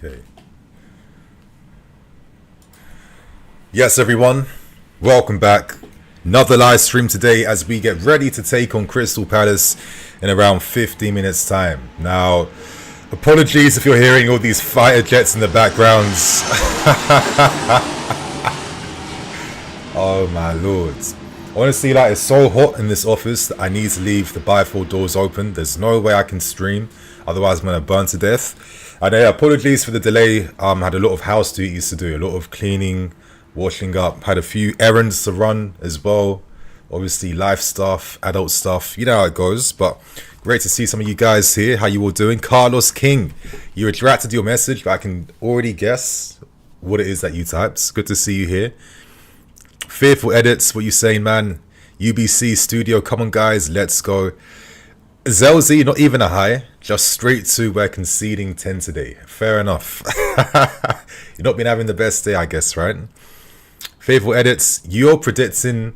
Okay. Yes, everyone, welcome back. Another live stream today as we get ready to take on Crystal Palace in around 15 minutes time. Now, apologies if you're hearing all these fighter jets in the backgrounds. Oh my lord. Honestly, like, it's so hot in this office that I need to leave the bifold doors open. There's no way I can stream, otherwise I'm going to burn to death. And apologies for the delay. Had a lot of house duties to do, a lot of cleaning, washing up, had a few errands to run as well. Obviously life stuff, adult stuff, you know how it goes. But great to see some of you guys here. How you all doing? Carlos King, you retracted your message, but I can already guess what it is that you typed. Good to see you here. Fearful Edits, what you saying, man? UBC Studio, come on guys, let's go. Zelzy, not even a high, just straight to we're conceding 10 today. Fair enough. You've not been having the best day, I guess, right? Faithful Edits, you're predicting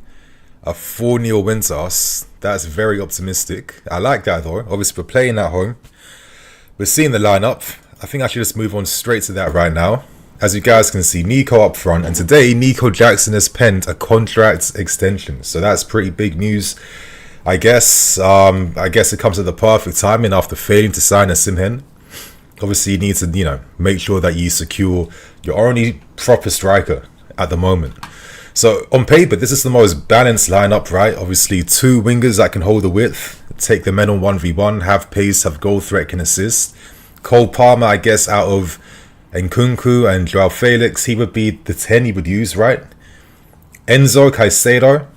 a 4-0 win to us. That's very optimistic. I like that though. Obviously, we're playing at home. We're seeing the lineup. I think I should just move on straight to that right now. As you guys can see, Nico up front. And today, Nico Jackson has penned a contract extension. So that's pretty big news. I guess it comes at the perfect timing after failing to sign a Simhen. Obviously, you need to, make sure that you secure your only proper striker at the moment. So on paper, this is the most balanced lineup, right? Obviously, 2 wingers that can hold the width, take the men on 1v1, have pace, have goal threat, can assist. Cole Palmer, I guess, out of Nkunku and Joao Felix, he would be the 10 he would use, right? Enzo, Caicedo.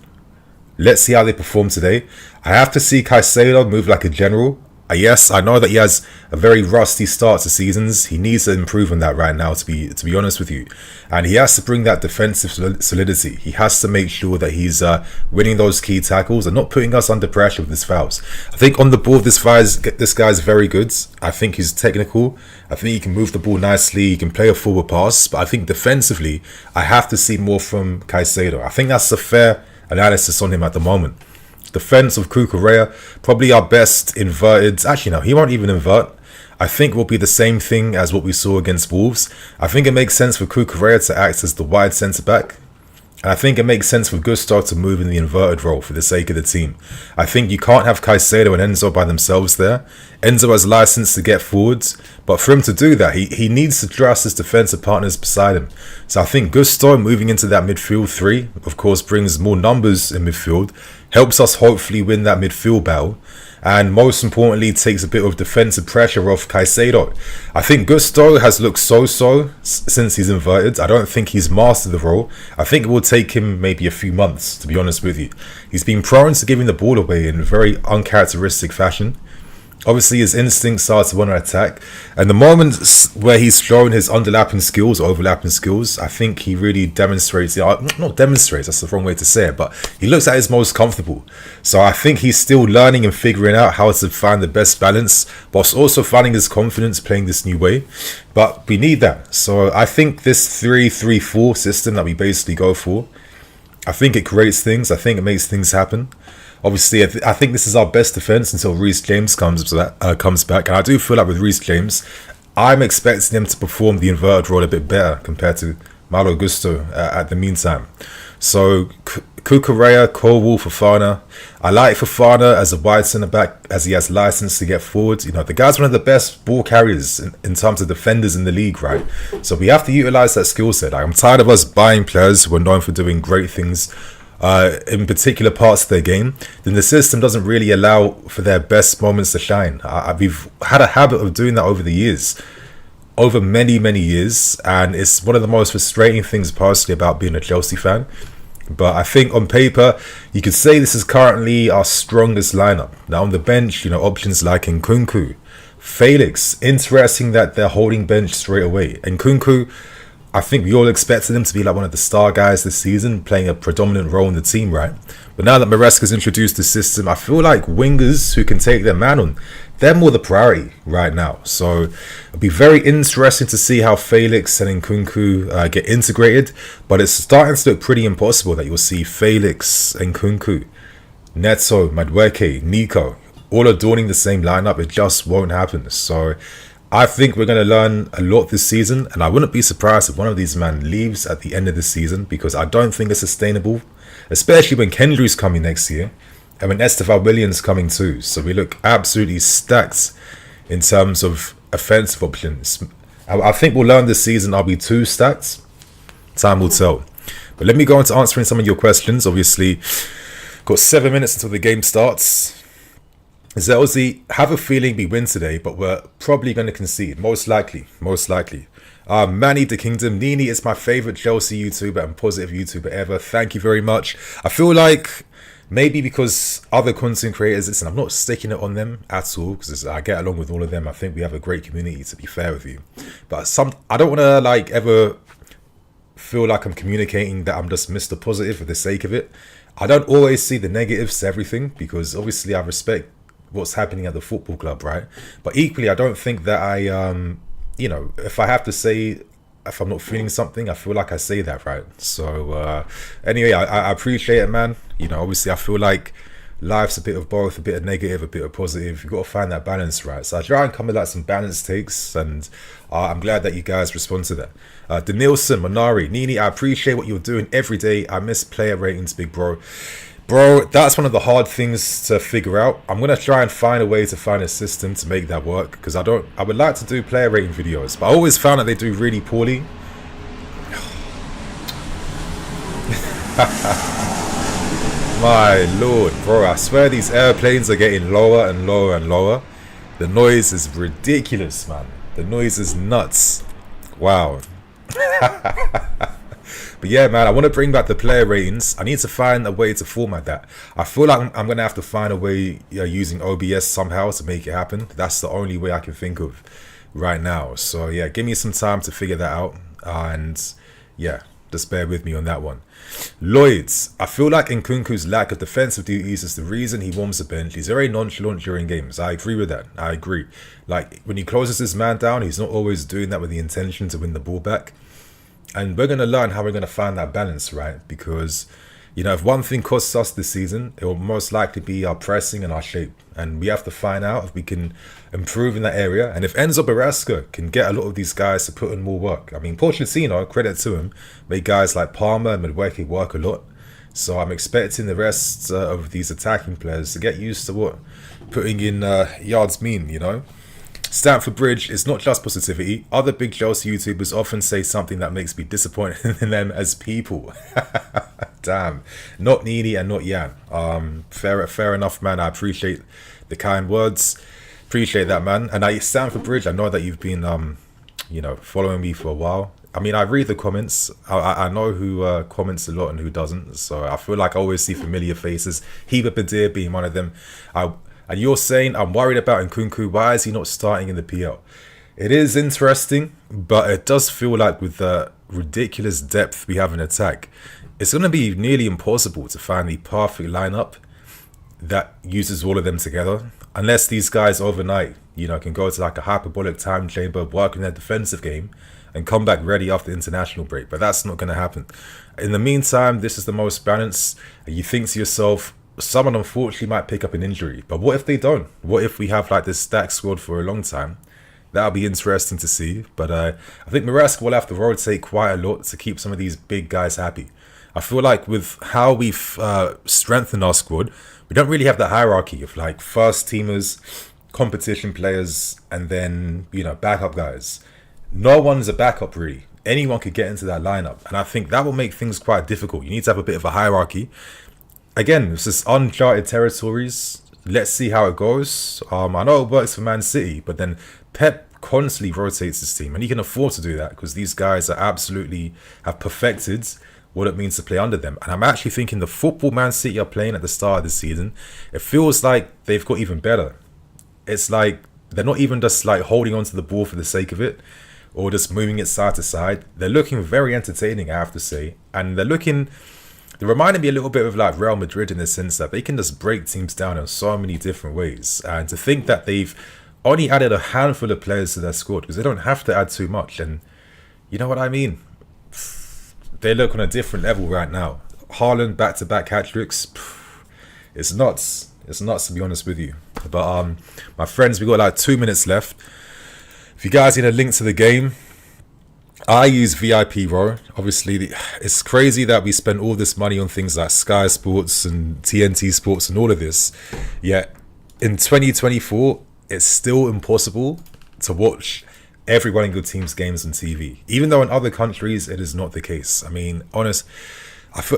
Let's see how they perform today. I have to see Caicedo move like a general. Yes, I know that he has a very rusty start to seasons. He needs to improve on that right now, to be honest with you. And he has to bring that defensive solidity. He has to make sure that he's winning those key tackles and not putting us under pressure with his fouls. I think on the ball, this guy's very good. I think he's technical. I think he can move the ball nicely. He can play a forward pass. But I think defensively, I have to see more from Caicedo. I think that's a fair analysis on him at the moment. Defense of Cucurella, probably our best inverted. Actually, no, he won't even invert. I think will be the same thing as what we saw against Wolves. I think it makes sense for Cucurella to act as the wide centre back. And I think it makes sense for Gusto to move in the inverted role for the sake of the team. I think you can't have Caicedo and Enzo by themselves there. Enzo has license to get forwards, but for him to do that, he needs to trust his defensive partners beside him. So I think Gusto moving into that midfield 3, of course, brings more numbers in midfield, helps us hopefully win that midfield battle, and most importantly, takes a bit of defensive pressure off Caicedo. I think Gusto has looked so-so since he's inverted. I don't think he's mastered the role. I think it will take him maybe a few months, to be honest with you. He's been prone to giving the ball away in a very uncharacteristic fashion. Obviously, his instincts are to want to attack. And the moments where he's shown his overlapping skills, I think he really demonstrates, not demonstrates, that's the wrong way to say it, but he looks at his most comfortable. So I think he's still learning and figuring out how to find the best balance, whilst also finding his confidence playing this new way. But we need that. So I think this 3-3-4 system that we basically go for, I think it creates things. I think it makes things happen. Obviously, I think this is our best defense until Reece James comes back. And I do feel like with Reece James, I'm expecting him to perform the inverted role a bit better compared to Malo Gusto at the meantime. So, Cucurella, Colwell, Fofana. I like Fofana as a wide centre-back as he has license to get forward. The guy's one of the best ball carriers in terms of defenders in the league, right? So we have to utilise that skill set. I'm tired of us buying players who are known for doing great things in particular parts of their game. Then the system doesn't really allow for their best moments to shine. We've had a habit of doing that over the years, over many years, and it's one of the most frustrating things personally about being a Chelsea fan. But I think on paper you could say this is currently our strongest lineup. Now on the bench, options like Nkunku, Felix. Interesting that they're holding bench straight away. Nkunku, I think we all expected him to be like one of the star guys this season, playing a predominant role in the team, right? But now that Maresca's introduced the system, I feel like wingers who can take their man on, they're more the priority right now. So it'll be very interesting to see how Felix and Nkunku get integrated. But it's starting to look pretty impossible that you'll see Felix, Nkunku, Neto, Madueke, Nico all adorning the same lineup. It just won't happen. So I think we're going to learn a lot this season, and I wouldn't be surprised if one of these men leaves at the end of the season because I don't think it's sustainable, especially when Kendry's coming next year and when Estevao Williams coming too. So we look absolutely stacked in terms of offensive options. I think we'll learn this season I'll be too stacked. Time will tell. But let me go on to answering some of your questions. Obviously, got 7 minutes until the game starts. Zelzy, have a feeling we win today, but we're probably going to concede. Most likely. Manny the Kingdom, Nini is my favourite Chelsea YouTuber and positive YouTuber ever. Thank you very much. I feel like maybe because other content creators, listen, I'm not sticking it on them at all because I get along with all of them. I think we have a great community, to be fair with you. But I don't want to like ever feel like I'm communicating that I'm just Mr. Positive for the sake of it. I don't always see the negatives to everything because obviously I respect what's happening at the football club, right? But equally, I don't think that I, if I have to say, if I'm not feeling something, I feel like I say that, right? So anyway, I appreciate it, man. Obviously, I feel like life's a bit of both, a bit of negative, a bit of positive. You've got to find that balance, right? So I try and come with like some balanced takes, and I'm glad that you guys respond to that. Denilson, Monari, Nini, I appreciate what you're doing every day. I miss player ratings, big bro. Bro, that's one of the hard things to figure out. I'm going to try and find a way to find a system to make that work because I would like to do player rating videos, but I always found that they do really poorly. My lord, bro, I swear these airplanes are getting lower and lower and lower. The noise is ridiculous, man. The noise is nuts. Wow. But yeah, man, I want to bring back the player ratings. I need to find a way to format that. I feel like I'm going to have to find a way using OBS somehow to make it happen. That's the only way I can think of right now. So yeah, give me some time to figure that out. And yeah, just bear with me on that one. Lloyds, I feel like Nkunku's lack of defensive duties is the reason he warms the bench. He's very nonchalant during games. I agree with that. I agree. Like when he closes his man down, he's not always doing that with the intention to win the ball back. And we're going to learn how we're going to find that balance, right? Because, if one thing costs us this season, it will most likely be our pressing and our shape. And we have to find out if we can improve in that area. And if Enzo Barasca can get a lot of these guys to put in more work. I mean, Pochettino, credit to him, made guys like Palmer and Madueke work a lot. So I'm expecting the rest of these attacking players to get used to what putting in yards mean, Stamford Bridge is not just positivity. Other big Chelsea YouTubers often say something that makes me disappointed in them as people. Damn. Not Nini and not Jan. Fair enough, man. I appreciate the kind words. Appreciate that, man. And Stamford Bridge, I know that you've been, following me for a while. I mean, I read the comments. I know who comments a lot and who doesn't. So I feel like I always see familiar faces. Heba Badir being one of them. And you're saying, I'm worried about Nkunku. Why is he not starting in the PL? It is interesting, but it does feel like with the ridiculous depth we have in attack, it's going to be nearly impossible to find the perfect lineup that uses all of them together. Unless these guys overnight, can go to like a hyperbolic time chamber, work in their defensive game, and come back ready after the international break. But that's not going to happen. In the meantime, this is the most balanced. And you think to yourself, someone unfortunately might pick up an injury, but what if they don't? What if we have like this stacked squad for a long time? That'll be interesting to see. But I think Maresca will have to rotate quite a lot to keep some of these big guys happy. I feel like with how we've strengthened our squad, we don't really have the hierarchy of like first teamers, competition players, and then backup guys. No one's a backup really. Anyone could get into that lineup, and I think that will make things quite difficult. You need to have a bit of a hierarchy. Again, it's just uncharted territories. Let's see how it goes. I know it works for Man City, but then Pep constantly rotates his team, and he can afford to do that because these guys are absolutely have perfected what it means to play under them. And I'm actually thinking the football Man City are playing at the start of the season, it feels like they've got even better. It's like they're not even just like holding onto the ball for the sake of it or just moving it side to side. They're looking very entertaining, I have to say, and they're reminding me a little bit of like Real Madrid in the sense that they can just break teams down in so many different ways. And to think that they've only added a handful of players to their squad because they don't have to add too much. And you know what I mean? They look on a different level right now. Haaland back-to-back hat-tricks. It's nuts. It's nuts to be honest with you. But my friends, we got like 2 minutes left. If you guys need a link to the game, I use VIP Row. Obviously, it's crazy that we spend all this money on things like Sky Sports and TNT Sports and all of this. Yet, in 2024, it's still impossible to watch every one of your team's games on TV. Even though in other countries, it is not the case. I mean,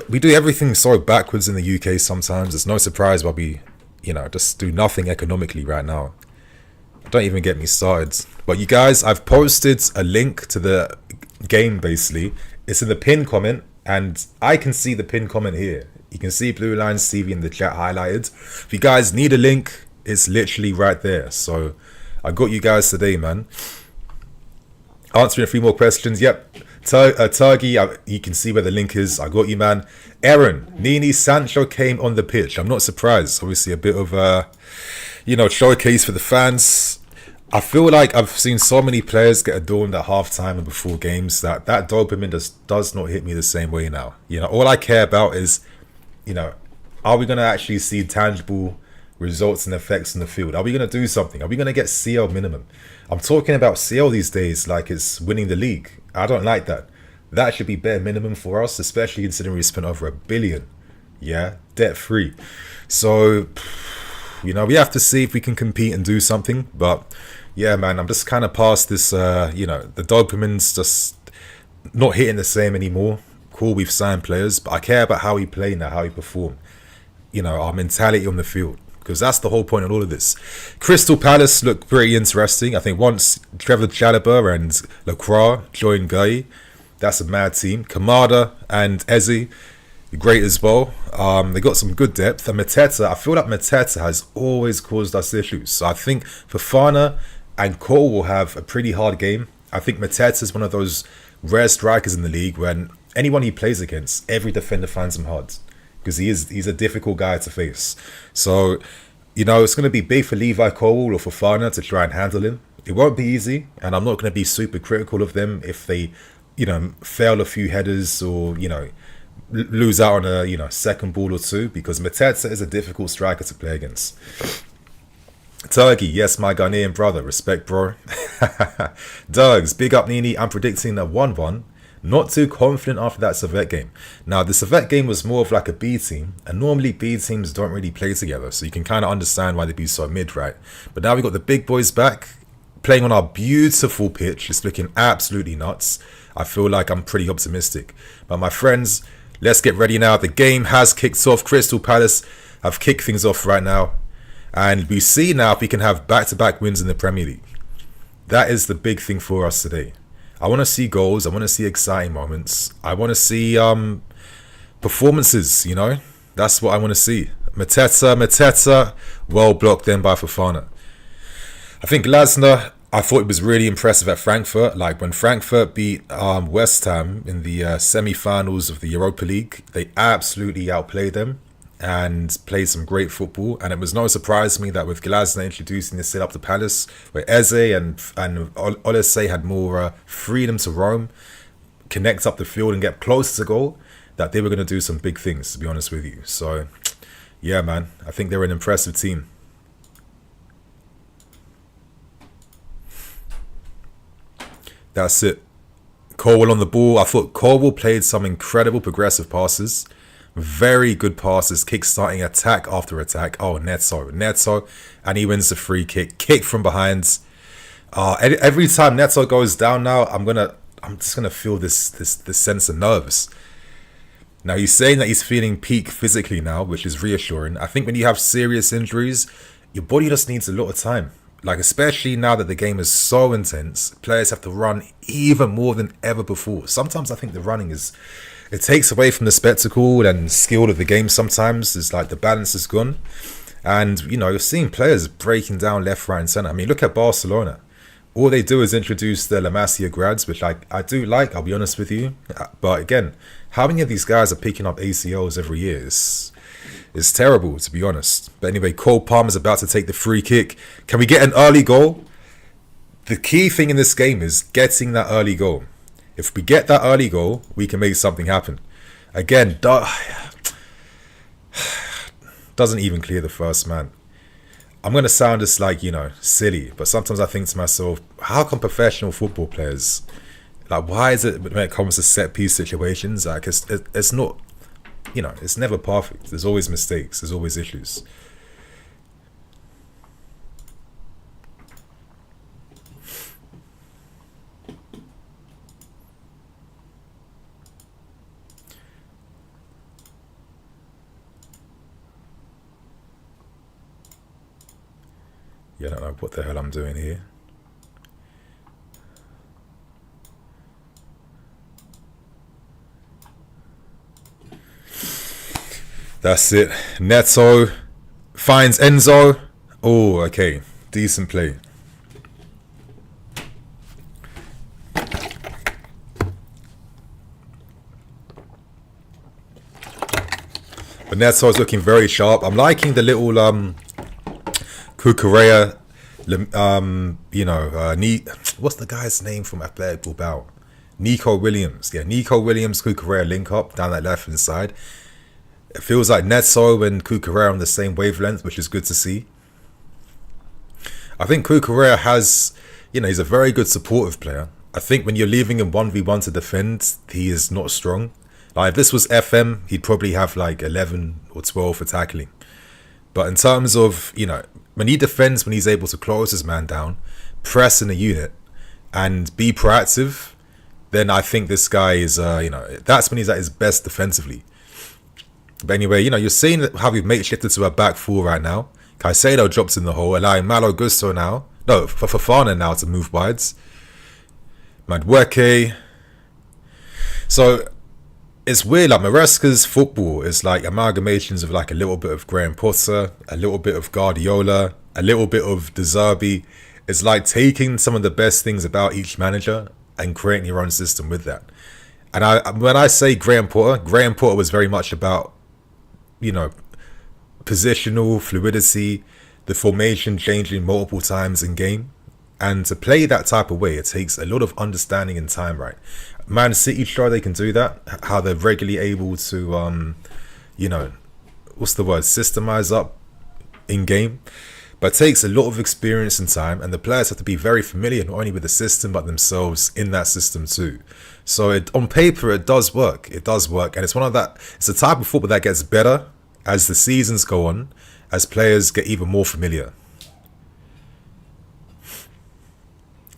we do everything so backwards in the UK sometimes. It's no surprise why we, just do nothing economically right now. Don't even get me started. But you guys, I've posted a link to the game basically. It's in the pinned comment, and I can see the pinned comment here. You can see Blue Lines TV in the chat highlighted. If you guys need a link, it's literally right there. So I got you guys today, man. Answering a few more questions. Yep. Turgi, you can see where the link is. I got you, man. Aaron, Nini Sancho came on the pitch. I'm not surprised. Obviously, a bit of showcase for the fans. I feel like I've seen so many players get adorned at halftime and before games that dopamine does not hit me the same way now. All I care about is, are we going to actually see tangible results and effects in the field? Are we going to do something? Are we going to get CL minimum? I'm talking about CL these days like it's winning the league. I don't like that. That should be bare minimum for us, especially considering we spent over $1 billion. Yeah, debt free. So, we have to see if we can compete and do something. But yeah, man, I'm just kind of past this, the dopamine's just not hitting the same anymore. Cool, we've signed players, but I care about how we play now, how we perform. Our mentality on the field. Because that's the whole point of all of this. Crystal Palace looked pretty interesting. I think once Trevor Chalobah and Lacroix joined Guy, that's a mad team. Kamada and Eze, great as well. They got some good depth. And Mateta, I feel like Mateta has always caused us issues. So I think Fofana and Cole will have a pretty hard game. I think Mateta is one of those rare strikers in the league when anyone he plays against, every defender finds him hard. Because he's a difficult guy to face. So, it's going to be big for Levi Cole or Fofana to try and handle him. It won't be easy, and I'm not going to be super critical of them if they, fail a few headers or, lose out on a, second ball or two, because Mateta is a difficult striker to play against. Turgi, yes, my Ghanaian brother. Respect, bro. Dugs, big up Nini. I'm predicting a 1-1. Not too confident after that Servette game. Now, the Servette game was more of like a B team, and normally B teams don't really play together, so you can kind of understand why they'd be so mid, right? But now we got the big boys back, playing on our beautiful pitch. It's looking absolutely nuts. I feel like I'm pretty optimistic. But my friends, let's get ready now. The game has kicked off. Crystal Palace have kicked things off right now, and we see now if we can have back-to-back wins in the Premier League. That is the big thing for us today. I want to see goals. I want to see exciting moments. I want to see performances, That's what I want to see. Mateta, well blocked then by Fofana. I think Glasner, I thought it was really impressive at Frankfurt. Like when Frankfurt beat West Ham in the semi-finals of the Europa League, they absolutely outplayed them and played some great football. And it was no surprise to me that with Glasner introducing the set up to Palace, where Eze and Olise had more freedom to roam, connect up the field and get close to goal, that they were going to do some big things, to be honest with you. So, yeah, man, I think they're an impressive team. That's it. Colwell on the ball. I thought Colwell played some incredible progressive passes. Very good passes, kick-starting attack after attack. Oh, Neto, and he wins the free kick from behind. Every time Neto goes down now, I'm just gonna feel this sense of nerves. Now he's saying that he's feeling peak physically now, which is reassuring. I think when you have serious injuries, your body just needs a lot of time. Like especially now that the game is so intense, players have to run even more than ever before. Sometimes I think the running it takes away from the spectacle and skill of the game sometimes. It's like the balance is gone. And, you're seeing players breaking down left, right and centre. I mean, look at Barcelona. All they do is introduce the La Masia grads, which I do like, I'll be honest with you. But again, how many of these guys are picking up ACLs every year? It's terrible, to be honest. But anyway, Cole Palmer's about to take the free kick. Can we get an early goal? The key thing in this game is getting that early goal. If we get that early goal, we can make something happen. Again, doesn't even clear the first man. I'm going to sound just like, silly, but sometimes I think to myself, how come professional football players, like, why is it when it comes to set piece situations, like, it's not, it's never perfect. There's always mistakes. There's always issues. Yeah, I don't know what the hell I'm doing here. That's it. Neto finds Enzo. Oh, okay. Decent play. But Neto's looking very sharp. I'm liking the little Cucurella, what's the guy's name from Athletic Bilbao? Nico Williams. Yeah, Nico Williams, Cucurella link up down that left hand side. It feels like Neto and Cucurella on the same wavelength, which is good to see. I think Cucurella has, he's a very good supportive player. I think when you're leaving him 1v1 to defend, he is not strong. Like, if this was FM, he'd probably have like 11 or 12 for tackling. But in terms of, when he defends, when he's able to close his man down, press in a unit, and be proactive, then I think this guy is, that's when he's at his best defensively. But anyway, you're seeing how we've makeshifted to a back four right now. Caicedo drops in the hole, allowing Malo Gusto now, for Fofana now to move wides. Madueke. So it's weird, like Maresca's football is like amalgamations of like a little bit of Graham Potter, a little bit of Guardiola, a little bit of De Zerbi. It's like taking some of the best things about each manager and creating your own system with that. And when I say Graham Potter was very much about, positional fluidity, the formation changing multiple times in game. And to play that type of way, it takes a lot of understanding and time, right? Man City show they can do that, how they're regularly able to, systemize up in game. But it takes a lot of experience and time, and the players have to be very familiar not only with the system, but themselves in that system too. So on paper, it does work. It does work. And it's the type of football that gets better as the seasons go on, as players get even more familiar.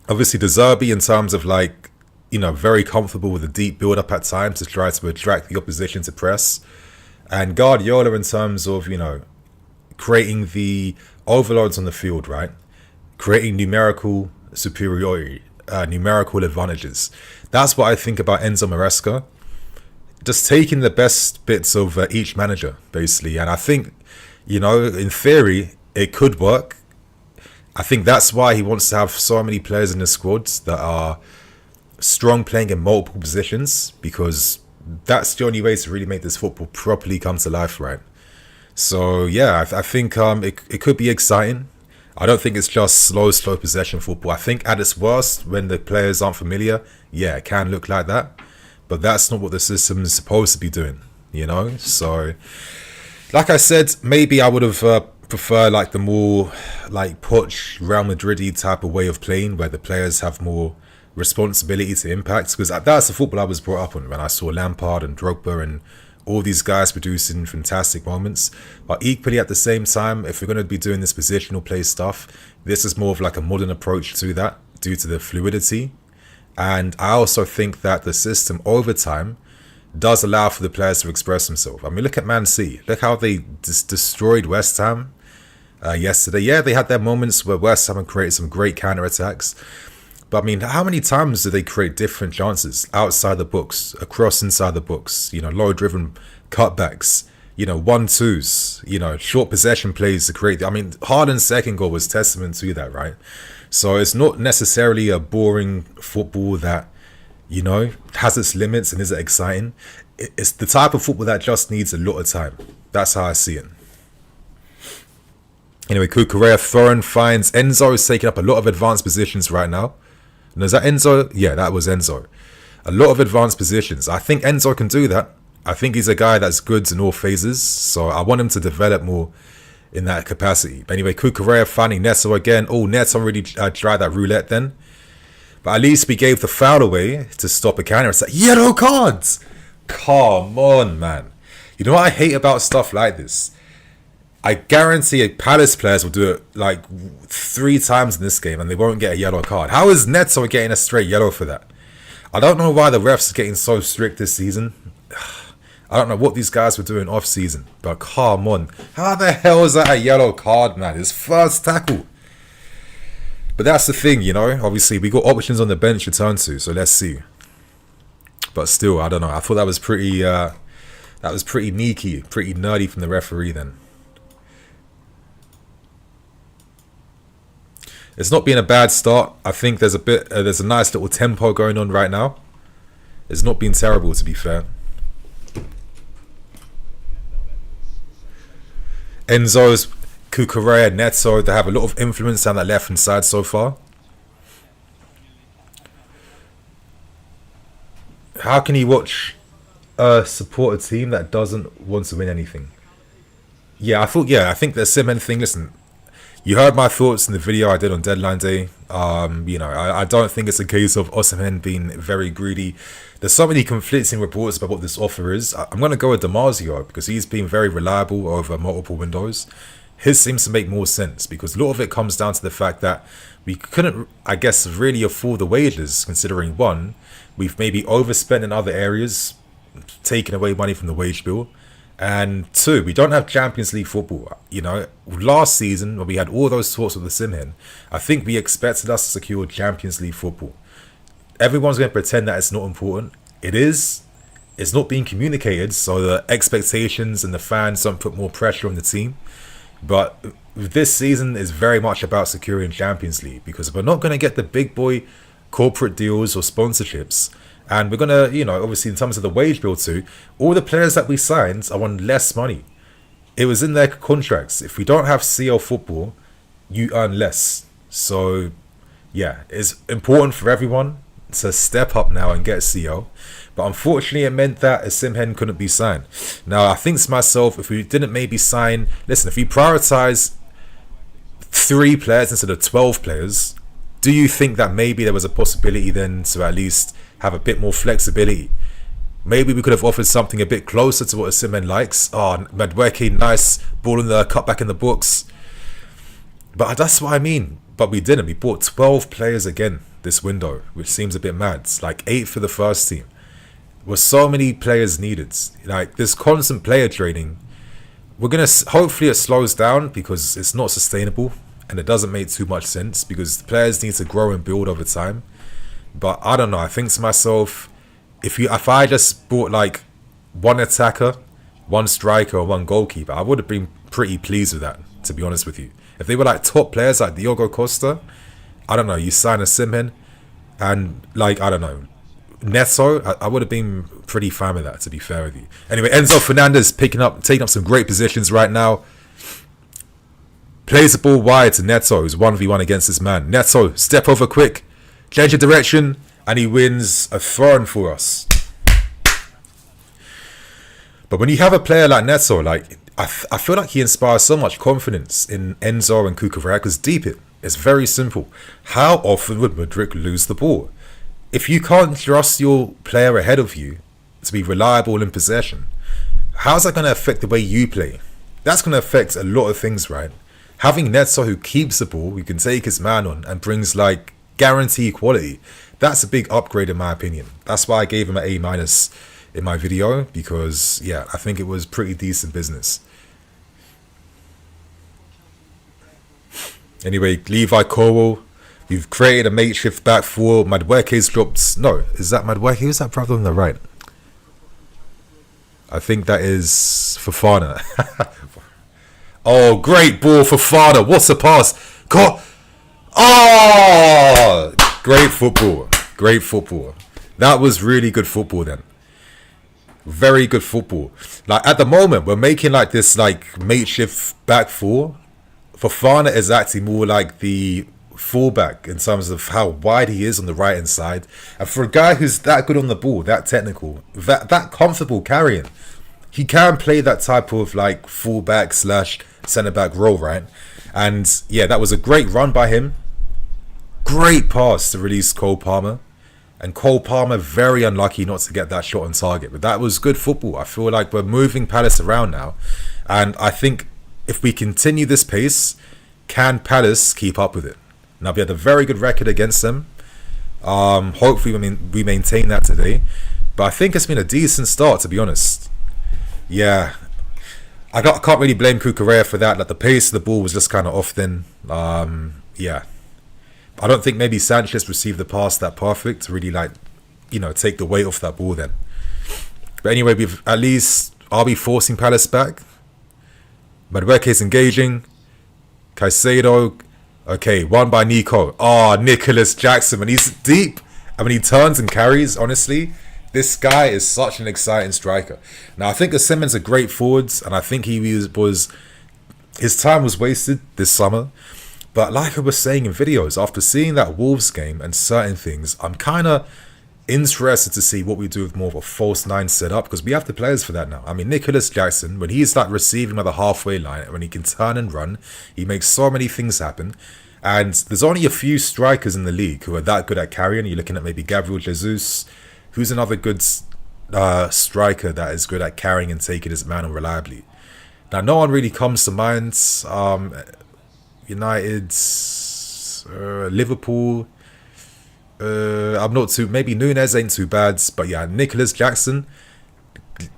Obviously, De Zerbi in terms of very comfortable with a deep build-up at times to try to attract the opposition to press. And Guardiola in terms of, creating the overloads on the field, right? Creating numerical superiority, numerical advantages. That's what I think about Enzo Maresca. Just taking the best bits of each manager, basically. And I think, in theory, it could work. I think that's why he wants to have so many players in the squads that are strong playing in multiple positions, because that's the only way to really make this football properly come to life, right? So, yeah, I think it could be exciting. I don't think it's just slow possession football. I think at its worst, when the players aren't familiar, yeah, it can look like that. But that's not what the system is supposed to be doing, So, like I said, maybe I would have preferred the more Poch, Real Madrid-y type of way of playing, where the players have more responsibility to impact. Because that's the football I was brought up on when I saw Lampard and Drogba and all these guys producing fantastic moments. But equally at the same time, if we're going to be doing this positional play stuff, this is more of a modern approach to that due to the fluidity. And I also think that the system over time does allow for the players to express themselves. I mean, look at Man City. Look how they destroyed West Ham yesterday. Yeah, they had their moments where West Ham created some great counter-attacks. But I mean, how many times do they create different chances outside the box, across inside the box, low-driven cutbacks, 1-2s, short possession plays to create. I mean, Haaland's second goal was testament to that, right? So it's not necessarily a boring football that, has its limits and isn't exciting. It's the type of football that just needs a lot of time. That's how I see it. Anyway, Cucurella Thorin finds Enzo is taking up a lot of advanced positions right now. And is that Enzo? Yeah, that was Enzo. A lot of advanced positions. I think Enzo can do that. I think he's a guy that's good in all phases. So I want him to develop more in that capacity. But anyway, Kukurea finding Neto again. Oh, Neto already tried that roulette then. But at least we gave the foul away to stop a counter. It's like, yellow cards! Come on, man. You know what I hate about stuff like this? I guarantee Palace players will do it like 3 times in this game and they won't get a yellow card. How is Neto getting a straight yellow for that? I don't know why the refs are getting so strict this season. I don't know what these guys were doing off season, but come on. How the hell is that a yellow card, man? His first tackle. But that's the thing, you know. Obviously, we got options on the bench to turn to, so let's see. But still, I don't know. I thought that was pretty sneaky, pretty nerdy from the referee then. It's not been a bad start. I think there's a nice little tempo going on right now. It's not been terrible, to be fair. Enzo's, Kukurea, Neto, they have a lot of influence down that left hand side so far. How can you watch support a team that doesn't want to win anything? I think the Simhen thing, listen, you heard my thoughts in the video I did on deadline day. I don't think it's a case of Osimhen being very greedy. There's so many conflicting reports about what this offer is. I'm going to go with Damasio because he's been very reliable over multiple windows. His seems to make more sense because a lot of it comes down to the fact that we couldn't, I guess, really afford the wages, considering one, we've maybe overspent in other areas, taking away money from the wage bill. And 2, we don't have Champions League football. You know, last season when we had all those talks with the Simhen, I think we expected us to secure Champions League football. Everyone's going to pretend that it's not important. It is. It's not being communicated, so the expectations and the fans don't put more pressure on the team. But this season is very much about securing Champions League because we're not going to get the big boy corporate deals or sponsorships. And we're going to, obviously in terms of the wage bill too, all the players that we signed are on less money. It was in their contracts. If we don't have CL football, you earn less. So, yeah, it's important for everyone to step up now and get CL. But unfortunately, it meant that Osimhen couldn't be signed. Now, I think to myself, if we didn't maybe sign... Listen, if we prioritise 3 players instead of 12 players, do you think that maybe there was a possibility then to at least have a bit more flexibility? Maybe we could have offered something a bit closer to what Osimhen likes. Oh, Madueke, nice ball in the cut back in the books. But that's what I mean. But we didn't. We bought 12 players again this window, which seems a bit mad. It's like 8 for the first team. There were so many players needed. Like this constant player trading, we're gonna hopefully it slows down because it's not sustainable and it doesn't make too much sense because the players need to grow and build over time. But I don't know. I think to myself, if I just bought like 1 attacker, 1 striker, or 1 goalkeeper, I would have been pretty pleased with that, to be honest with you. If they were like top players like Diogo Costa, I don't know, you sign a Simhen and like, I don't know, Neto, I would have been pretty fine with that, to be fair with you. Anyway, Enzo Fernandez taking up some great positions right now. Plays the ball wide to Neto, who's 1v1 against this man. Neto, step over quick, change of direction, and he wins a throw-in for us. But when you have a player like Neto, like I feel like he inspires so much confidence in Enzo and Kukurea because deep it's very simple. How often would Mudryk lose the ball? If you can't trust your player ahead of you to be reliable in possession, how's that going to affect the way you play? That's going to affect a lot of things, right? Having Neto who keeps the ball, who can take his man on and brings like guarantee quality, that's a big upgrade in my opinion. That's why I gave him an A- in my video because, yeah, I think it was pretty decent business. Anyway, Levi Corwell, we've created a makeshift back four. Madueke's dropped. No, is that Madueke? Who's that brother on the right? I think that is Fofana. Oh, great ball, Fofana. What's a pass? Oh, great football. Great football. That was really good football then. Very good football. Like at the moment, we're making like this like makeshift back four. Fofana is actually more like the fullback in terms of how wide he is on the right hand side. And for a guy who's that good on the ball, that technical, that comfortable carrying, he can play that type of like fullback slash centre-back role, right? And yeah, that was a great run by him. Great pass to release Cole Palmer. And Cole Palmer, very unlucky not to get that shot on target. But that was good football. I feel like we're moving Palace around now. And I think if we continue this pace, can Palace keep up with it? Now, we had a very good record against them. Hopefully we maintain that today. But I think it's been a decent start, to be honest. Yeah. I can't really blame Cucurella for that. Like, the pace of the ball was just kind of off then. Yeah. I don't think maybe Sanchez received the pass that perfect to really, like, take the weight off that ball then. But anyway, are we forcing Palace back? Madueke's engaging. Caicedo. Okay, won by Nico. Nicholas Jackson. When he's deep and when he turns and carries, honestly, this guy is such an exciting striker. Now, I think Osimhen's a great forward, and I think his time was wasted this summer. But like I was saying in videos, after seeing that Wolves game and certain things, I'm kind of interested to see what we do with more of a false nine setup, because we have the players for that now. I mean, Nicholas Jackson, when he's like receiving at the halfway line, when he can turn and run, he makes so many things happen. And there's only a few strikers in the league who are that good at carrying. You're looking at maybe Gabriel Jesus, who's another good striker that is good at carrying and taking his man on reliably. Now, no one really comes to mind. United, Liverpool. I'm not too. Maybe Nunez ain't too bad, but yeah, Nicholas Jackson.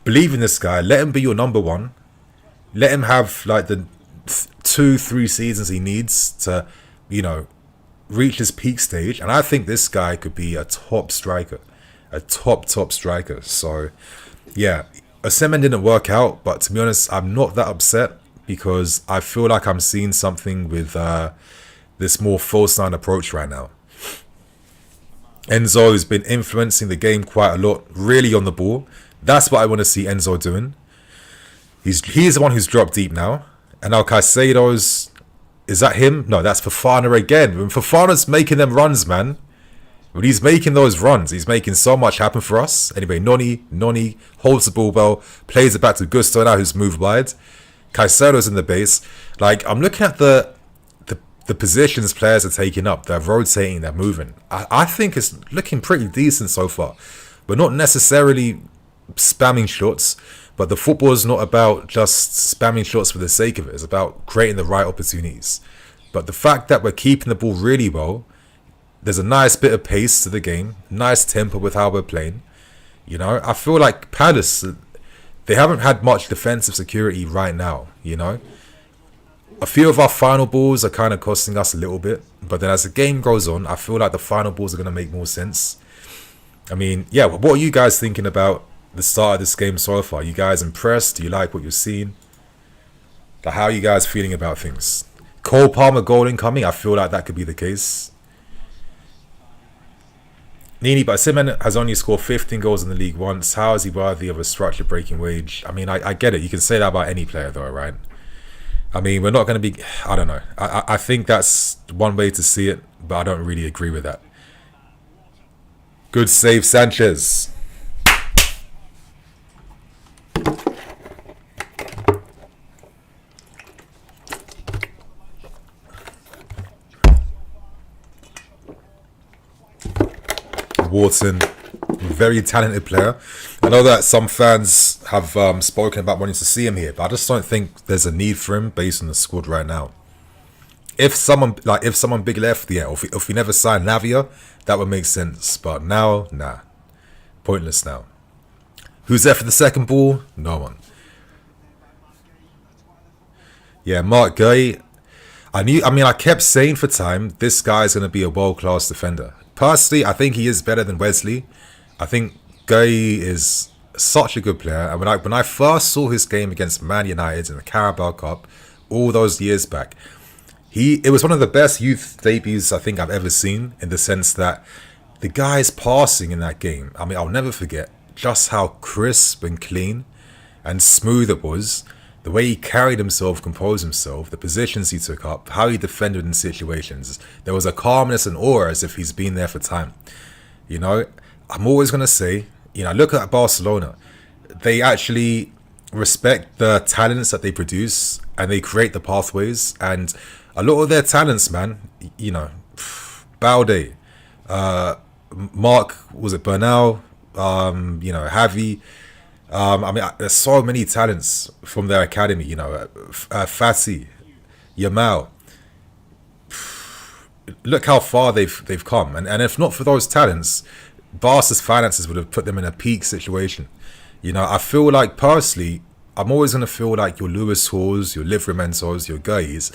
Believe in this guy. Let him be your number one. Let him have like the 2-3 seasons he needs to, reach his peak stage. And I think this guy could be a top striker, a top striker. So yeah, Osimhen didn't work out, but to be honest, I'm not that upset, because I feel like I'm seeing something with this more false nine approach right now. Enzo has been influencing the game quite a lot, really on the ball. That's what I want to see Enzo doing. He's the one who's dropped deep now. And now Caicedo's... Is that him? No, that's Fofana again. When Fofana's making them runs, man. When he's making those runs, he's making so much happen for us. Anyway, Noni holds the ball well, plays it back to Gusto now, who's moved wide. Caicedo's in the base. Like, I'm looking at the positions players are taking up. They're rotating, they're moving. I think it's looking pretty decent so far. We're not necessarily spamming shots, but the football is not about just spamming shots for the sake of it. It's about creating the right opportunities. But the fact that we're keeping the ball really well, there's a nice bit of pace to the game, nice tempo with how we're playing. I feel like Palace, they haven't had much defensive security right now, A few of our final balls are kind of costing us a little bit. But then as the game goes on, I feel like the final balls are going to make more sense. I mean, yeah, what are you guys thinking about the start of this game so far? Are you guys impressed? Do you like what you're seeing? Like, how are you guys feeling about things? Cole Palmer goal incoming? I feel like that could be the case. Nini, but Osimhen has only scored 15 goals in the league once. How is he worthy of a structure-breaking wage? I mean, I get it. You can say that about any player, though, right? I mean, we're not going to be... I don't know. I think that's one way to see it, but I don't really agree with that. Good save, Sanchez. Wharton, very talented player. I know that some fans have spoken about wanting to see him here, but I just don't think there's a need for him based on the squad right now. If someone big left, yeah, or if we never sign Navia, that would make sense. But now, nah, pointless now. Who's there for the second ball? No one. Yeah, Mark Gay. I kept saying for time, this guy's going to be a world-class defender. Personally, I think he is better than Wesley. I think Gay is such a good player. And when I first saw his game against Man United in the Carabao Cup all those years back, it was one of the best youth debuts I think I've ever seen, in the sense that the guy's passing in that game. I mean, I'll never forget just how crisp and clean and smooth it was. The way he carried himself, composed himself, the positions he took up, how he defended in situations. There was a calmness and aura as if he's been there for time. I'm always going to say, look at Barcelona. They actually respect the talents that they produce and they create the pathways. And a lot of their talents, man, you know, Balde, Mark, was it Bernal, you know, Javi. I mean, there's so many talents from their academy, you know, Fati, Yamal. Look how far they've come, and if not for those talents, Barca's finances would have put them in a peak situation. You know, I feel like personally, I'm always gonna feel like your Lewis Halls, your Livramentos, your Guys,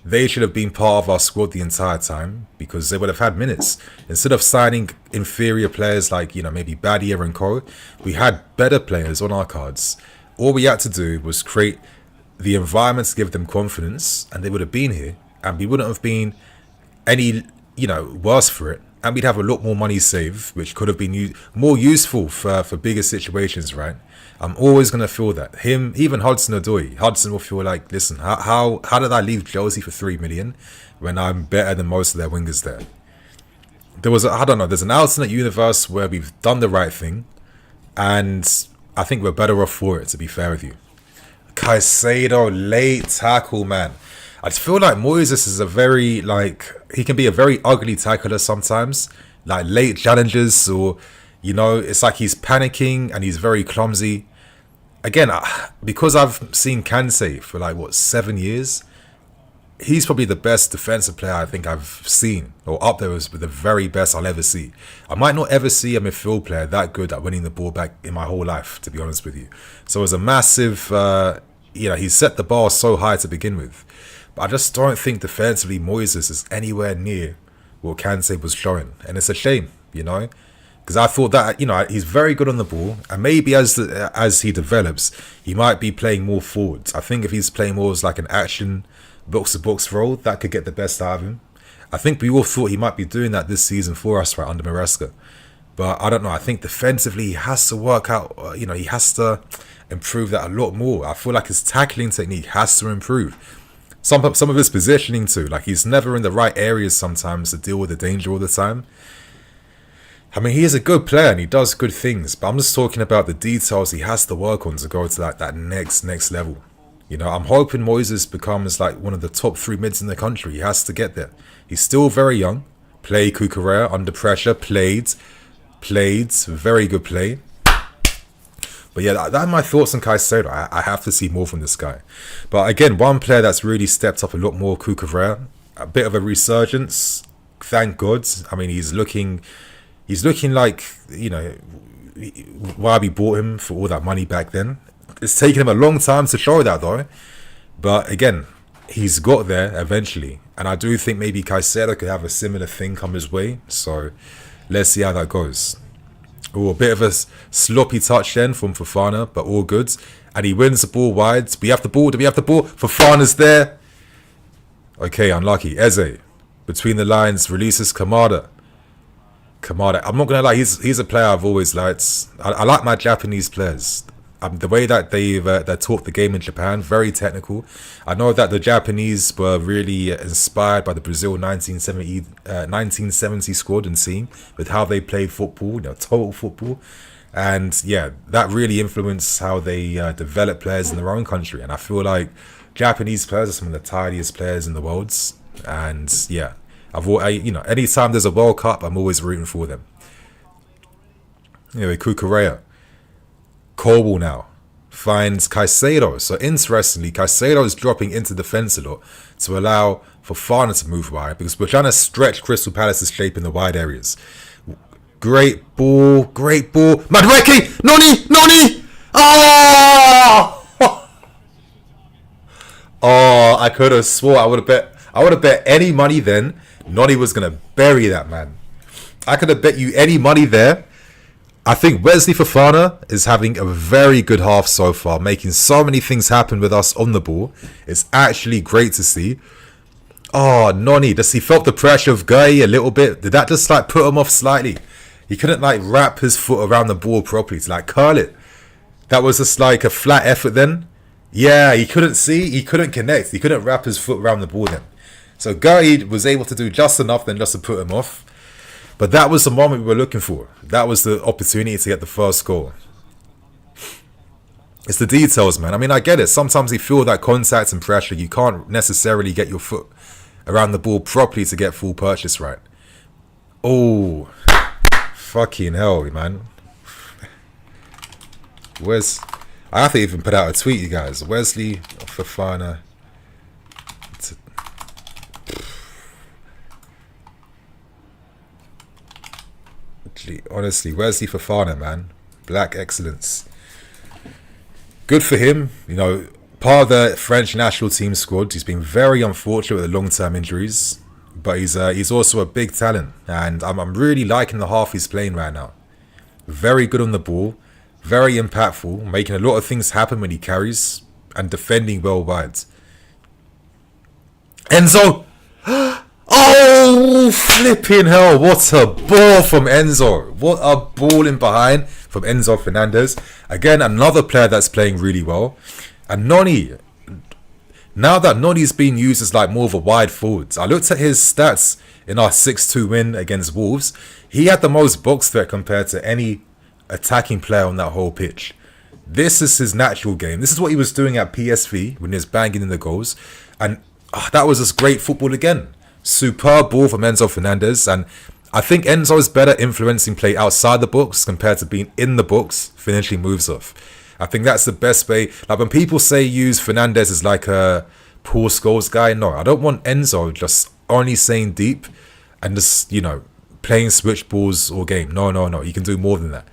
they should have been part of our squad the entire time because they would have had minutes. Instead of signing inferior players like, you know, maybe Badia and Co, we had better players on our cards. All we had to do was create the environment to give them confidence, and they would have been here, and we wouldn't have been any, you know, worse for it, and we'd have a lot more money saved, which could have been more useful for bigger situations, right? I'm always gonna feel that. Him, even Hudson-Odoi, Hudson will feel like, listen, how did I leave Chelsea for 3 million when I'm better than most of their wingers there? There was I don't know. There's an alternate universe where we've done the right thing, and I think we're better off for it. To be fair with you, Caicedo late tackle, man. I just feel like Moises is a very, like, he can be a very ugly tackler sometimes, like late challenges, or, you know, it's like he's panicking and he's very clumsy. Again, because I've seen Kante for like, what, 7 years, he's probably the best defensive player I think I've seen, or up there with the very best I'll ever see. I might not ever see a midfield player that good at winning the ball back in my whole life, to be honest with you. So it's a massive, you know, he set the bar so high to begin with. But I just don't think defensively Moises is anywhere near what Kante was showing. And it's a shame, you know, because I thought that, you know, he's very good on the ball. And maybe as he develops, he might be playing more forwards. I think if he's playing more as like an action box-to-box role, that could get the best out of him. I think we all thought he might be doing that this season for us, right, under Maresca. But I don't know. I think defensively he has to work out, you know, he has to improve that a lot more. I feel like his tackling technique has to improve. Some of his positioning too, like he's never in the right areas sometimes to deal with the danger all the time. I mean, he is a good player and he does good things, but I'm just talking about the details he has to work on to go to that next level. You know, I'm hoping Moises becomes like one of the top 3 mids in the country. He has to get there. He's still very young. Played Cucurella under pressure. Played. Very good play. But yeah, that are my thoughts on Caicedo. I have to see more from this guy. But again, one player that's really stepped up a lot more, Cucurella. A bit of a resurgence. Thank God. I mean, he's looking like, you know, why we bought him for all that money back then. It's taken him a long time to show that though. But again, he's got there eventually. And I do think maybe Caicedo could have a similar thing come his way. So let's see how that goes. Oh, a bit of a sloppy touch then from Fofana, but all good. And he wins the ball wide. Do we have the ball? Fofana's there. Okay, unlucky. Eze, between the lines, releases Kamada. I'm not going to lie, he's a player I've always liked. I like my Japanese players. The way that they taught the game in Japan, very technical. I know that the Japanese were really inspired by the Brazil 1970 squad and team with how they played football, you know, total football. And yeah, that really influenced how they develop players in their own country. And I feel like Japanese players are some of the tidiest players in the world. And yeah, you know, anytime there's a World Cup, I'm always rooting for them. Anyway, Cucurella. Colwell now finds Caicedo. So interestingly, Caicedo is dropping into defence a lot to allow Fofana to move wide because we're trying to stretch Crystal Palace's shape in the wide areas. Great ball. Madueke! Noni! Oh! Oh, I could have swore I would have bet any money then Noni was gonna bury that man. I could have bet you any money there. I think Wesley Fofana is having a very good half so far, making so many things happen with us on the ball. It's actually great to see. Oh, Noni, does he felt the pressure of Guy a little bit? Did that just like put him off slightly? He couldn't like wrap his foot around the ball properly to like curl it. That was just like a flat effort then. Yeah, he couldn't see, he couldn't connect, he couldn't wrap his foot around the ball then. So Guy was able to do just enough then just to put him off. But that was the moment we were looking for. That was the opportunity to get the first goal. It's the details, man. I mean, I get it. Sometimes you feel that contact and pressure. You can't necessarily get your foot around the ball properly to get full purchase right. Oh, fucking hell, man. Where's... I have to even put out a tweet, you guys. Wesley Fofana. Honestly, Wesley Fofana, man. Black excellence. Good for him. You know, part of the French national team squad. He's been very unfortunate with the long-term injuries. But he's also a big talent. And I'm really liking the half he's playing right now. Very good on the ball. Very impactful, making a lot of things happen when he carries, and defending well wide. Enzo! Oh, flipping hell. What a ball from Enzo. What a ball in behind from Enzo Fernandez. Again, another player that's playing really well. And Noni, now that Noni's being used as like more of a wide forward, I looked at his stats in our 6-2 win against Wolves. He had the most box threat compared to any attacking player on that whole pitch. This is his natural game. This is what he was doing at PSV when he was banging in the goals, and that was just great football again. Superb ball from Enzo Fernandez, and I think Enzo is better influencing play outside the box compared to being in the box finishing moves off. I think that's the best way. Like when people say use Fernandez as like a Paul Scholes guy, no, I don't want Enzo just only saying deep and just, you know, playing switch balls or game. No. He can do more than that.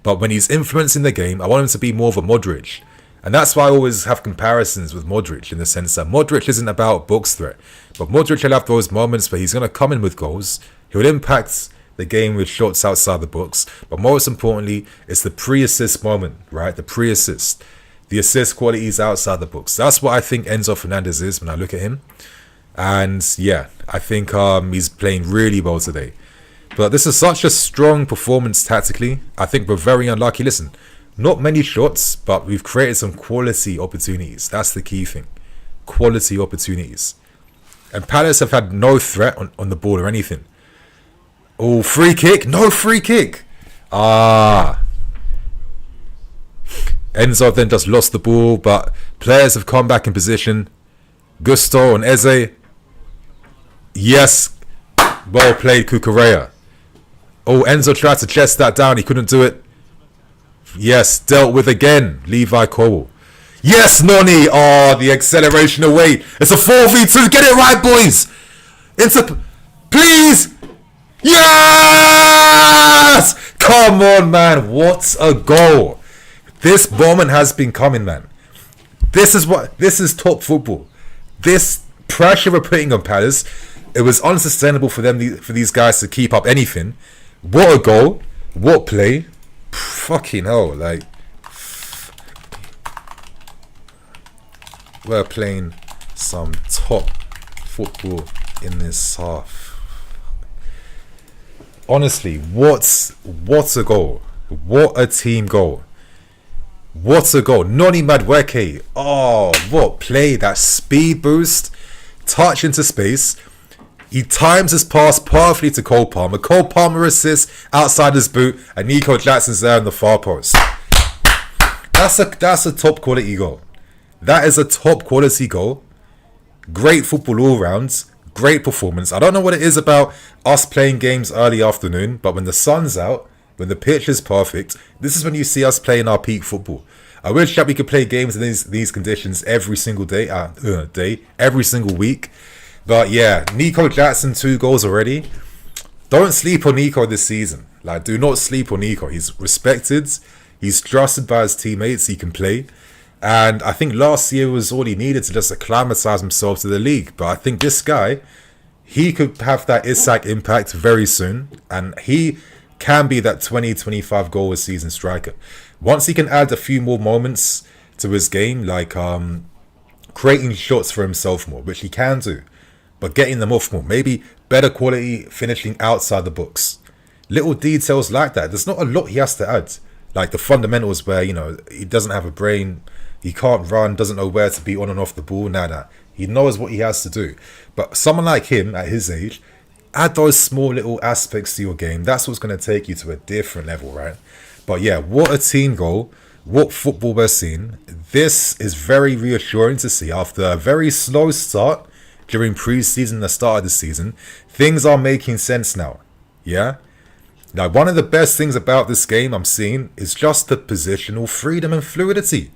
But when he's influencing the game, I want him to be more of a Modric. And that's why I always have comparisons with Modric in the sense that Modric isn't about box threat. But Modric will have those moments where he's going to come in with goals. He'll impact the game with shots outside the box. But most importantly, it's the pre-assist moment, right? The pre-assist. The assist qualities outside the box. That's what I think Enzo Fernandez is when I look at him. And yeah, I think he's playing really well today. But this is such a strong performance tactically. I think we're very unlucky. Listen, not many shots, but we've created some quality opportunities. That's the key thing. Quality opportunities. And Palace have had no threat on the ball or anything. Oh, free kick. No free kick. Enzo then just lost the ball, but players have come back in position. Gusto and Eze. Yes. Well played, Cucurella. Oh, Enzo tried to chest that down. He couldn't do it. Yes, dealt with again. Levi Cole. Yes, Noni. Oh, the acceleration away. It's a 4v2. Get it right, boys. Please. Yes! Come on, man. What a goal. This moment has been coming, man. This is top football. This pressure we're putting on Palace, it was unsustainable for these guys to keep up anything. What a goal. What play. Fucking hell. Like, we're playing some top football in this half. Honestly, what a goal. What a team goal. What a goal. Noni Madueke. Oh, what play. That speed boost. Touch into space. He times his pass perfectly to Cole Palmer. Cole Palmer assists outside his boot, and Nico Jackson's there in the far post. That's a top quality goal. That is a top quality goal. Great football all round. Great performance. I don't know what it is about us playing games early afternoon, but when the sun's out, when the pitch is perfect, this is when you see us playing our peak football. I wish that we could play games in these conditions every single day, every single week. But yeah, Nico Jackson, 2 goals already. Don't sleep on Nico this season. Like, do not sleep on Nico. He's respected. He's trusted by his teammates. He can play. And I think last year was all he needed to just acclimatise himself to the league. But I think this guy, he could have that Isak impact very soon. And he can be that 20-25 goal a season striker. Once he can add a few more moments to his game, like creating shots for himself more, which he can do. But getting them off more. Maybe better quality finishing outside the box. Little details like that. There's not a lot he has to add. Like the fundamentals where, you know, he doesn't have a brain. He can't run. Doesn't know where to be on and off the ball. Nah. He knows what he has to do. But someone like him at his age, add those small little aspects to your game. That's what's going to take you to a different level, right? But yeah, what a team goal. what football we're seeing. This is very reassuring to see after a very slow start during pre-season, the start of the season. Things are making sense now. Yeah? Now, one of the best things about this game I'm seeing is just the positional freedom and fluidity.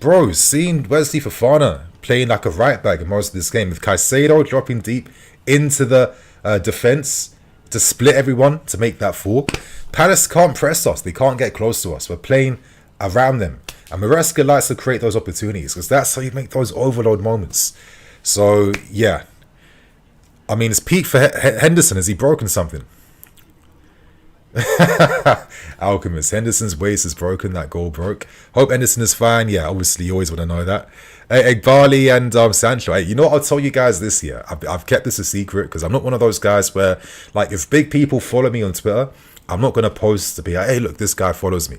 Bro, seeing Wesley Fofana playing like a right back in most of this game, with Caicedo dropping deep into the defence to split everyone to make that four. Palace can't press us. They can't get close to us. We're playing around them. And Maresca likes to create those opportunities because that's how you make those overload moments. So, yeah. I mean, it's peak for Henderson. Has he broken something? Alchemist. Henderson's waist is broken. That goal broke. Hope Henderson is fine. Yeah, obviously you always want to know that. Egbali and Sancho. Hey, you know what? I'll tell you guys this year. I've kept this a secret because I'm not one of those guys where, like, if big people follow me on Twitter, I'm not going to post to be like, hey, look, this guy follows me.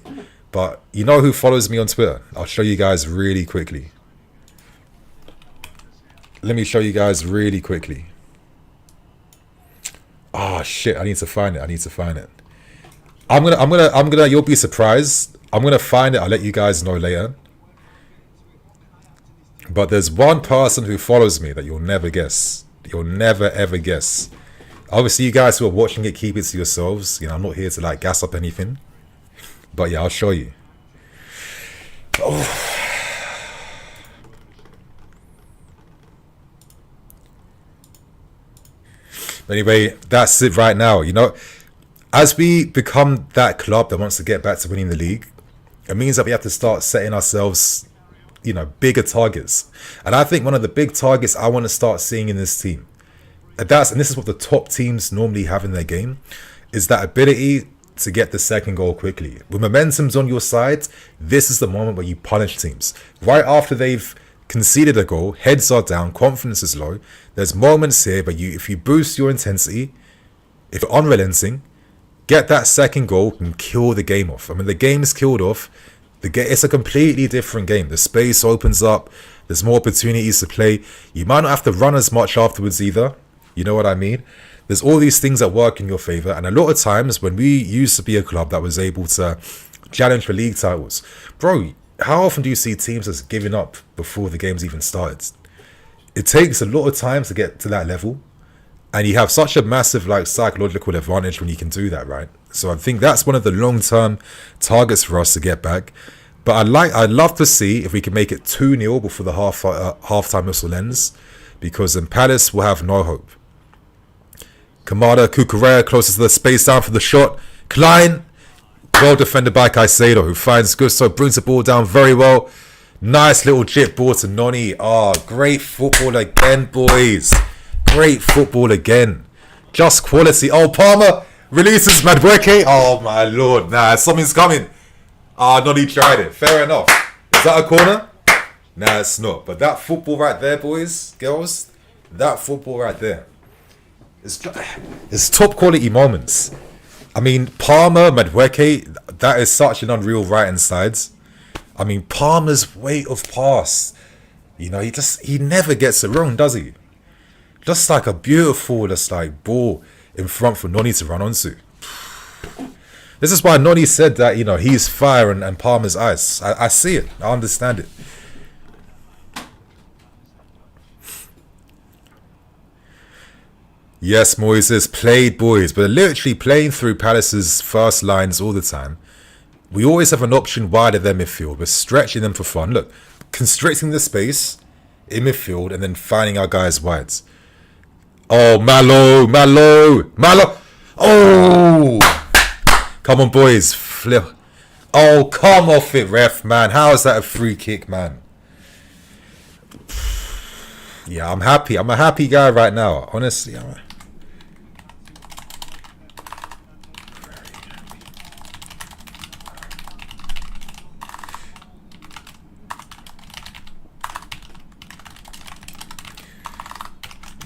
But you know who follows me on Twitter? I'll show you guys really quickly. Let me show you guys really quickly. Oh shit! I need to find it. I'm gonna. You'll be surprised. I'm gonna find it. I'll let you guys know later. But there's one person who follows me that you'll never guess. You'll never ever guess. Obviously, you guys who are watching it, keep it to yourselves. You know, I'm not here to like gas up anything. But yeah, I'll show you. Oh. Anyway, that's it right now. You know, as we become that club that wants to get back to winning the league, it means that we have to start setting ourselves, you know, bigger targets. And I think one of the big targets I want to start seeing in this team, and this is what the top teams normally have in their game, is that ability to get the second goal quickly. When momentum's on your side, this is the moment where you punish teams. Right after they've conceded a goal, heads are down, confidence is low. There's moments here, but if you boost your intensity, if you're unrelenting, get that second goal and kill the game off. I mean, the game's killed off. It's a completely different game. The space opens up. There's more opportunities to play. You might not have to run as much afterwards either. You know what I mean? There's all these things that work in your favour. And a lot of times when we used to be a club that was able to challenge for league titles, bro, how often do you see teams just giving up before the game's even started? It takes a lot of time to get to that level. And you have such a massive like psychological advantage when you can do that, right? So I think that's one of the long-term targets for us to get back. But I'd love to see if we can make it 2-0 before the half-time whistle ends, because then Palace will have no hope. Kamada, Cucurella closest to the space down for the shot. Klein, well defended by Caicedo, who finds Gusto, brings the ball down very well. Nice little chip ball to Noni. Great football again, boys. Great football again. Just quality. Oh, Palmer releases Madueke. Oh, my lord. Nah, something's coming. Noni tried it. Fair enough. Is that a corner? Nah, it's not. But that football right there, boys, girls, that football right there. It's top quality moments. I mean, Palmer, Madueke, that is such an unreal right-hand side. I mean, Palmer's weight of pass, you know, he never gets it wrong, does he? Just like a beautiful, just like ball in front for Noni to run onto. This is why Noni said that, you know, he's fire and Palmer's ice. I see it. I understand it. Yes, Moises played, boys, but literally playing through Palace's first lines all the time. We always have an option wide of their midfield. We're stretching them for fun. Look, constricting the space in midfield and then finding our guys wide. Oh, Malo. Oh! Come on, boys. Flip. Oh, come off it, ref, man. How is that a free kick, man? Yeah, I'm happy. I'm a happy guy right now. Honestly,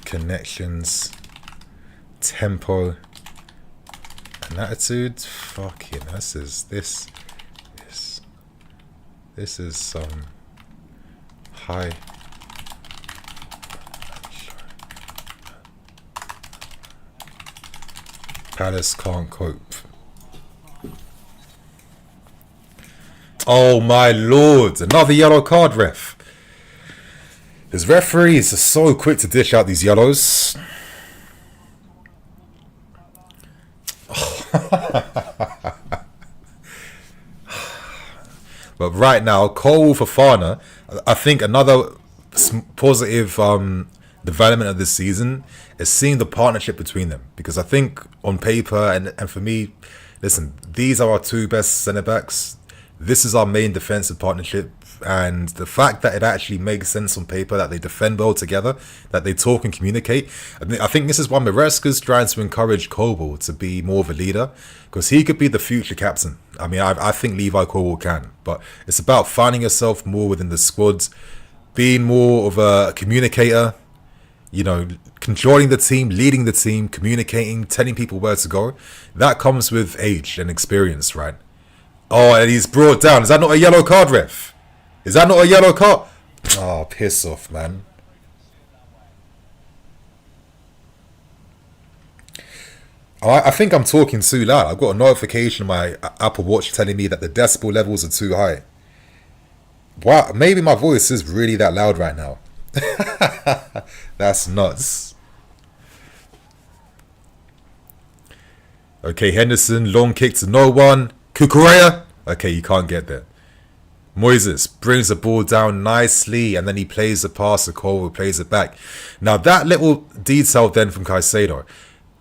connections, tempo, and attitude. Fucking, this is some high. Palace can't cope. Oh my lord, another yellow card, ref. His referees are so quick to dish out these yellows. But right now, Cole Fofana, I think another positive development of this season is seeing the partnership between them. Because I think on paper, and for me, listen, these are our two best centre-backs. This is our main defensive partnership. And the fact that it actually makes sense on paper, that they defend well together, that they talk and communicate. I think this is why Maresca's trying to encourage Koval to be more of a leader, because he could be the future captain. I mean, I think Levi Koval can, but it's about finding yourself more within the squad, being more of a communicator, you know, controlling the team, leading the team, communicating, telling people where to go. That comes with age and experience, right? Oh, and he's brought down. Is that not a yellow card, ref? Is that not a yellow card? Oh, piss off, man. I think I'm talking too loud. I've got a notification on my Apple Watch telling me that the decibel levels are too high. Wow, maybe my voice is really that loud right now. That's nuts. Okay, Henderson, long kick to no one. Kukurea. Okay, you can't get there. Moises brings the ball down nicely, and then he plays the pass to Cole, who plays it back. Now, that little detail then from Caicedo.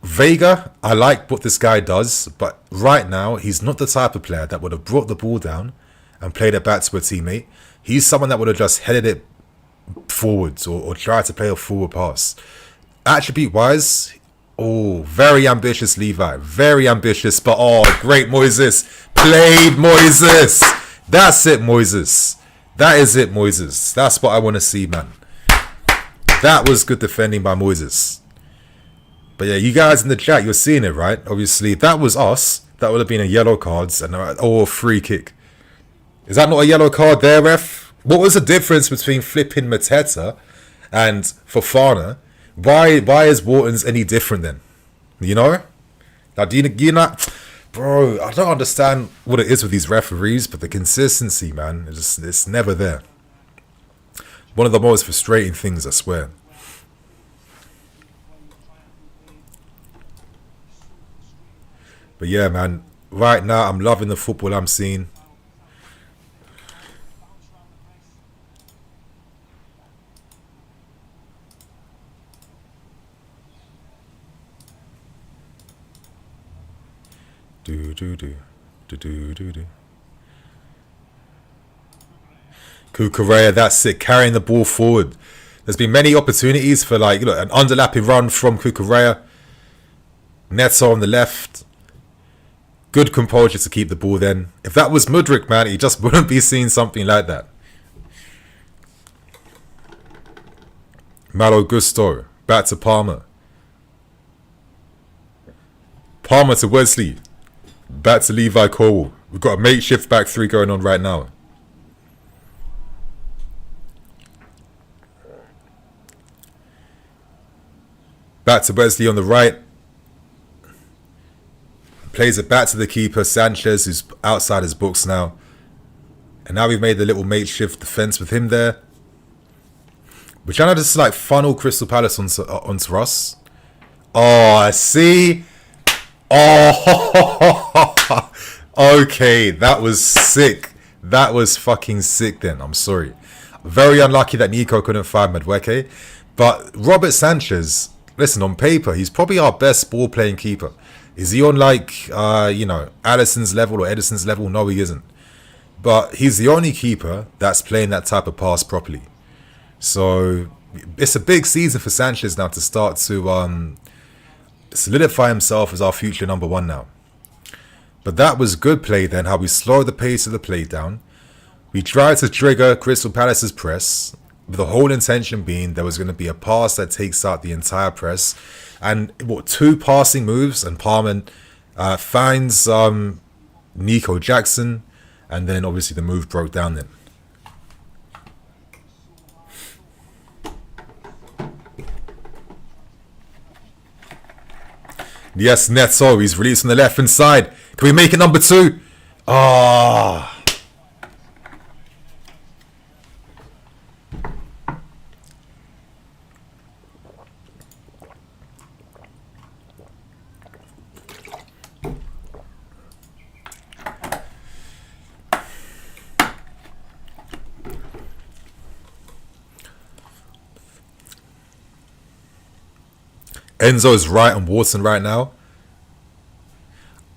Vega, I like what this guy does, but right now, he's not the type of player that would have brought the ball down and played it back to a teammate. He's someone that would have just headed it forwards or tried to play a forward pass. Attribute-wise, oh, very ambitious Levi. Very ambitious, but oh, great Moises. Played Moises. That's it, Moises. That is it, Moises. That's what I want to see, man. That was good defending by Moises. But yeah, you guys in the chat, you're seeing it, right? Obviously, if that was us, that would have been a yellow card or a free kick. Is that not a yellow card there, ref? What was the difference between flipping Mateta and Fofana? Why is Wharton's any different then? You know? Now, do you not... Bro, I don't understand what it is with these referees, but the consistency, man, it's never there. One of the most frustrating things, I swear. But yeah, man, right now I'm loving the football I'm seeing. Kukurea, that's it, carrying the ball forward. There's been many opportunities for, like, look, an underlapping run from Kukurea. Neto on the left. Good composure to keep the ball then. If that was Mudryk, man, he just wouldn't be seeing something like that. Malo Gusto. Back to Palmer. Palmer to Wesley. Back to Levi Cole. We've got a makeshift back three going on right now. Back to Wesley on the right. Plays it back to the keeper, Sanchez, who's outside his books now. And now we've made the little makeshift defence with him there. We're trying to just like funnel Crystal Palace onto us. Oh, I see. Oh, okay. That was sick. That was fucking sick then. I'm sorry. Very unlucky that Nico couldn't find Madueke. But Robert Sanchez, listen, on paper, he's probably our best ball-playing keeper. Is he on like, Alisson's level or Edison's level? No, he isn't. But he's the only keeper that's playing that type of pass properly. So it's a big season for Sanchez now to start to solidify himself as our future number one now. But that was good play then, how we slowed the pace of the play down. We tried to trigger Crystal Palace's press, with the whole intention being there was going to be a pass that takes out the entire press. And two passing moves, and Palmer finds Nico Jackson, and then obviously the move broke down then. Yes, Neto, he's released on the left-hand side. Can we make it number two? Ah. Enzo's right on Wharton right now.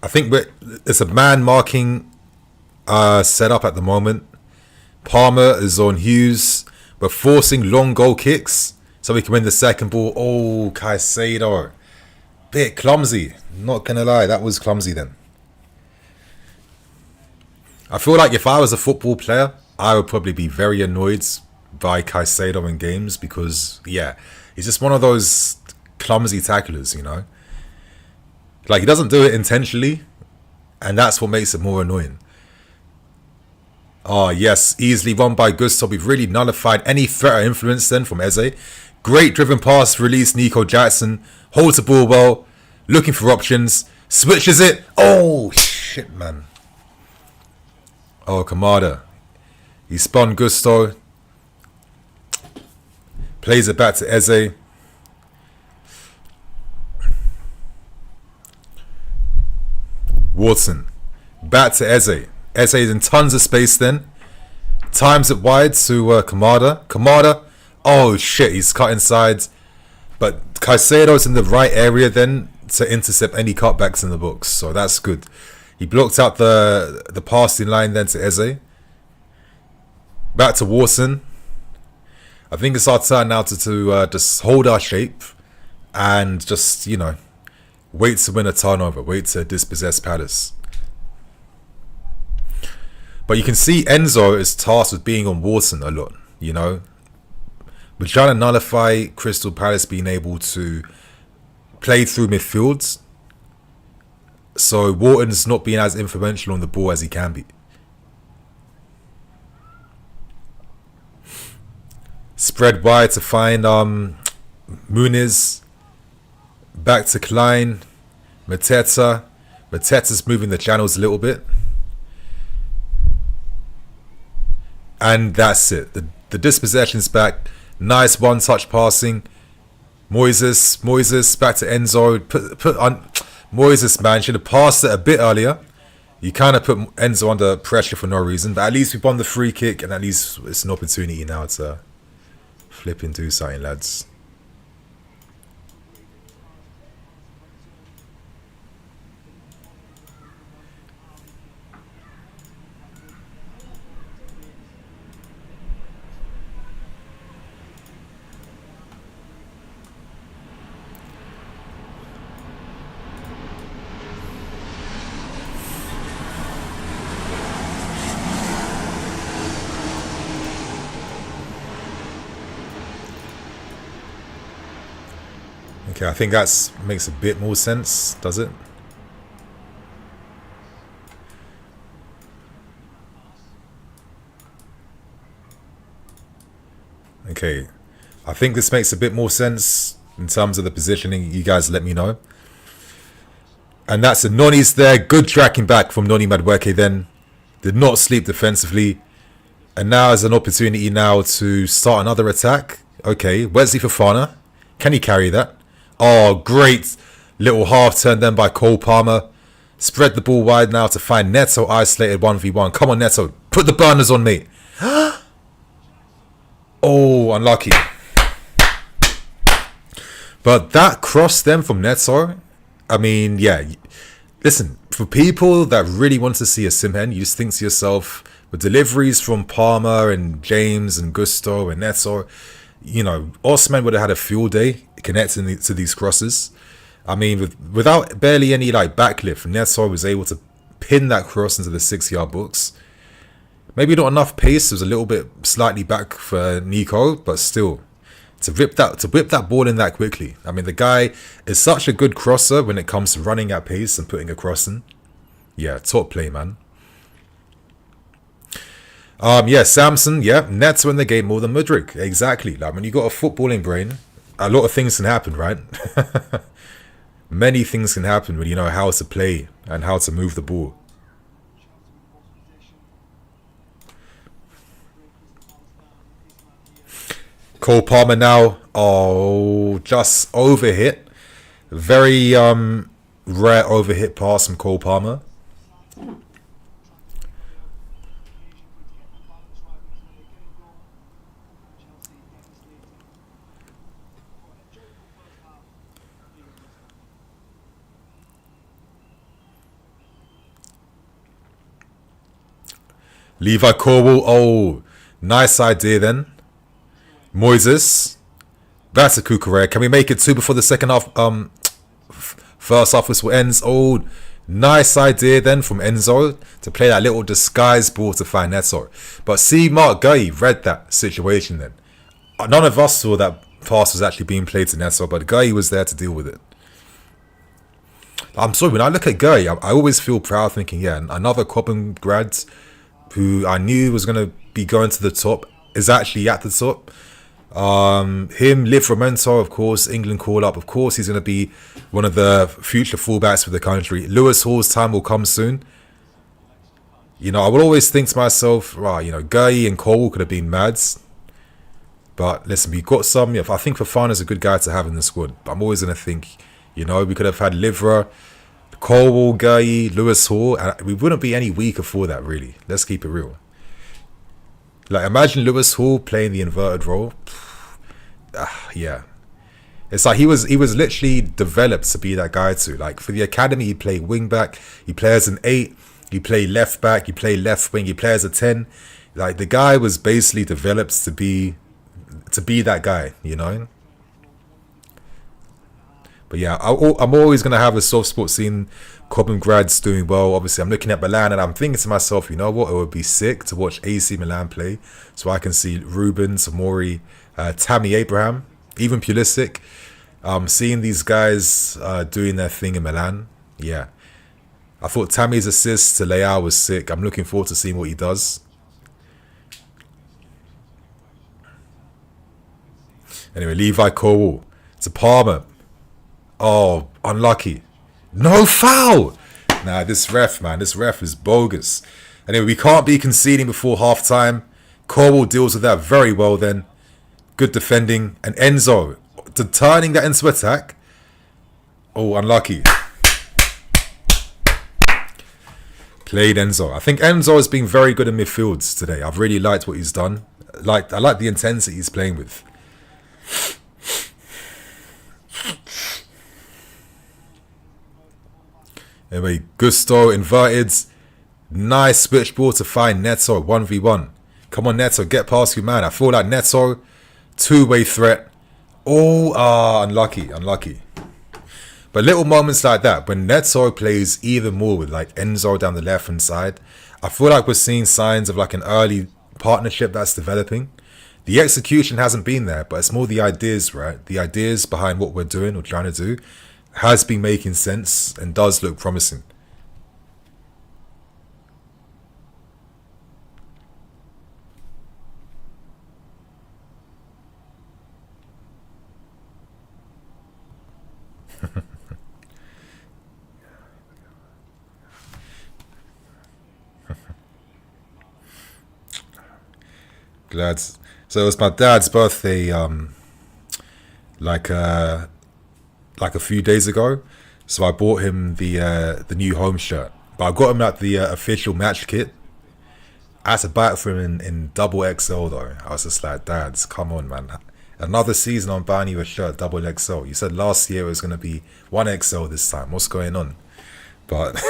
I think it's a man marking set up at the moment. Palmer is on Hughes. We're forcing long goal kicks so we can win the second ball. Oh, Caicedo. Bit clumsy. Not gonna lie, that was clumsy then. I feel like if I was a football player, I would probably be very annoyed by Caicedo in games because, yeah, he's just one of those clumsy tacklers, you know? Like, he doesn't do it intentionally, and that's what makes it more annoying. Oh, yes, easily won by Gusto. We've really nullified any threat or influence then from Eze. Great driven pass, release Nico Jackson. Holds the ball well, looking for options. Switches it. Oh, shit, man. Oh, Kamada. He spun Gusto. Plays it back to Eze. Wharton. Back to Eze. Eze is in tons of space then. Times it wide to Kamada. Kamada. Oh, shit. He's cut inside. But Caicedo's in the right area then to intercept any cutbacks in the box. So that's good. He blocked out the passing line then to Eze. Back to Wharton. I think it's our turn now to just hold our shape and just, you know, wait to win a turnover. Wait to dispossess Palace. But you can see Enzo is tasked with being on Wharton a lot, you know. We're trying to nullify Crystal Palace being able to play through midfields. So Wharton's not being as influential on the ball as he can be. Spread wide to find Muniz. Back to Klein. Mateta. Mateta's moving the channels a little bit. And that's it. The dispossession's back. Nice one-touch passing. Moises back to Enzo. Put on Moises, man. Should have passed it a bit earlier. You kind of put Enzo under pressure for no reason. But at least we won the free kick. And at least it's an opportunity now to flip and do something, lads. Okay, I think that makes a bit more sense, does it? Okay, I think this makes a bit more sense in terms of the positioning. You guys let me know. And that's a Noni's there. Good tracking back from Noni Madueke then. Did not sleep defensively. And now is an opportunity now to start another attack. Okay, Wesley Fofana. Can he carry that? Oh, great little half turn then by Cole Palmer. Spread the ball wide now to find Neto isolated 1v1. Come on, Neto. Put the burners on me. Oh, unlucky. But that cross then from Neto, I mean, yeah. Listen, for people that really want to see a Simhen, you just think to yourself, with deliveries from Palmer and James and Gusto and Neto, you know, Osman would have had a field day connecting to these crosses. I mean, without barely any like backlift, Neto was able to pin that cross into the 6-yard box. Maybe not enough pace. It was a little bit slightly back for Nico, but still, to whip that ball in that quickly. I mean, the guy is such a good crosser when it comes to running at pace and putting a cross in. Yeah, top play, man. Yeah, Samson, yeah, Neto in the game more than Mudryk. Exactly. Like when you got a footballing brain, a lot of things can happen, right? Many things can happen when you know how to play and how to move the ball. Cole Palmer now. Oh, just overhit. Very rare overhit pass from Cole Palmer. Levi Corwell. Oh, nice idea then. Moises. That's a Kukurea. Can we make it 2 before the second half? First half whistle ends. Oh, nice idea then from Enzo to play that little disguise ball to find Neto. But see, Mark Guy read that situation then. None of us saw that pass was actually being played to Neto, but Guy was there to deal with it. I'm sorry, when I look at Guy, I always feel proud thinking, yeah, another Cobham grad who I knew was going to be going to the top is actually at the top. Him, Livramento, of course, England call up. Of course, he's going to be one of the future fullbacks for the country. Lewis Hall's time will come soon. You know, I will always think to myself, right, you know, Guy and Cole could have been mads. But listen, we got some. I think Fofana's a good guy to have in the squad. But I'm always going to think, you know, we could have had Livra, Cole, Guy, Lewis Hall, and we wouldn't be any weaker for that, really. Let's keep it real. Like, imagine Lewis Hall playing the inverted role. Yeah. It's like he was literally developed to be that guy too. Like, for the academy, he played wing back, he plays an 8, he played left back, he played left wing, he plays a 10. Like, the guy was basically developed to be that guy, you know. But yeah, I'm always going to have a soft spot seeing Cobham grads doing well. Obviously, I'm looking at Milan and I'm thinking to myself, you know what? It would be sick to watch AC Milan play. So I can see Ruben, Tomori, Tammy Abraham, even Pulisic. Seeing these guys doing their thing in Milan. Yeah. I thought Tammy's assist to Leao was sick. I'm looking forward to seeing what he does. Anyway, Levi Corwell to Palmer. Oh, unlucky. No foul! Nah, this ref, man. This ref is bogus. Anyway, we can't be conceding before half-time. Corwell deals with that very well then. Good defending. And Enzo, turning that into attack. Oh, unlucky. Played Enzo. I think Enzo has been very good in midfields today. I've really liked what he's done. I like the intensity he's playing with. Anyway, Gusto inverted. Nice switch ball to find Neto 1v1. Come on, Neto, get past you, man. I feel like Neto, two-way threat. Oh, unlucky. But little moments like that, when Neto plays even more with like Enzo down the left-hand side, I feel like we're seeing signs of like an early partnership that's developing. The execution hasn't been there, but it's more the ideas, right? The ideas behind what we're doing or trying to do has been making sense and does look promising. Glad. So it was my dad's birthday, like a few days ago. So I bought him the new home shirt, but I got him at the official match kit. I had to buy it for him in double XL though. I was just like, Dad, come on, man. Another season I'm buying you a shirt double XL. You said last year it was gonna be 1XL this time. What's going on? But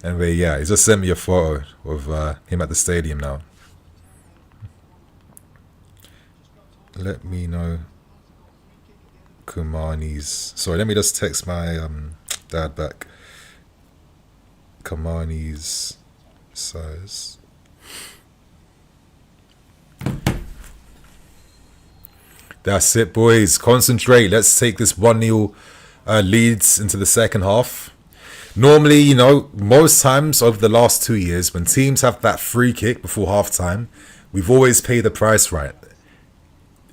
anyway, yeah, he just sent me a photo of him at the stadium now. Let me know Kumani's. Sorry, let me just text my dad back. Kumani's size. That's it, boys. Concentrate. Let's take this 1-0 leads into the second half. Normally, you know, most times over the last 2 years, when teams have that free kick before halftime, we've always paid the price right.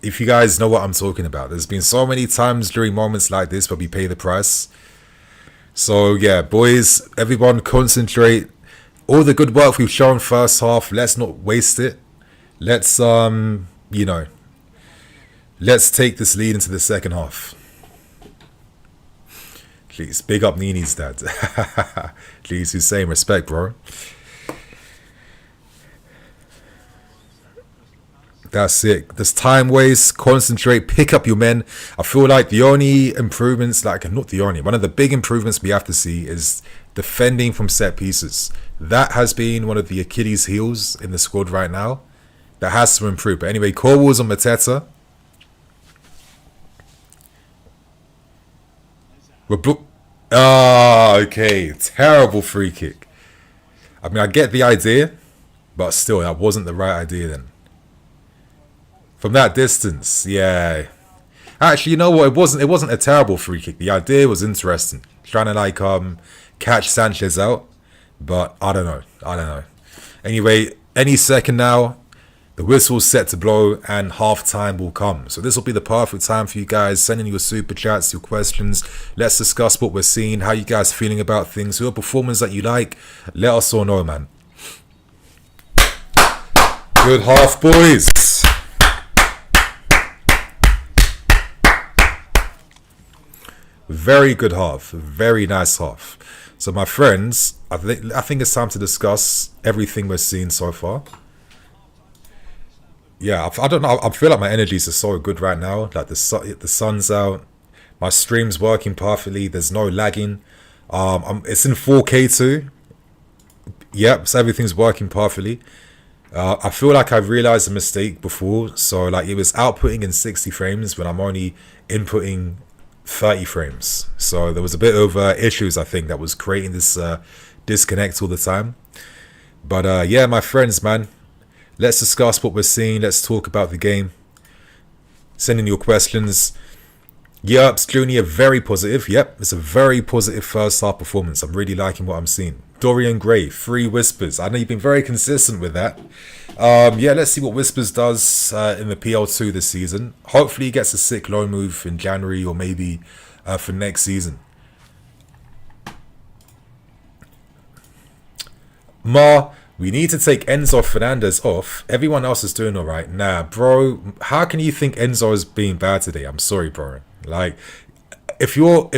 If you guys know what I'm talking about, there's been so many times during moments like this where we pay the price. So yeah, boys, everyone concentrate. All the good work we've shown first half, let's not waste it. Let's you know, let's take this lead into the second half. Please, big up Nini's dad. Please, Hussein, respect, bro. That's it. There's time waste. Concentrate. Pick up your men. I feel like the only improvements, like not the only, one of the big improvements we have to see is defending from set pieces. That has been one of the Achilles heels in the squad right now. That has to improve. But anyway, Corwall's on Mateta. Okay. Terrible free kick. I mean, I get the idea, but still, that wasn't the right idea then. From that distance, yeah. Actually, you know what? It wasn't a terrible free kick. The idea was interesting. Trying to like catch Sanchez out, but I don't know. Anyway, any second now, the whistle's set to blow and half time will come. So this will be the perfect time for you guys. Send in your super chats, your questions. Let's discuss what we're seeing, how you guys feeling about things, who are performers that you like. Let us all know, man. Good half, boys. Very good half. Very nice half. So my friends, I think it's time to discuss everything we're seeing so far. Yeah, I don't know. I feel like my energies are so good right now. Like the sun's out, my stream's working perfectly. There's no lagging. It's in 4K too. Yep, so everything's working perfectly. I feel like I've realized a mistake before. So like it was outputting in 60 frames when I'm only inputting 30 frames. So there was a bit of issues, I think, that was creating this disconnect all the time. But yeah, my friends, man. Let's discuss what we're seeing. Let's talk about the game. Send in your questions. Yerps Junior, very positive. Yep, it's a very positive first half performance. I'm really liking what I'm seeing. Dorian Gray, 3 Whispers. I know you've been very consistent with that. Yeah, let's see what Whispers does in the PL2 this season. Hopefully he gets a sick loan move in January or maybe for next season. We need to take Enzo Fernandez off. Everyone else is doing all right. Nah, bro, how can you think Enzo is being bad today? I'm sorry, bro. Like, if you're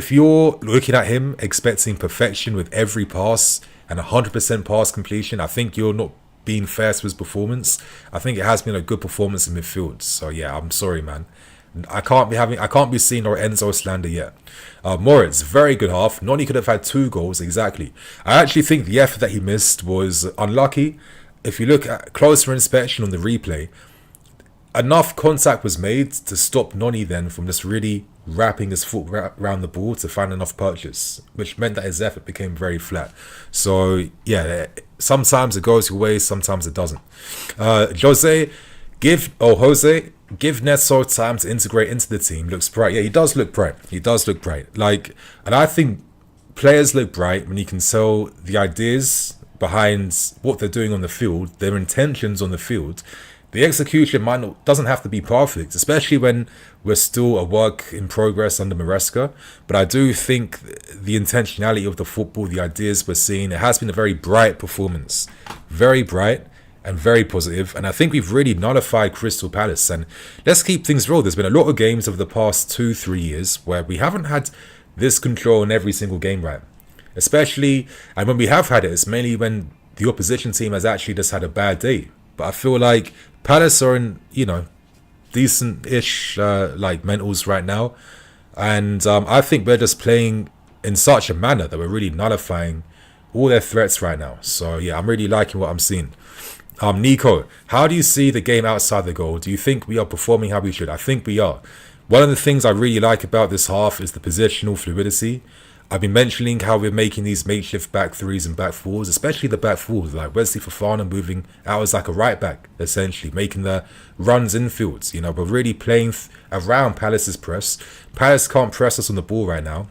looking at him expecting perfection with every pass and 100% pass completion, I think you're not being fair to his performance. I think it has been a good performance in midfield. So yeah, I'm sorry, man. I can't be seeing no Enzo slander yet. Moritz, very good half. Noni could have had 2 goals, exactly. I actually think the effort that he missed was unlucky. If you look at closer inspection on the replay, enough contact was made to stop Noni then from just really wrapping his foot around the ball to find enough purchase, which meant that his effort became very flat. So yeah, sometimes it goes your way, sometimes it doesn't. Jose, give Neto time to integrate into the team. Looks bright. Yeah, he does look bright. Like, and I think players look bright when you can tell the ideas behind what they're doing on the field, their intentions on the field. The execution doesn't have to be perfect, especially when we're still a work in progress under Maresca. But I do think the intentionality of the football, the ideas we're seeing, it has been a very bright performance. Very bright and very positive. And I think we've really nullified Crystal Palace. And let's keep things real. There's been a lot of games over the past 2-3 years where we haven't had this control in every single game, right? Especially, and when we have had it, it's mainly when the opposition team has actually just had a bad day. But I feel like Palace are in, decent-ish like mentals right now. And I think we're just playing in such a manner that we're really nullifying all their threats right now. So yeah, I'm really liking what I'm seeing. Nico, how do you see the game outside the goal? Do you think we are performing how we should? I think we are. One of the things I really like about this half is the positional fluidity. I've been mentioning how we're making these makeshift back threes and back fours, especially the back fours, like Wesley Fofana moving out as like a right back, essentially, making the runs infields. We're really playing around Palace's press. Palace can't press us on the ball right now,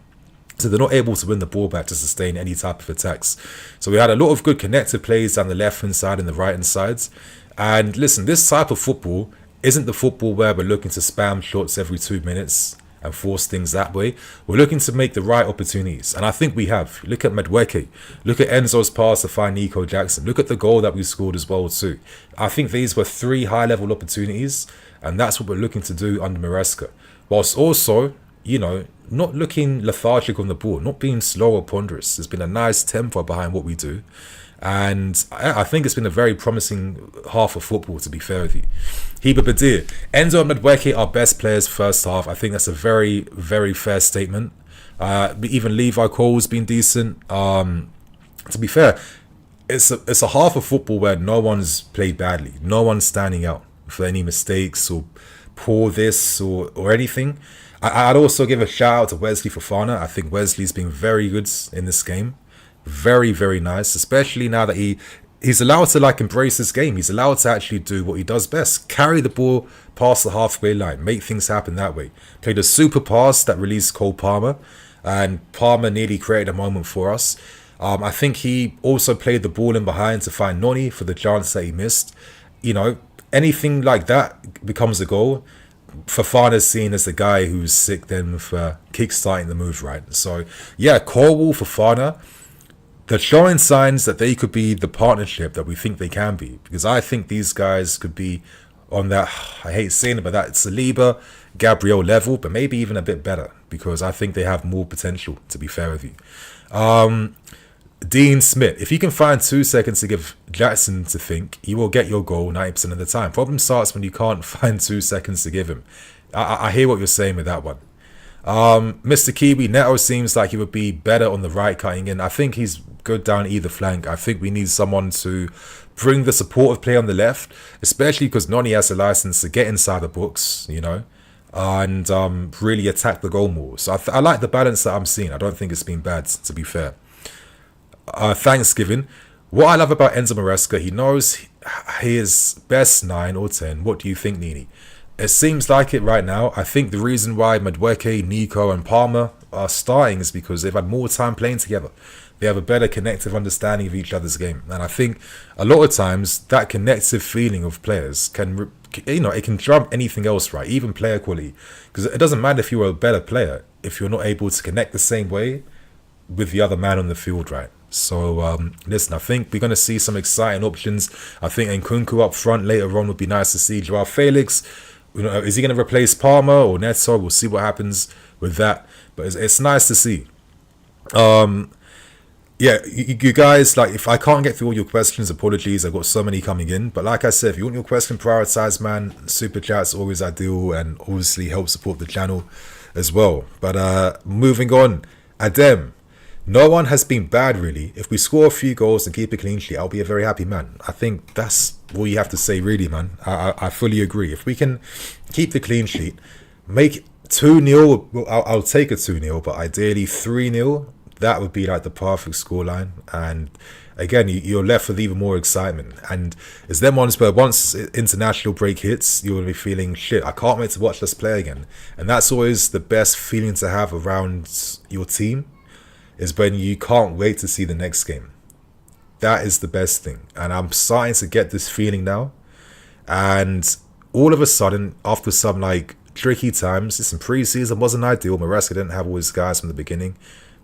so they're not able to win the ball back to sustain any type of attacks. So we had a lot of good connected plays down the left-hand side and the right-hand sides. And listen, this type of football isn't the football where we're looking to spam shots every 2 minutes and force things that way. We're looking to make the right opportunities, and I think we have. Look at Madueke, look at Enzo's pass to find Nico Jackson, look at the goal that we scored as well too. I think these were 3 high-level opportunities, and that's what we're looking to do under Maresca, whilst also, not looking lethargic on the ball, not being slow or ponderous. There's been a nice tempo behind what we do, and I think it's been a very promising half of football, to be fair with you. Heba Badir, Enzo and Madueke are best players first half. I think that's a very, very fair statement. Even Levi Cole's been decent. To be fair, it's a half of football where no one's played badly, no one's standing out for any mistakes or poor this or anything. I'd also give a shout out to Wesley Fofana. I think Wesley's been very good in this game, very very nice, especially now that he's allowed to like embrace this game. He's allowed to actually do what he does best: carry the ball past the halfway line, make things happen that way. Played a super pass that released Cole Palmer, and Palmer nearly created a moment for us. I think he also played the ball in behind to find Noni for the chance that he missed. You know, anything like that becomes a goal. Fofana's seen as the guy who's sick then for kickstarting the move, right? So, yeah, Cornwall, Fofana, they're showing signs that they could be the partnership that we think they can be. Because I think these guys could be on that, I hate saying it, but that Saliba, Gabriel level, but maybe even a bit better. Because I think they have more potential, to be fair with you. Dean Smith, if you can find 2 seconds to give Jackson to think, you will get your goal 90% of the time. Problem starts when you can't find 2 seconds to give him. I hear what you're saying with that one. Mr. Kiwi, Neto seems like he would be better on the right cutting in. I think he's good down either flank. I think we need someone to bring the supportive play on the left, especially because Noni has a license to get inside the box, you know, and really attack the goal more. So I like the balance that I'm seeing. I don't think it's been bad, to be fair. Thanksgiving. What I love about Enzo Maresca, he knows his best 9 or 10. What do you think, Nini? It seems like it right now. I think the reason why Madueke, Nico and Palmer are starting is because they've had more time playing together. They have a better connective understanding of each other's game. And I think a lot of times that connective feeling of players can, you know, it can trump anything else, right? Even player quality. Because it doesn't matter if you're a better player if you're not able to connect the same way with the other man on the field, right? So, listen, I think we're going to see some exciting options. I think Nkunku up front later on would be nice to see. Joao Felix, you know, is he going to replace Palmer or Neto? We'll see what happens with that. But it's nice to see. Yeah, you guys, like, if I can't get through all your questions, apologies. I've got so many coming in. But like I said, if you want your question prioritized, man, super chat's always ideal and obviously help support the channel as well. But moving on, Adem. No one has been bad, really. If we score a few goals and keep a clean sheet, I'll be a very happy man. I think that's all you have to say, really, man. I fully agree. If we can keep the clean sheet, make 2-0, I'll take a 2-0, but ideally 3-0, that would be like the perfect scoreline. And again, you're left with even more excitement. And it's them ones where once international break hits, you'll be feeling, shit, I can't wait to watch us play again. And that's always the best feeling to have around your team, is when you can't wait to see the next game. That is the best thing. And I'm starting to get this feeling now. And all of a sudden, after some like tricky times, this in pre-season wasn't ideal. Maresca didn't have all his guys from the beginning.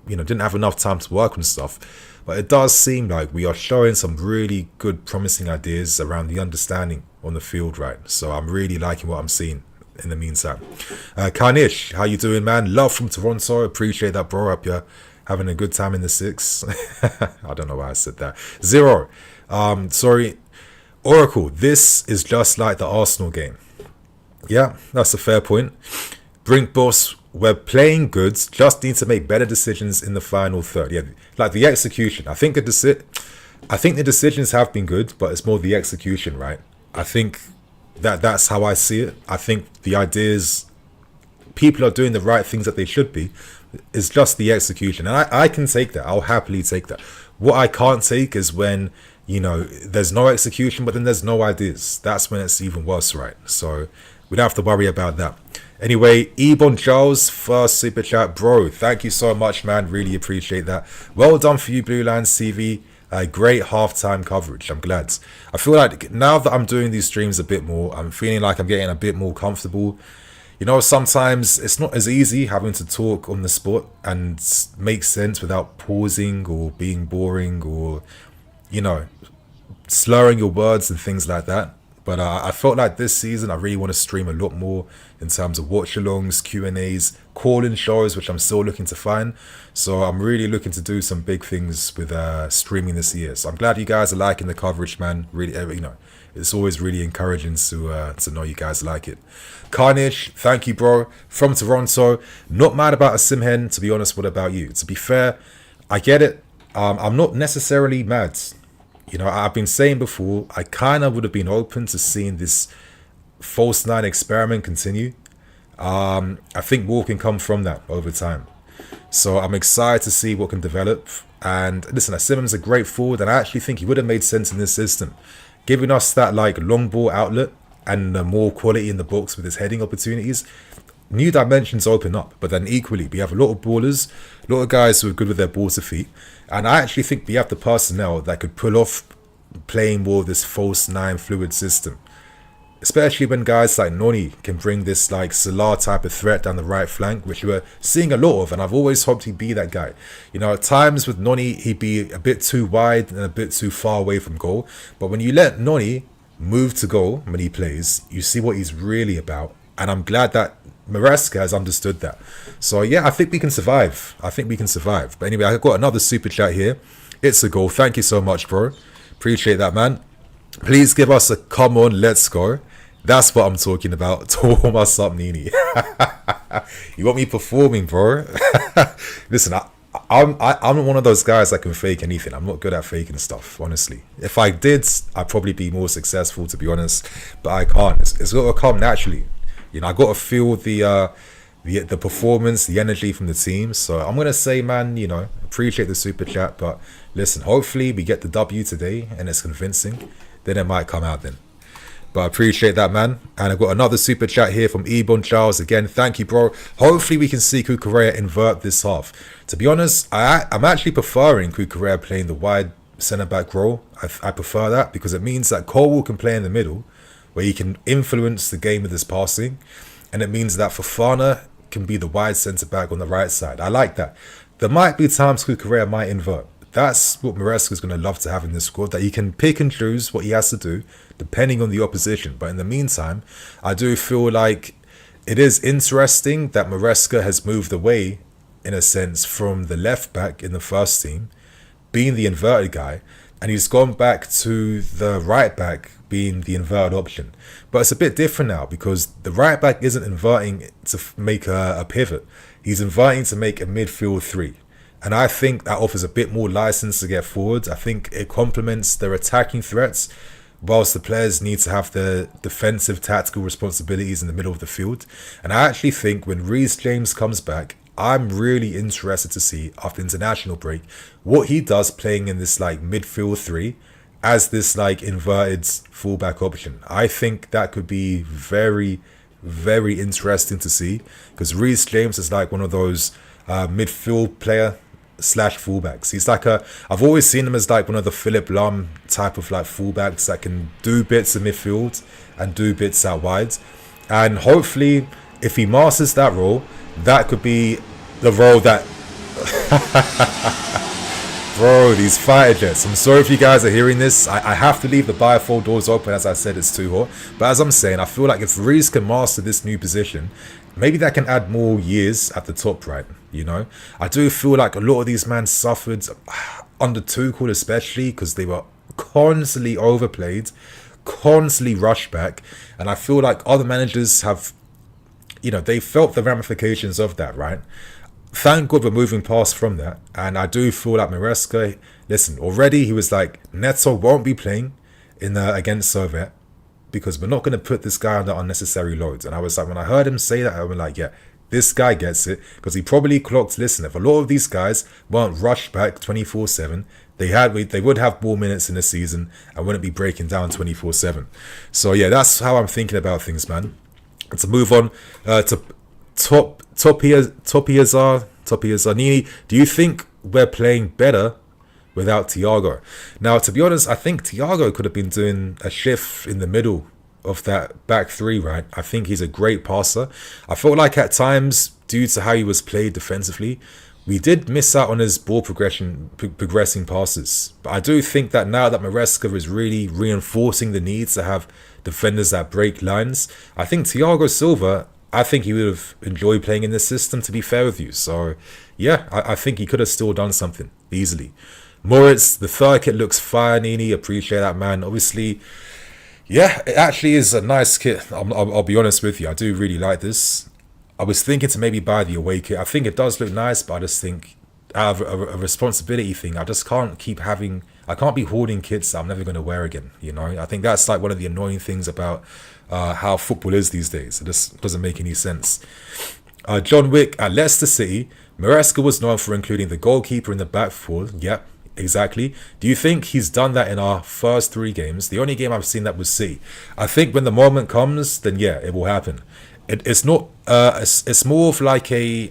You know, didn't have enough time to work on stuff. But it does seem like we are showing some really good, promising ideas around the understanding on the field, right? So I'm really liking what I'm seeing in the meantime. Carnish, how you doing, man? Love from Toronto. Appreciate that, bro. Up here. Having a good time in the 6. I don't know why I said that. 0. Sorry. Oracle, this is just like the Arsenal game. Yeah, that's a fair point. Brink Boss, we're playing good. Just need to make better decisions in the final third. Yeah, like the execution. I think the decisions have been good, but it's more the execution, right? I think that's how I see it. I think the ideas, people are doing the right things that they should be. It's just the execution, and I can take that. I'll happily take that. What I can't take is when, you know, there's no execution, but then there's no ideas. That's when it's even worse, right? So we don't have to worry about that. Anyway, Ebon Charles, first super chat, bro. Thank you so much, man. Really appreciate that. Well done for you, Blue Lines TV. Great halftime coverage. I'm glad. I feel like now that I'm doing these streams a bit more, I'm feeling like I'm getting a bit more comfortable. You know, sometimes it's not as easy having to talk on the spot and make sense without pausing or being boring or, you know, slurring your words and things like that. But I felt like this season I really want to stream a lot more in terms of watch-alongs, Q&As, call-in shows, which I'm still looking to find. So I'm really looking to do some big things with streaming this year. So I'm glad you guys are liking the coverage, man. Really, you know, it's always really encouraging to know you guys like it. Carnage, thank you, bro. From Toronto. Not mad about a Simhen, to be honest. What about you? To be fair, I get it. I'm not necessarily mad You know, I've been saying before, I kind of would have been open to seeing this false nine experiment continue. I think more can come from that over time. So I'm excited to see what can develop. And listen, Simmons is a great forward, and I actually think he would have made sense in this system, giving us that like long ball outlet and more quality in the box with his heading opportunities. New dimensions open up, but then equally we have a lot of ballers, a lot of guys who are good with their ball to feet, and I actually think we have the personnel that could pull off playing more of this false nine fluid system. Especially when guys like Noni can bring this like Salah type of threat down the right flank, which we're seeing a lot of, and I've always hoped he'd be that guy. You know, at times with Noni, he'd be a bit too wide and a bit too far away from goal. But when you let Noni move to goal when he plays, you see what he's really about. And I'm glad that Maresca has understood that. So yeah, I think we can survive. I think we can survive. But anyway, I've got another super chat here. It's a goal. Thank you so much, bro. Appreciate that, man. Please give us a come on, let's go. That's what I'm talking about. Torm us up, Nini. You want me performing, bro? Listen, I'm one of those guys that can fake anything. I'm not good at faking stuff, honestly. If I did, I'd probably be more successful, to be honest. But I can't. It's got to come naturally. You know, I got to feel the performance, the energy from the team. So I'm gonna say, man, you know, appreciate the super chat, but listen, hopefully we get the W today and it's convincing. Then it might come out then. But I appreciate that, man. And I've got another super chat here from Ebon Charles. Again, thank you, bro. Hopefully we can see Cucurella invert this half. To be honest, I'm actually preferring Cucurella playing the wide centre-back role. I prefer that because it means that Cole can play in the middle, where he can influence the game with his passing. And it means that Fofana can be the wide centre-back on the right side. I like that. There might be times Cucurella might invert. That's what Maresca is going to love to have in this squad, that he can pick and choose what he has to do depending on the opposition. But in the meantime, I do feel like it is interesting that Maresca has moved away, in a sense, from the left back in the first team, being the inverted guy, and he's gone back to the right back being the inverted option. But it's a bit different now because the right back isn't inverting to make a pivot. He's inverting to make a midfield three. And I think that offers a bit more license to get forward. I think it complements their attacking threats, whilst the players need to have the defensive tactical responsibilities in the middle of the field. And I actually think when Reece James comes back, I'm really interested to see, after international break, what he does playing in this like midfield three as this like inverted fullback option. I think that could be very, very interesting to see, because Reece James is like one of those midfield player / fullbacks. He's like I've always seen him as like one of the Philip Lahm type of like fullbacks that can do bits in midfield and do bits out wide. And hopefully, if he masters that role, that could be the role that bro, these fighter jets. I'm sorry if you guys are hearing this. I have to leave the bifold doors open. As I said, it's too hot. But as I'm saying, I feel like if Reece can master this new position, maybe that can add more years at the top, right? You know, I do feel like a lot of these men suffered under Tuchel, especially because they were constantly overplayed, constantly rushed back. And I feel like other managers have, you know, they felt the ramifications of that, right? Thank God we're moving past from that. And I do feel like Maresca, listen, already he was like, Neto won't be playing in against Soviet because we're not going to put this guy under unnecessary loads. And I was like, when I heard him say that, I was like, yeah, this guy gets it, because he probably clocked, listen, if a lot of these guys weren't rushed back 24/7, they would have more minutes in the season and wouldn't be breaking down 24/7. So yeah, that's how I'm thinking about things, man. And to move on to Topiazanini, do you think we're playing better without Thiago? Now, to be honest, I think Thiago could have been doing a shift in the middle of that back three, right? I think he's a great passer. I felt like at times, due to how he was played defensively, we did miss out on his ball progressing passes. But I do think that now that Maresca is really reinforcing the need to have defenders that break lines, I think Thiago Silva, I think he would have enjoyed playing in this system, to be fair with you. So yeah, I think he could have still done something easily. Moritz, the third kit looks fire, Nini. Appreciate that, man. Obviously, yeah, it actually is a nice kit. I'll be honest with you. I do really like this. I was thinking to maybe buy the away kit. I think it does look nice, but I just think out of a responsibility thing, I just can't keep having I can't be hoarding kits that I'm never going to wear again. You know, I think that's like one of the annoying things about how football is these days. It just doesn't make any sense. John Wick at Leicester City. Maresca was known for including the goalkeeper in the back four. Yep, exactly. Do you think he's done that in our first 3 games? The only game I've seen that was City. I think when the moment comes, then yeah, it will happen. It's not. It's more of like a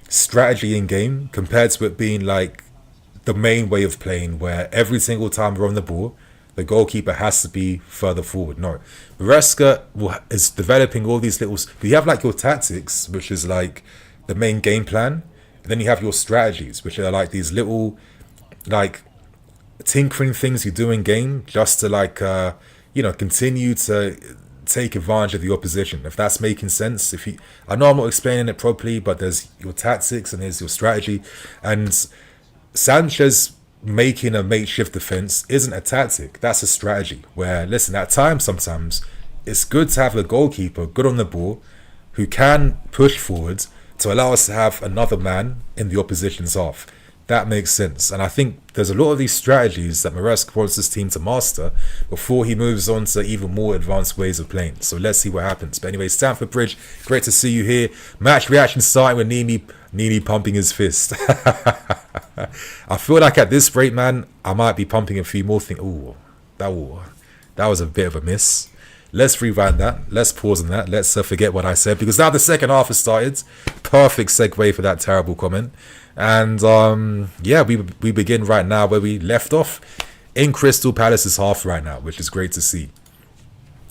strategy in game compared to it being like the main way of playing, where every single time we're on the ball, the goalkeeper has to be further forward. No, Maresca is developing all these little. You have like your tactics, which is like the main game plan, and then you have your strategies, which are like these little, like, tinkering things you do in game just to like, continue to take advantage of the opposition. If that's making sense. I know I'm not explaining it properly, but there's your tactics and there's your strategy, and Sanchez making a makeshift defense isn't a tactic, that's a strategy. Where, listen, at times, sometimes it's good to have a goalkeeper good on the ball who can push forward to allow us to have another man in the opposition's half. That makes sense. And I think there's a lot of these strategies that Maresca wants his team to master before he moves on to even more advanced ways of playing. So let's see what happens. But anyway, Stamford Bridge, great to see you here. Match reaction starting with Nini pumping his fist. I feel like at this rate, man, I might be pumping a few more things. Ooh, that was a bit of a miss. Let's rewind that. Let's pause on that. Let's forget what I said, because now the second half has started. Perfect segue for that terrible comment. And we begin right now where we left off in Crystal Palace's half right now, which is great to see.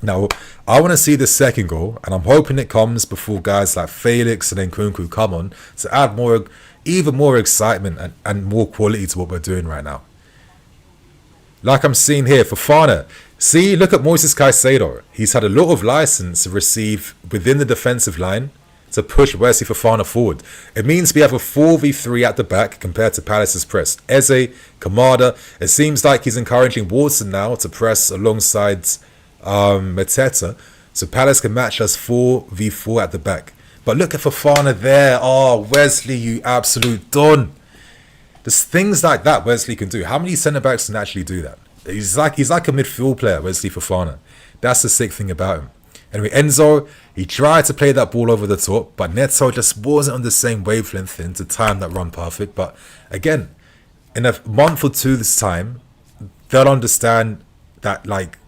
Now, I want to see the second goal, and I'm hoping it comes before guys like Felix and then Nkunku come on to add even more excitement and more quality to what we're doing right now. Like I'm seeing here, Fofana. See, look at Moises Caicedo. He's had a lot of license to receive within the defensive line to push Wesley Fofana forward. It means we have a 4v3 at the back compared to Palace's press. Eze, Kamada. It seems like he's encouraging Watson now to press alongside Mateta, so Palace can match us 4v4 at the back. But look at Fofana there. Oh, Wesley, you absolute don. There's things like that Wesley can do. How many centre-backs can actually do that? He's like a midfield player, Wesley Fofana. That's the sick thing about him. Anyway, Enzo, he tried to play that ball over the top, but Neto just wasn't on the same wavelength to time that run perfect. But again, in a month or two this time, they'll understand that, like,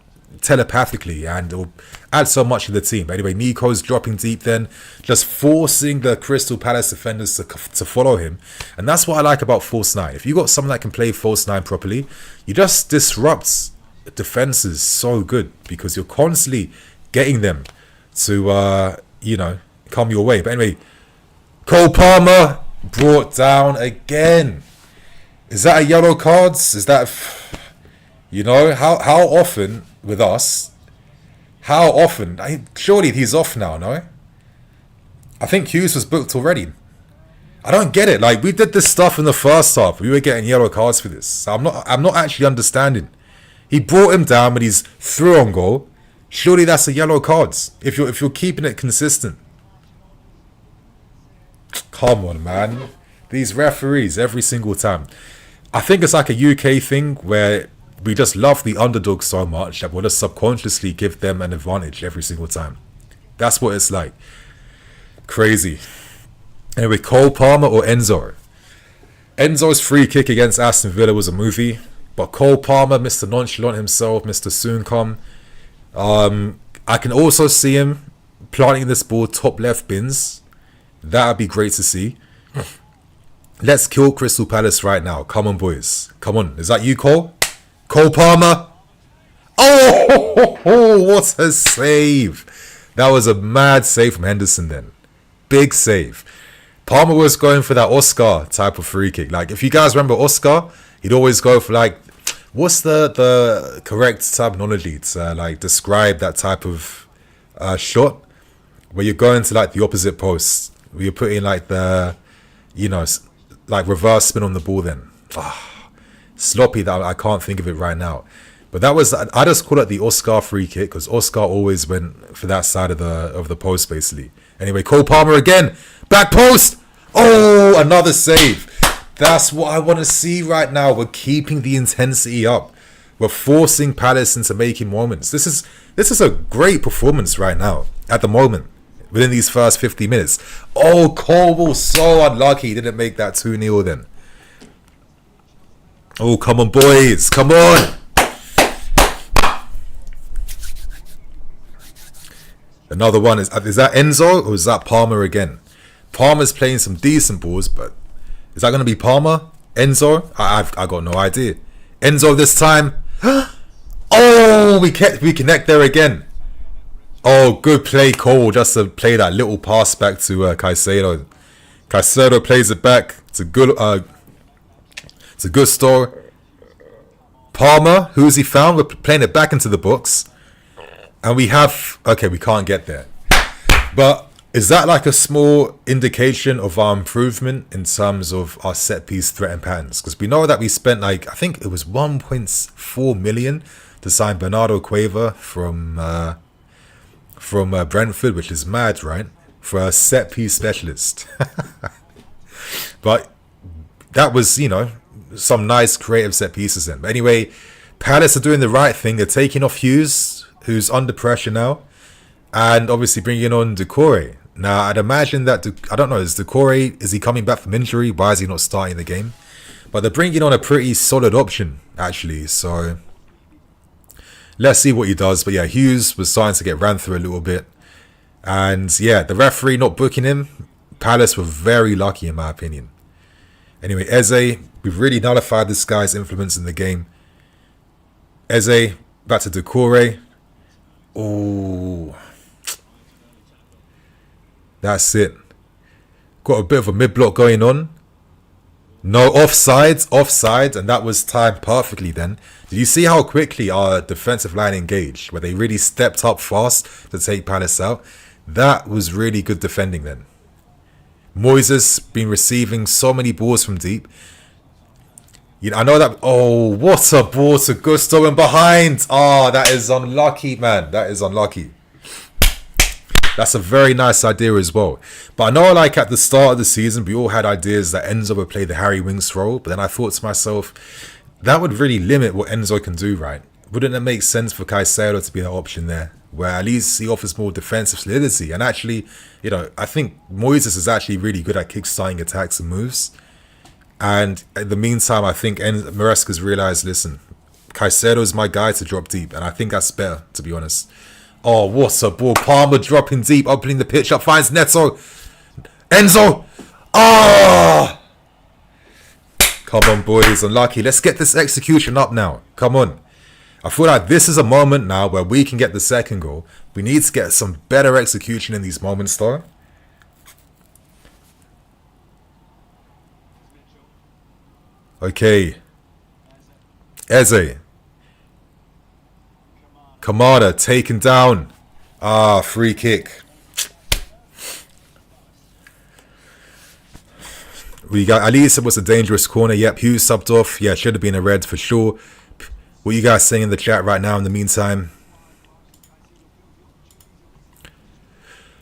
telepathically, and it'll add so much to the team. But anyway, Nico's dropping deep then, just forcing the Crystal Palace defenders to follow him. And that's what I like about false 9. If you got someone that can play false 9 properly, you just disrupt defenses so good, because you're constantly getting them to come your way. But anyway, Cole Palmer brought down again. Is that a yellow card? Is that, how often with us? How often? Surely he's off now, no? I think Hughes was booked already. I don't get it. Like, we did this stuff in the first half. We were getting yellow cards for this. So I'm not actually understanding. He brought him down, but he's through on goal. Surely that's a yellow card if you're keeping it consistent. Come on, man. These referees every single time. I think it's like a UK thing where we just love the underdog so much that we'll just subconsciously give them an advantage every single time. That's what it's like. Crazy. Anyway, Cole Palmer or Enzo? Enzo's free kick against Aston Villa was a movie, but Cole Palmer, Mr. Nonchalant himself, Mr. Soon Come. I can also see him planting this ball top left bins. That would be great to see. Let's kill Crystal Palace right now. Come on, boys. Come on. Is that you, Cole? Cole Palmer. Oh, what a save. That was a mad save from Henderson then. Big save. Palmer was going for that Oscar type of free kick. Like, if you guys remember Oscar, he'd always go for, like, what's the correct terminology to, like, describe that type of shot? Where you're going to, like, the opposite post. Where you're putting, like, the, like, reverse spin on the ball then. Sloppy that I can't think of it right now. But that was, I just call it the Oscar free kick, because Oscar always went for that side of the post, basically. Anyway, Cole Palmer again. Back post. Oh, another save. That's what I want to see right now. We're keeping the intensity up. We're forcing Palace into making moments. This is a great performance right now at the moment within these first 50 minutes. Oh, Colwell so unlucky he didn't make that 2-0 then. Oh, come on, boys. Come on. Another one. Is that Enzo or is that Palmer again? Palmer's playing some decent balls, but is that going to be Palmer? Enzo? I got no idea. Enzo this time. Oh, we connect there again. Oh, good play, Cole. Just to play that little pass back to Caicedo. Caicedo plays it back. It's a good store. Palmer, who's he found? We're playing it back into the box. And we have... Okay, we can't get there. But is that like a small indication of our improvement in terms of our set-piece threat and patterns? Because we know that we spent like... I think it was 1.4 million to sign Bernardo Cueva from Brentford, which is mad, right? For a set-piece specialist. But that was, some nice creative set pieces then. But anyway, Palace are doing the right thing. They're taking off Hughes, who's under pressure now, and obviously bringing on Doucouré. Now, I'd imagine that, I don't know, is he coming back from injury? Why is he not starting the game? But they're bringing on a pretty solid option, actually. So, let's see what he does. But yeah, Hughes was starting to get ran through a little bit. And yeah, the referee not booking him, Palace were very lucky in my opinion. Anyway, Eze, we've really nullified this guy's influence in the game. Eze, back to Doucouré. Oh, that's it. Got a bit of a mid-block going on. No, offside, and that was timed perfectly then. Did you see how quickly our defensive line engaged, where they really stepped up fast to take Palace out? That was really good defending then. Moises been receiving so many balls from deep. I know that... Oh, what a ball to Gusto and behind. Oh, that is unlucky, man. That is unlucky. That's a very nice idea as well. But I know, like, at the start of the season, we all had ideas that Enzo would play the Harry Winks role. But then I thought to myself, that would really limit what Enzo can do, right? Wouldn't it make sense for Caicedo to be an option there, where at least he offers more defensive solidity? And actually, I think Moises is actually really good at kickstarting attacks and moves. And in the meantime, I think Maresca's realised, listen, Caicedo's my guy to drop deep. And I think that's better, to be honest. Oh, what a ball. Palmer dropping deep, opening the pitch up, finds Neto. Enzo! Ah! Come on, boys. Unlucky. Let's get this execution up now. Come on. I feel like this is a moment now where we can get the second goal. We need to get some better execution in these moments, though. Okay. Eze. Kamada taken down. Ah, free kick. We got, at least it was a dangerous corner. Yep, Hughes subbed off. Yeah, should have been a red for sure. What are you guys saying in the chat right now in the meantime?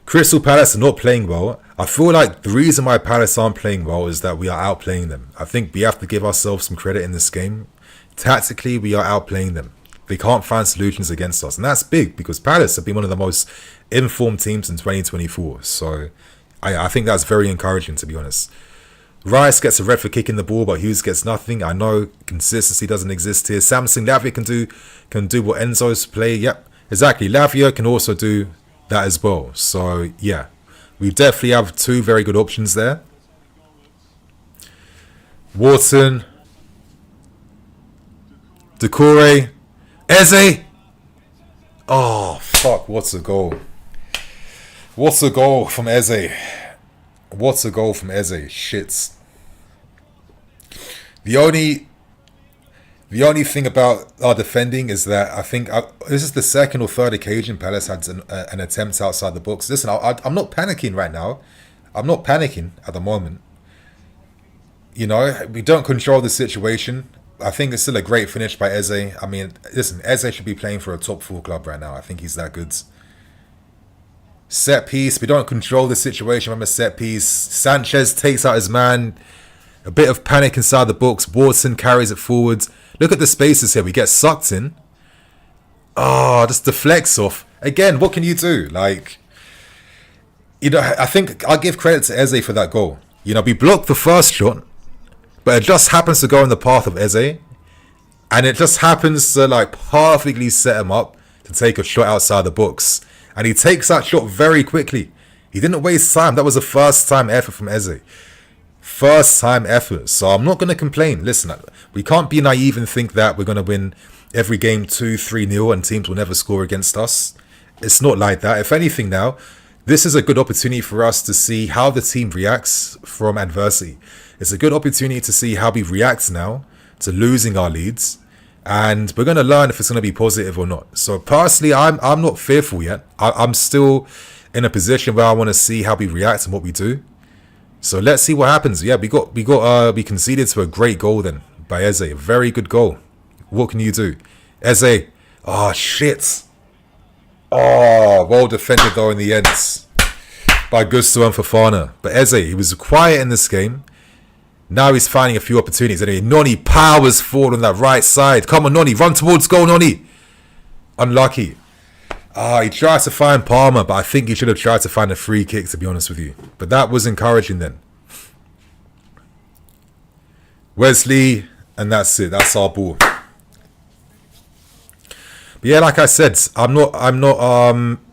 Crystal Palace are not playing well. I feel like the reason why Palace aren't playing well is that we are outplaying them. I think we have to give ourselves some credit in this game. Tactically, we are outplaying them. They can't find solutions against us. And that's big because Palace have been one of the most informed teams in 2024. So I think that's very encouraging, to be honest. Rice gets a red for kicking the ball, but Hughes gets nothing. I know consistency doesn't exist here. Samson Lavia can do what Enzo's play. Yep, exactly. Lavia can also do that as well. So yeah, we definitely have two very good options there. Wharton, Doucouré, Eze. Oh fuck! What a goal! What a goal from Eze! What a goal from Eze. Shits. The only thing about our defending is that I think this is the second or third occasion Palace had an attempt outside the box. Listen, I'm not panicking right now. I'm not panicking at the moment. We don't control the situation. I think it's still a great finish by Eze. I mean, listen, Eze should be playing for a top 4 club right now. I think he's that good. Set piece. We don't control the situation from a set piece. Sanchez takes out his man. A bit of panic inside the box. Watson carries it forwards. Look at the spaces here. We get sucked in. Oh, just deflects off. Again, what can you do? Like, you know, I think I'll give credit to Eze for that goal. You know, we blocked the first shot, but it just happens to go in the path of Eze. And it just happens to, like, perfectly set him up to take a shot outside the box. And he takes that shot very quickly. He didn't waste time. That was a first-time effort from Eze. First-time effort. So I'm not going to complain. Listen, we can't be naive and think that we're going to win every game 2-3-0 and teams will never score against us. It's not like that. If anything now, this is a good opportunity for us to see how the team reacts from adversity. It's a good opportunity to see how we react now to losing our leads. And we're going to learn if it's going to be positive or not. So personally, I'm not fearful yet. I'm still in a position where I want to see how we react and what we do. So let's see what happens. Yeah, we conceded to a great goal then by Eze. A very good goal. What can you do? Eze. Oh, shit. Oh, well defended though in the end by Gusto and Fofana. But Eze, he was quiet in this game. Now he's finding a few opportunities. Anyway, Noni powers forward on that right side. Come on, Noni. Run towards goal, Noni. Unlucky. He tried to find Palmer, but I think he should have tried to find a free kick, to be honest with you. But that was encouraging then. Wesley, and that's it. That's our ball. But yeah, like I said, I'm not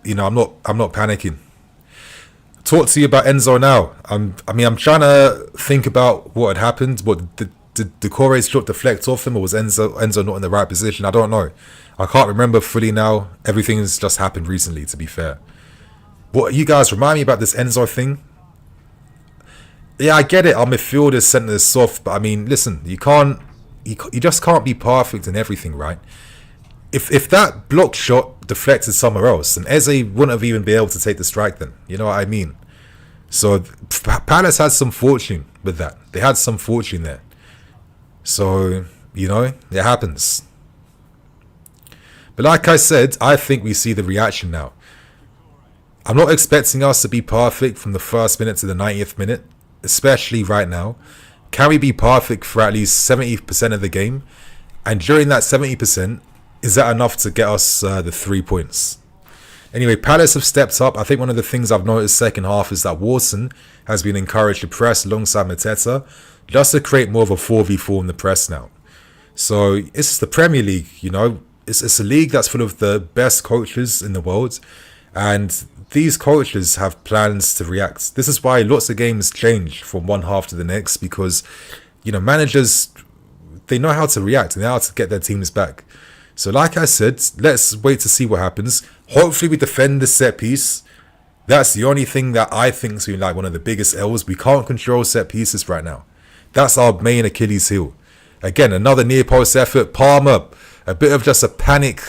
panicking. Talk to you about Enzo now. I'm trying to think about what had happened. Did Decore's shot deflect off him, or was Enzo not in the right position? I don't know. I can't remember fully now. Everything's just happened recently, to be fair. What you guys remind me about this Enzo thing? Yeah, I get it. Our midfielders centre is soft, but I mean, listen, you just can't be perfect in everything, right? If that blocked shot deflected somewhere else, then Eze wouldn't have even been able to take the strike then. You know what I mean? So Palace had some fortune with that. They had some fortune there. So, you know, it happens. But like I said, I think we see the reaction now. I'm not expecting us to be perfect from the first minute to the 90th minute, especially right now. Can we be perfect for at least 70% of the game? And during that 70%, is that enough to get us the 3 points? Anyway, Palace have stepped up. I think one of the things I've noticed second half is that Watson has been encouraged to press alongside Mateta, just to create more of a 4v4 in the press now. So it's the Premier League, you know. It's a league that's full of the best coaches in the world. And these coaches have plans to react. This is why lots of games change from one half to the next, because, you know, managers, they know how to react and they know how to get their teams back. So like I said, let's wait to see what happens. Hopefully we defend the set piece. That's the only thing that I think is like one of the biggest L's. We can't control set pieces right now. That's our main Achilles heel. Again, another near post effort. Palmer, a bit of just a panic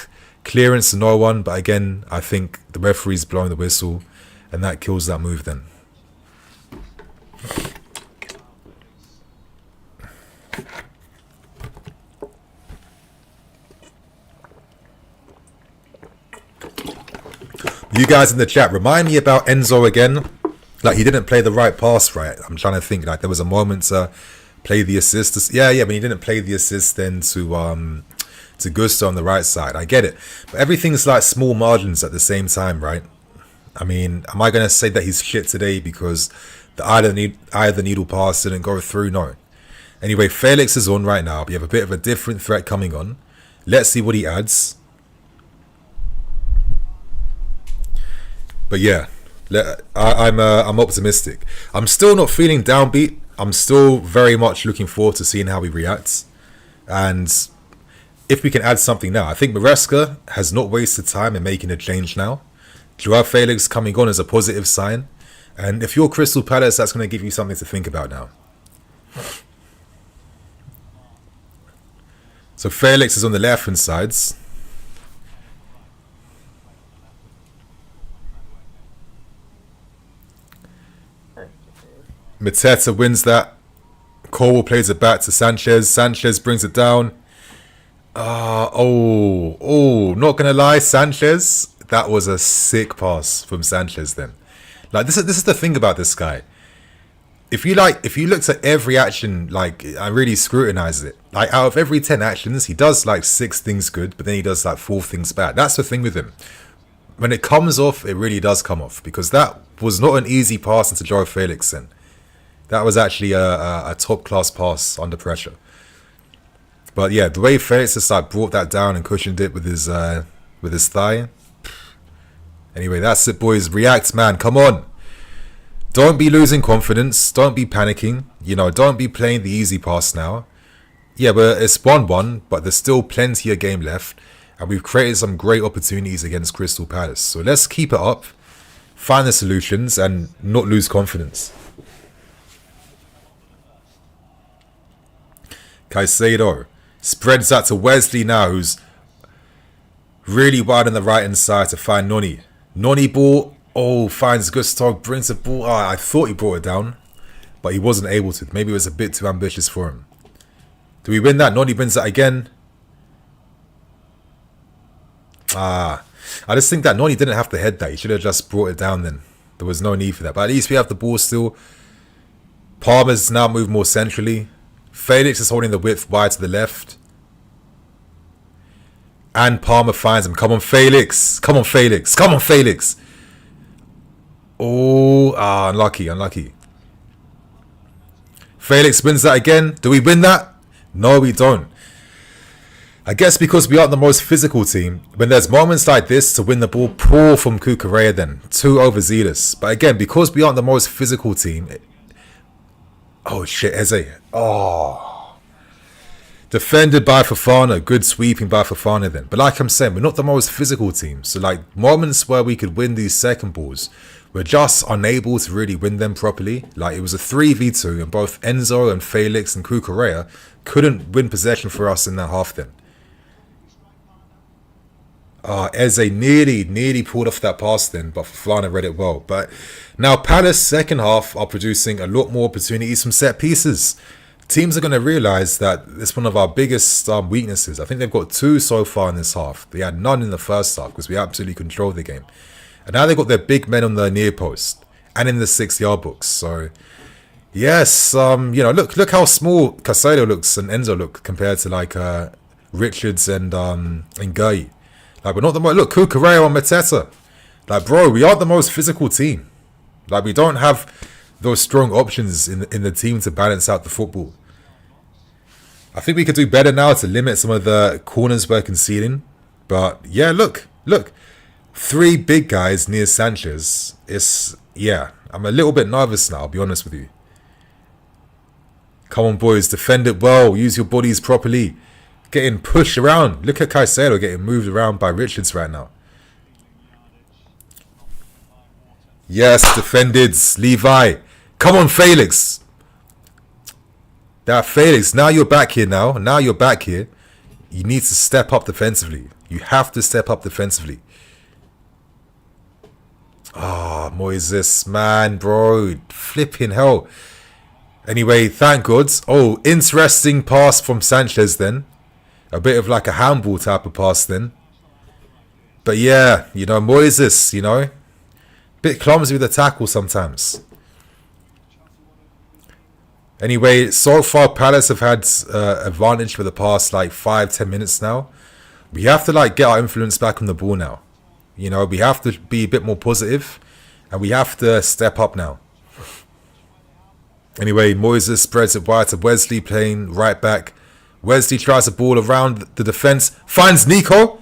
clearance to no one. But again, I think the referee's blowing the whistle and that kills that move then. You guys in the chat, remind me about Enzo again. Like, he didn't play the right pass right. I'm trying to think. Like, there was a moment to play the assist. Yeah, but he didn't play the assist then to Gusto on the right side. I get it. But everything's like small margins at the same time, right? I mean, am I going to say that he's shit today because the eye of the needle pass didn't go through? No. Anyway, Felix is on right now. We have a bit of a different threat coming on. Let's see what he adds. But yeah, I'm optimistic. I'm still not feeling downbeat. I'm still very much looking forward to seeing how he reacts. And if we can add something now. I think Maresca has not wasted time in making a change now. Joao Felix coming on is a positive sign. And if you're Crystal Palace, that's going to give you something to think about now. So Felix is on the left-hand sides. Mateta wins that. Cole plays it back to Sanchez. Sanchez brings it down. Not gonna lie, Sanchez, that was a sick pass from Sanchez then. Like, this is the thing about this guy. if you looked at every action, like, I really scrutinized it. Like, out of every 10 actions, he does like 6 things good, but then he does like 4 things bad. That's the thing with him. When it comes off, it really does come off, because that was not an easy pass into Joe Felix. Then that was actually a top class pass under pressure. But yeah, the way Felix just like brought that down and cushioned it with his thigh. Anyway, that's it, boys. React, man. Come on. Don't be losing confidence. Don't be panicking. You know, don't be playing the easy pass now. Yeah, but it's 1-1, but there's still plenty of game left. And we've created some great opportunities against Crystal Palace. So let's keep it up, find the solutions, and not lose confidence. Caicedo spreads that to Wesley now, who's really wide on the right-hand side to find Noni. Noni ball. Oh, finds Gusto, brings the ball. Oh, I thought he brought it down, but he wasn't able to. Maybe it was a bit too ambitious for him. Do we win that? Noni wins that again. I just think that Noni didn't have to head that. He should have just brought it down then. There was no need for that. But at least we have the ball still. Palmer's now moved more centrally. Felix is holding the width wide to the left. And Palmer finds him. Come on, Felix. Come on, Felix. Come on, Felix. Oh, unlucky. Felix wins that again. Do we win that? No, we don't. I guess because we aren't the most physical team, when there's moments like this to win the ball, poor from Cucurella then. Too overzealous. But again, because we aren't the most physical team... Oh, shit, Eze. Oh. Defended by Fofana. Good sweeping by Fofana then. But like I'm saying, we're not the most physical team. So like moments where we could win these second balls, we're just unable to really win them properly. Like it was a 3v2 and both Enzo and Felix and Cucurella couldn't win possession for us in that half then. Eze nearly pulled off that pass then, but Fofana read it well. But now Palace second half are producing a lot more opportunities from set pieces. Teams are going to realise that it's one of our biggest weaknesses. I think they've got 2 so far in this half. They had none in the first half because we absolutely controlled the game. And now they've got their big men on the near post and in the 6-yard box. So, yes, you know, look how small Caicedo looks and Enzo look compared to like Richards and Gueye. Like we're not the most. Look, Cucurella and Mateta. Like, bro, we aren't the most physical team. Like we don't have those strong options in the team to balance out the football. I think we could do better now to limit some of the corners we're conceding. But yeah, look. 3 big guys near Sanchez. I'm a little bit nervous now, I'll be honest with you. Come on, boys, defend it well. Use your bodies properly. Getting pushed around. Look at Caicedo getting moved around by Richards right now. Yes, defended. Levi. Come on, Felix. That Felix. Now you're back here now. You need to step up defensively. You have to step up defensively. Moises, man, bro. Flipping hell. Anyway, thank God. Oh, interesting pass from Sanchez then. A bit of like a handball type of pass then. But yeah, you know, Moises, you know. Bit clumsy with the tackle sometimes. Anyway, so far Palace have had advantage for the past like 5-10 minutes now. We have to like get our influence back on the ball now. You know, we have to be a bit more positive. And we have to step up now. Anyway, Moises spreads it wide to Wesley playing right back. Wesley tries to ball around the defence. Finds Nico.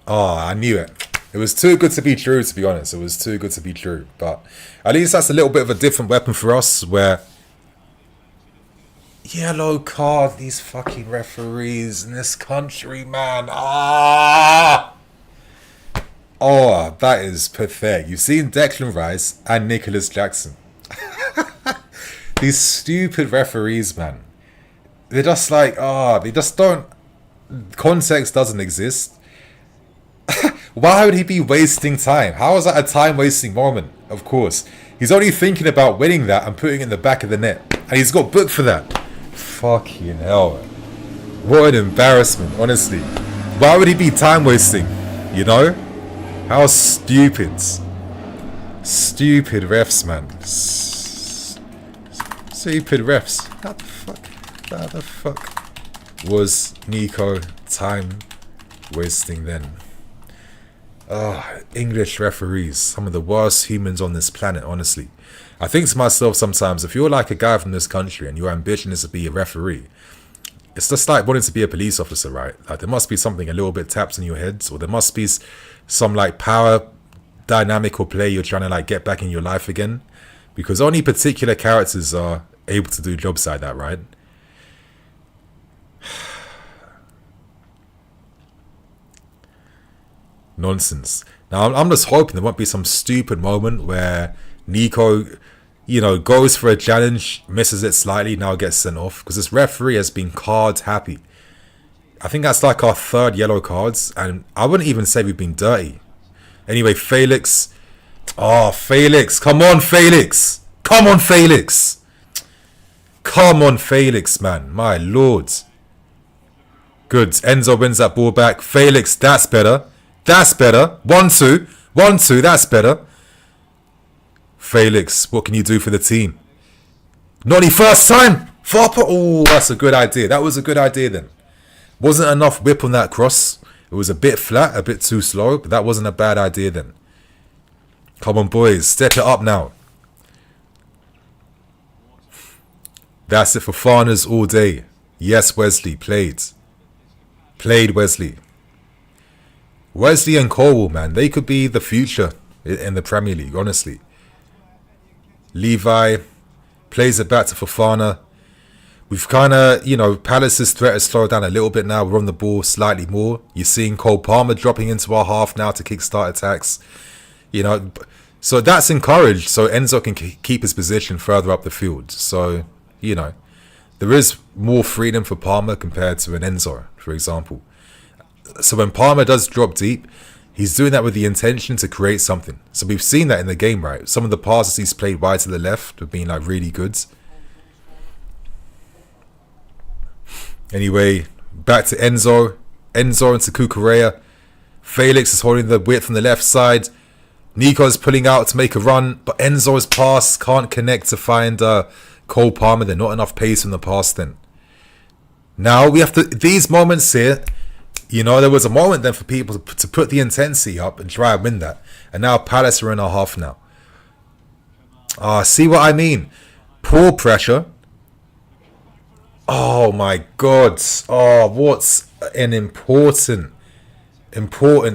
Oh, I knew it. It was too good to be true, to be honest. It was too good to be true. But at least that's a little bit of a different weapon for us where... Yellow card, these fucking referees in this country, man. Oh, that is pathetic. You've seen Declan Rice and Nicholas Jackson. These stupid referees, man. They're just like, they just don't... Context doesn't exist. Why would he be wasting time? How is that a time-wasting moment? Of course. He's only thinking about winning that and putting it in the back of the net. And he's got booked for that. Fucking hell. What an embarrassment, honestly. Why would he be time-wasting? You know? How stupid. Stupid refs, man. Stupid refs. How the fuck was Nico time wasting then? English referees, some of the worst humans on this planet, honestly. I think to myself sometimes, if you're like a guy from this country and your ambition is to be a referee, it's just like wanting to be a police officer, right? Like there must be something a little bit tapped in your heads, or there must be some like power dynamic or play you're trying to like get back in your life again, because only particular characters are able to do jobs like that, right? Nonsense. Now I'm just hoping there won't be some stupid moment where Nico, you know, goes for a challenge, misses it slightly, now gets sent off, because this referee has been card happy. I think that's like our third yellow cards, and I wouldn't even say we've been dirty. Anyway, Felix. Oh, Felix. Come on, Felix. Come on, Felix. Come on, Felix, man. My lord. Good. Enzo wins that ball back. Felix, that's better. That's better. 1-2. 1-2, that's better. Felix, what can you do for the team? Not the first time. Oh, that's a good idea. That was a good idea then. Wasn't enough whip on that cross. It was a bit flat, a bit too slow, but that wasn't a bad idea then. Come on, boys. Step it up now. That's it for Farners all day. Yes, Wesley. Played. Played Wesley. Wesley and Colwell, man. They could be the future in the Premier League, honestly. Levi plays it back to Fofana. We've kind of, you know, Palace's threat has slowed down a little bit now. We're on the ball slightly more. You're seeing Cole Palmer dropping into our half now to kickstart attacks. You know, so that's encouraged. So Enzo can keep his position further up the field. So, you know, there is more freedom for Palmer compared to an Enzo, for example. So when Palmer does drop deep, he's doing that with the intention to create something. So we've seen that in the game, right? Some of the passes he's played wide to the left have been like really good. Anyway, back to Enzo. Enzo into Cucurella. Felix is holding the width from the left side. Nico's pulling out to make a run, but Enzo's pass can't connect to find Cole Palmer. There's not enough pace in the pass then. Now we have to, these moments here, you know, there was a moment then for people to put the intensity up and try and win that. And now Palace are in our half now. See what I mean? Poor pressure. Oh my God. Oh, what's an important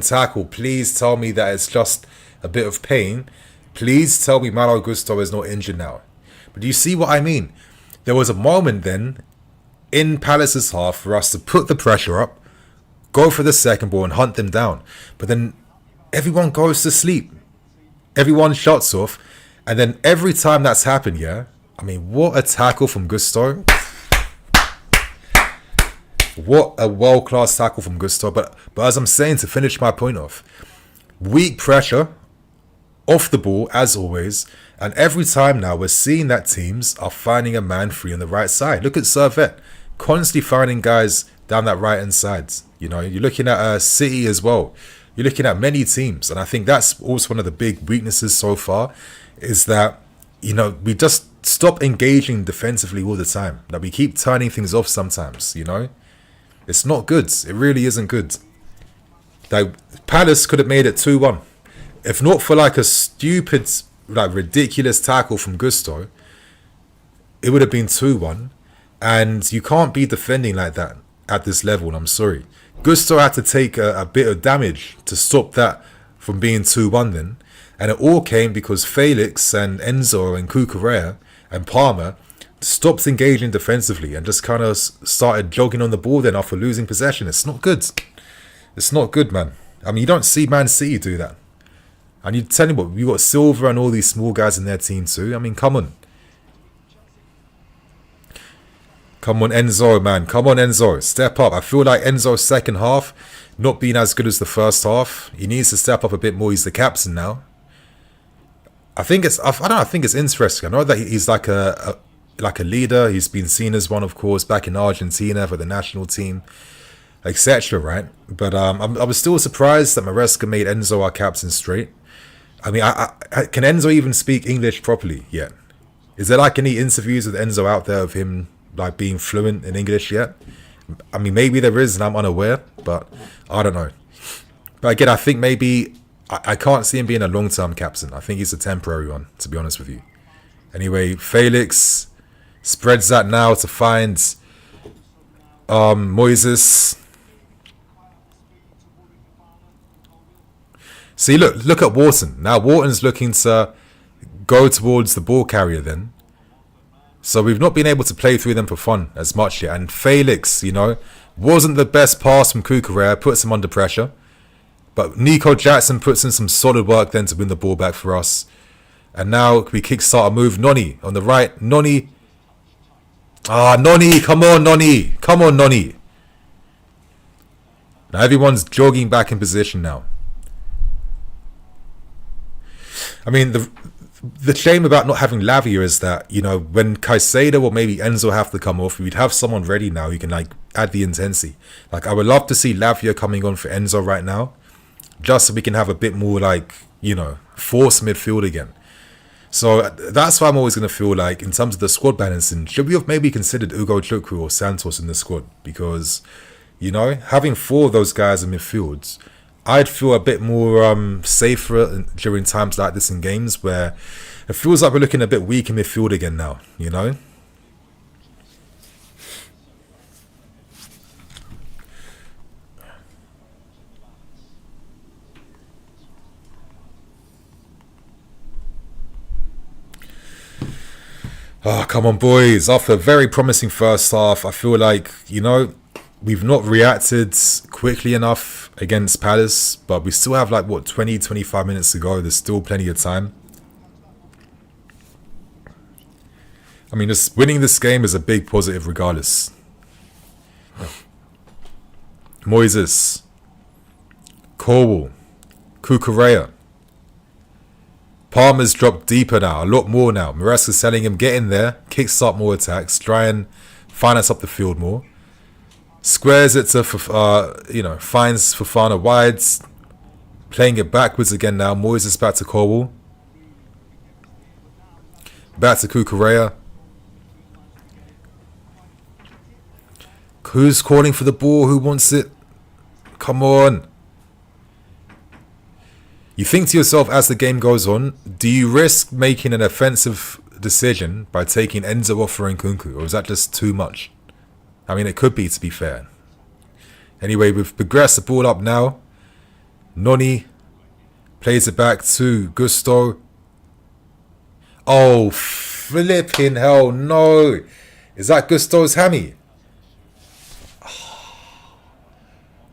tackle. Please tell me that it's just a bit of pain. Please tell me Malo Gusto is not injured now. But do you see what I mean? There was a moment then in Palace's half for us to put the pressure up, go for the second ball and hunt them down. But then everyone goes to sleep. Everyone shuts off. And then every time that's happened, yeah, I mean, what a tackle from Gusto. What a world-class tackle from Gusto. But as I'm saying, to finish my point off, weak pressure off the ball, as always. And every time now, we're seeing that teams are finding a man free on the right side. Look at Servette. Constantly finding guys down that right-hand side. You know, you're looking at City as well. You're looking at many teams. And I think that's also one of the big weaknesses so far, is that, you know, we just stop engaging defensively all the time. That we keep turning things off sometimes, you know. It's not good. It really isn't good. Like, Palace could have made it 2-1. If not for like a stupid, like ridiculous tackle from Gusto, it would have been 2-1. And you can't be defending like that at this level. I'm sorry. Gusto had to take a bit of damage to stop that from being 2-1 then. And it all came because Felix and Enzo and Cucurella and Palmer stopped engaging defensively and just kind of started jogging on the ball then after losing possession. It's not good. It's not good, man. I mean, you don't see Man City do that. And you tell me what, you got Silva and all these small guys in their team too. I mean, come on. Come on, Enzo, man. Come on, Enzo. Step up. I feel like Enzo's second half not being as good as the first half. He needs to step up a bit more. He's the captain now. I think it's interesting. I know that he's like a leader. He's been seen as one, of course, back in Argentina for the national team, etc. Right? But I was still surprised that Maresca made Enzo our captain straight. I mean, can Enzo even speak English properly yet? Is there like any interviews with Enzo out there of him like being fluent in English yet? I mean, maybe there is and I'm unaware, but I don't know. But again, I think maybe I can't see him being a long-term captain. I think he's a temporary one, to be honest with you. Anyway, Felix spreads that now to find Moises. See, look at Wharton. Now Wharton's looking to go towards the ball carrier then. So we've not been able to play through them for fun as much yet. And Felix, you know, wasn't the best pass from Cucurella, puts him under pressure. But Nico Jackson puts in some solid work then to win the ball back for us. And now we kickstart a move. Noni on the right. Noni. Noni. Come on, Noni. Come on, Noni. Now everyone's jogging back in position now. I mean, the shame about not having Lavia is that, you know, when Caicedo or maybe Enzo have to come off, we'd have someone ready now who can, like, add the intensity. Like, I would love to see Lavia coming on for Enzo right now, just so we can have a bit more, like, you know, force midfield again. So that's why I'm always going to feel like, in terms of the squad balancing, should we have maybe considered Ugo Chukwu or Santos in the squad? Because, you know, having 4 of those guys in midfield, I'd feel a bit more safer during times like this in games where it feels like we're looking a bit weak in midfield again now, you know? Oh, come on, boys. After a very promising first half, I feel like, you know, we've not reacted quickly enough against Palace, but we still have like, what, 20, 25 minutes to go. There's still plenty of time. I mean, just winning this game is a big positive regardless. Moises. Corwell. Cucurella. Palmer's dropped deeper now, a lot more now. Maresca's telling him, get in there, kickstart more attacks, try and finance up the field more. Squares it to, you know, finds Fofana wides. Playing it backwards again now. Moises back to Corwell. Back to Cucurella. Who's calling for the ball? Who wants it? Come on. You think to yourself as the game goes on, do you risk making an offensive decision by taking Enzo off for Nkunku? Or is that just too much? I mean, it could be, to be fair. Anyway, we've progressed the ball up now. Noni plays it back to Gusto. Oh, flipping hell, no. Is that Gusto's hammy?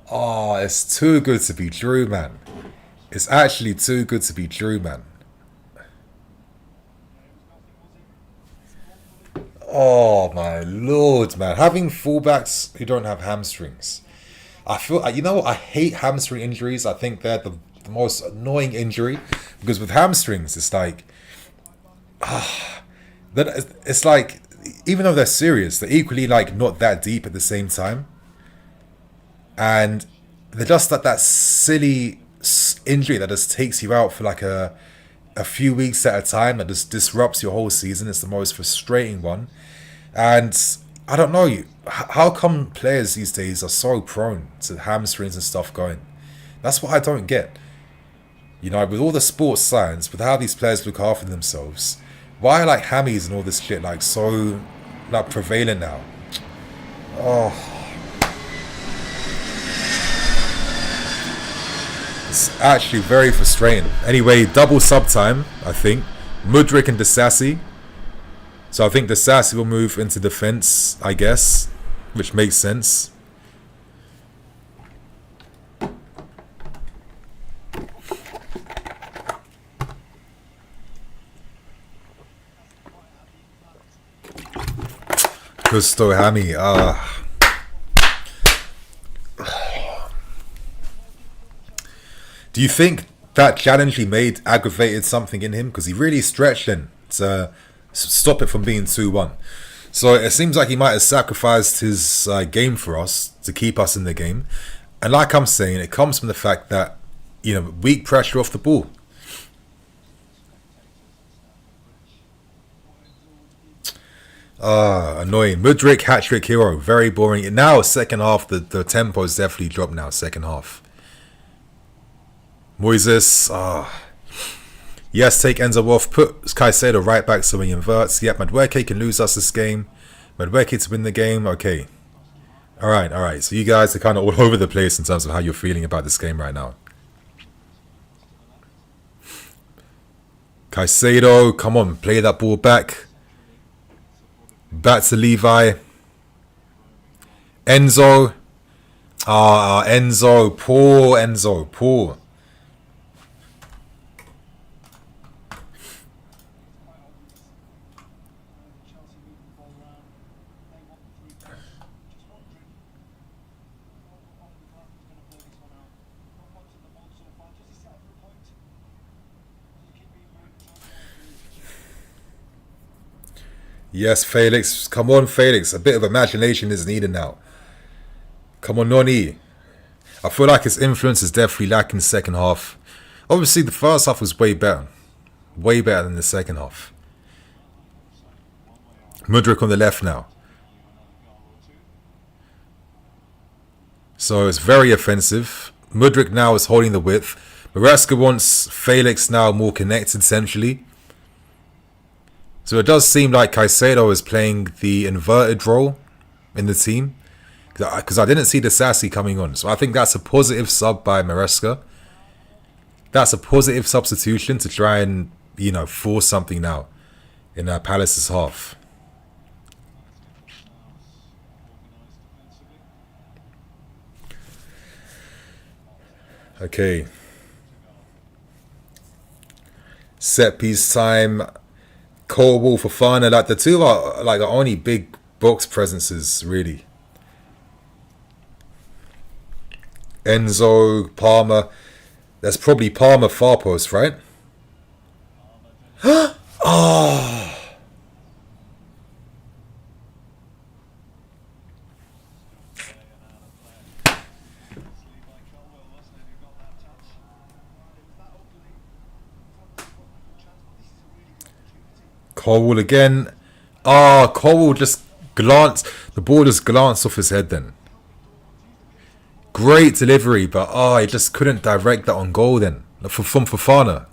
Oh, it's too good to be true, man. It's actually too good to be true, man. Oh, my lord, man. Having fullbacks who don't have hamstrings. I feel, you know what? I hate hamstring injuries. I think they're the most annoying injury. Because with hamstrings, it's like... it's like, even though they're serious, they're equally like not that deep at the same time. And they're just like that silly injury that just takes you out for like a few weeks at a time, that just disrupts your whole season. It's the most frustrating one. And I don't know, how come players these days are so prone to hamstrings and stuff going? That's what I don't get. You know, with all the sports science, with how these players look after themselves, why are like hammies and all this shit like so like prevalent now? Oh, it's actually very frustrating. Anyway, double sub time, I think. Mudryk and Disasi. So I think Disasi will move into defense, I guess, which makes sense. Gusto Hammy. Do you think that challenge he made aggravated something in him? Because he really stretched in to stop it from being 2-1. So it seems like he might have sacrificed his game for us to keep us in the game. And like I'm saying, it comes from the fact that, you know, weak pressure off the ball. Annoying. Mudryk, hat-trick hero. Very boring. Now, second half, the tempo's definitely dropped now, second half. Moises. Yes, take Enzo off. Put Caicedo right back so he inverts. Yep, Madueke can lose us this game. Madueke to win the game. Okay. Alright. So you guys are kind of all over the place in terms of how you're feeling about this game right now. Caicedo, come on, play that ball back. Back to Levi. Enzo. Enzo. Poor Enzo. Poor. Yes, Felix. Come on, Felix. A bit of imagination is needed now. Come on, Noni. I feel like his influence is definitely lacking second half. Obviously, the first half was way better. Way better than the second half. Mudryk on the left now. So it's very offensive. Mudryk now is holding the width. Maresca wants Felix now more connected centrally. So it does seem like Caicedo is playing the inverted role in the team. Because I didn't see the Sassy coming on. So I think that's a positive sub by Maresca. That's a positive substitution to try and, force something now in Palace's half. Okay. Set piece time. Cole for Fana. Like the two are like the only big box presences really. Enzo, Palmer. That's probably Palmer far post, right? Oh. Cole again. Cole just glanced. The ball just glanced off his head then. Great delivery, but he just couldn't direct that on goal then. From Fofana.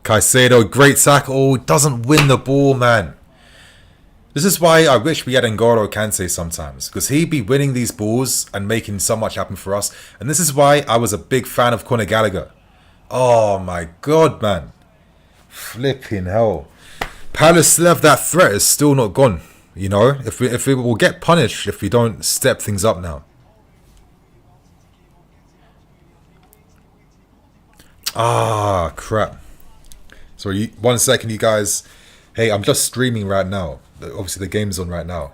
Caicedo, great tackle. Doesn't win the ball, man. This is why I wish we had N'Golo Kante sometimes. Because he'd be winning these balls and making so much happen for us. And this is why I was a big fan of Conor Gallagher. Oh my god, man. Flipping hell. Palace left that threat is still not gone. If we will get punished if we don't step things up now. Crap. Sorry, 1 second, you guys. Hey, I'm just streaming right now. Obviously, the game's on right now.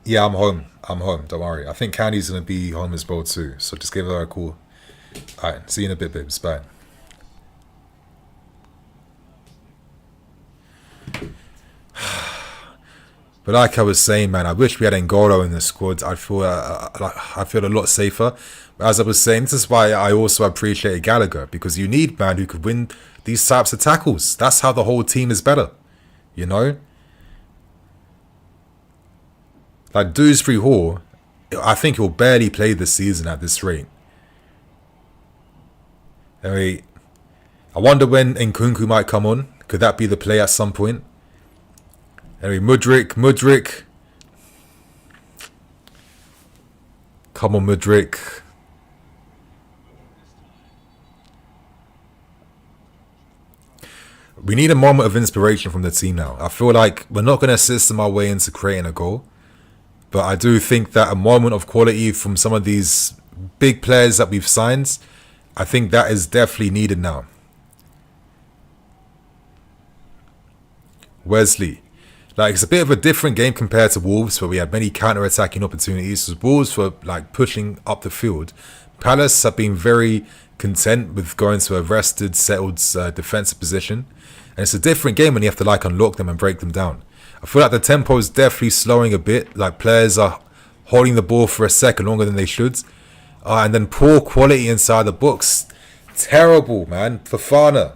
Yeah, I'm home. Don't worry. I think Candy's going to be home as well too. So just give her a call. Alright, see you in a bit, babes. Bye. But like I was saying, man, I wish we had N'Golo in the squad. I feel a lot safer. But as I was saying, this is why I also appreciate Gallagher. Because you need man who could win these types of tackles. That's how the whole team is better. Like Dewsbury Hall, I think he'll barely play this season at this rate. I wonder when Nkunku might come on. Could that be the play at some point? Mudryk. Come on, Mudryk. We need a moment of inspiration from the team now. I feel like we're not going to system our way into creating a goal. But I do think that a moment of quality from some of these big players that we've signed, I think that is definitely needed now. Wesley. Like, it's a bit of a different game compared to Wolves, where we had many counter-attacking opportunities. So Wolves were like pushing up the field. Palace have been very content with going to a rested, settled defensive position. And it's a different game when you have to like unlock them and break them down. I feel like the tempo is definitely slowing a bit. Like, players are holding the ball for a second longer than they should. And then poor quality inside the box Terrible, man. Fofana.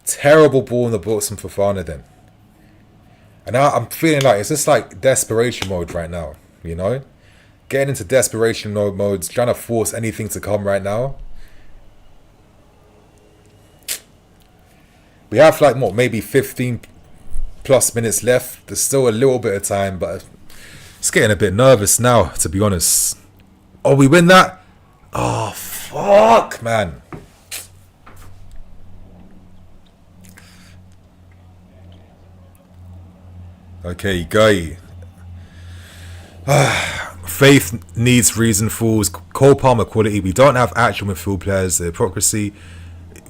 Terrible ball in the box from Fofana then. And now I'm feeling like it's just like desperation mode right now, you know? Getting into desperation modes, trying to force anything to come right now. We have like, what, maybe 15 plus minutes left. There's still a little bit of time, but it's getting a bit nervous now, to be honest. Oh, we win that? Oh, fuck, man. Okay, guy. Faith needs reason fools. Cole Palmer quality. We don't have actual midfield players. The hypocrisy.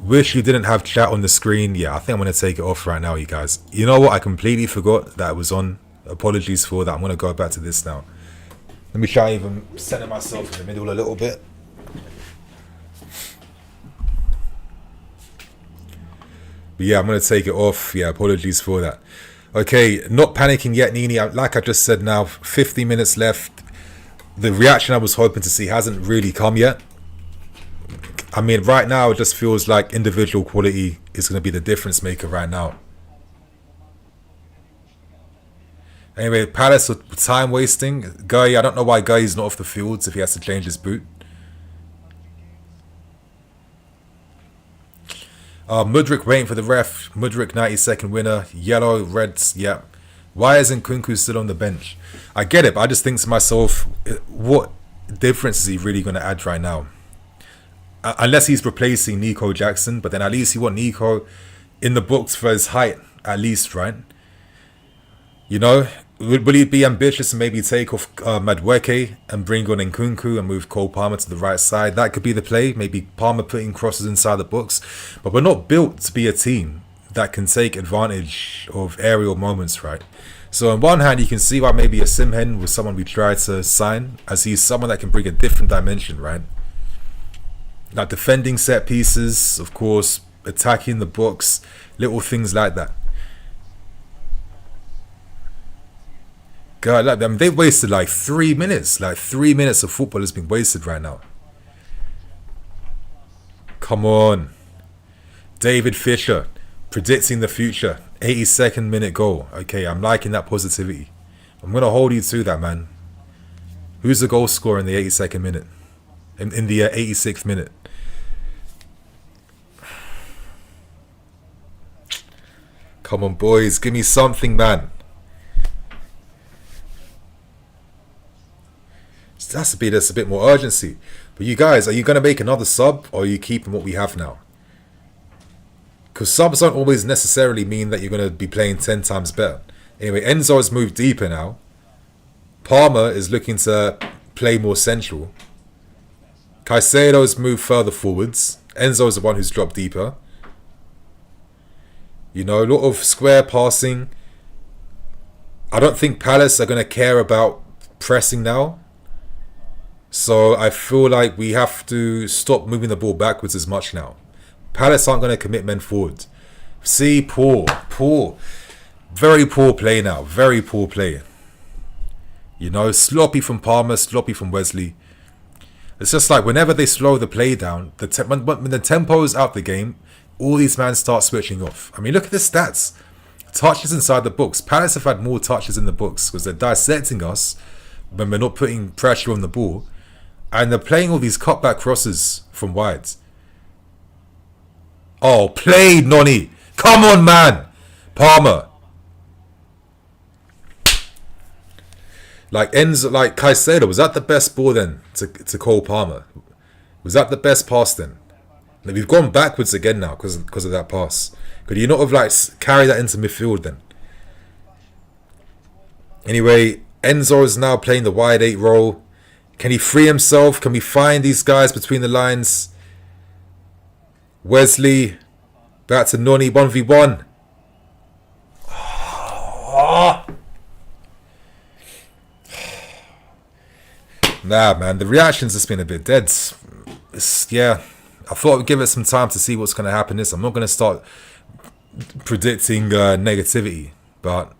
Wish you didn't have chat on the screen. Yeah, I think I'm going to take it off right now, you guys. You know what? I completely forgot that it was on. Apologies for that. I'm going to go back to this now. Let me try even center myself in the middle a little bit. But yeah, I'm going to take it off. Yeah, apologies for that. Okay, not panicking yet, Nini. Like I just said now, 50 minutes left. The reaction I was hoping to see hasn't really come yet. I mean, right now, it just feels like individual quality is going to be the difference maker right now. Anyway, Palace with time wasting. Guy, I don't know why Guy's not off the field if he has to change his boot. Mudryk waiting for the ref. Mudryk 90-second winner. Yellow, reds, yeah. Why isn't Kunku still on the bench? I get it, but I just think to myself, what difference is he really going to add right now? Unless he's replacing Nico Jackson, but then at least you want Nico in the books for his height, at least, right? You know, will he be ambitious and maybe take off Madueke and bring on Nkunku and move Cole Palmer to the right side? That could be the play. Maybe Palmer putting crosses inside the box. But we're not built to be a team that can take advantage of aerial moments, right? So on one hand, you can see why maybe a Simhen was someone we tried to sign, as he's someone that can bring a different dimension, right? Like defending set pieces, of course, attacking the box, little things like that. God, I mean, they've wasted like 3 minutes. Like 3 minutes of football has been wasted right now. Come on. David Fisher, predicting the future. 82nd minute goal. Okay, I'm liking that positivity. I'm going to hold you to that, man. Who's the goal scorer in the 82nd minute? In the 86th minute? Come on, boys. Give me something, man. That's a bit more urgency. But you guys, are you going to make another sub, or are you keeping what we have now? Because subs don't always necessarily mean that you're going to be playing 10 times better. Anyway, Enzo has moved deeper now. Palmer is looking to play more central. Caicedo's moved further forwards. Enzo's the one who's dropped deeper. You know, a lot of square passing. I don't think Palace are going to care about pressing now. So I feel like we have to stop moving the ball backwards as much now. Palace aren't going to commit men forward. See, poor. Very poor play now. Very poor play. You know, sloppy from Palmer, sloppy from Wesley. It's just like whenever they slow the play down, when the tempo's out the game, all these men start switching off. I mean, look at the stats. Touches inside the books. Palace have had more touches in the books because they're dissecting us when we're not putting pressure on the ball. And they're playing all these cutback crosses from wide. Oh, play, Noni. Come on, man. Palmer. Like Caicedo, was that the best ball then to Cole Palmer? Was that the best pass then? Like, we've gone backwards again now because of that pass. Could you not have carried that into midfield then? Anyway, Enzo is now playing the wide 8 role. Can he free himself? Can we find these guys between the lines? Wesley, back to Noni, 1v1. Nah, man, the reaction's just been a bit dead. Yeah, I thought I'd give it some time to see what's going to happen. I'm not going to start predicting negativity, but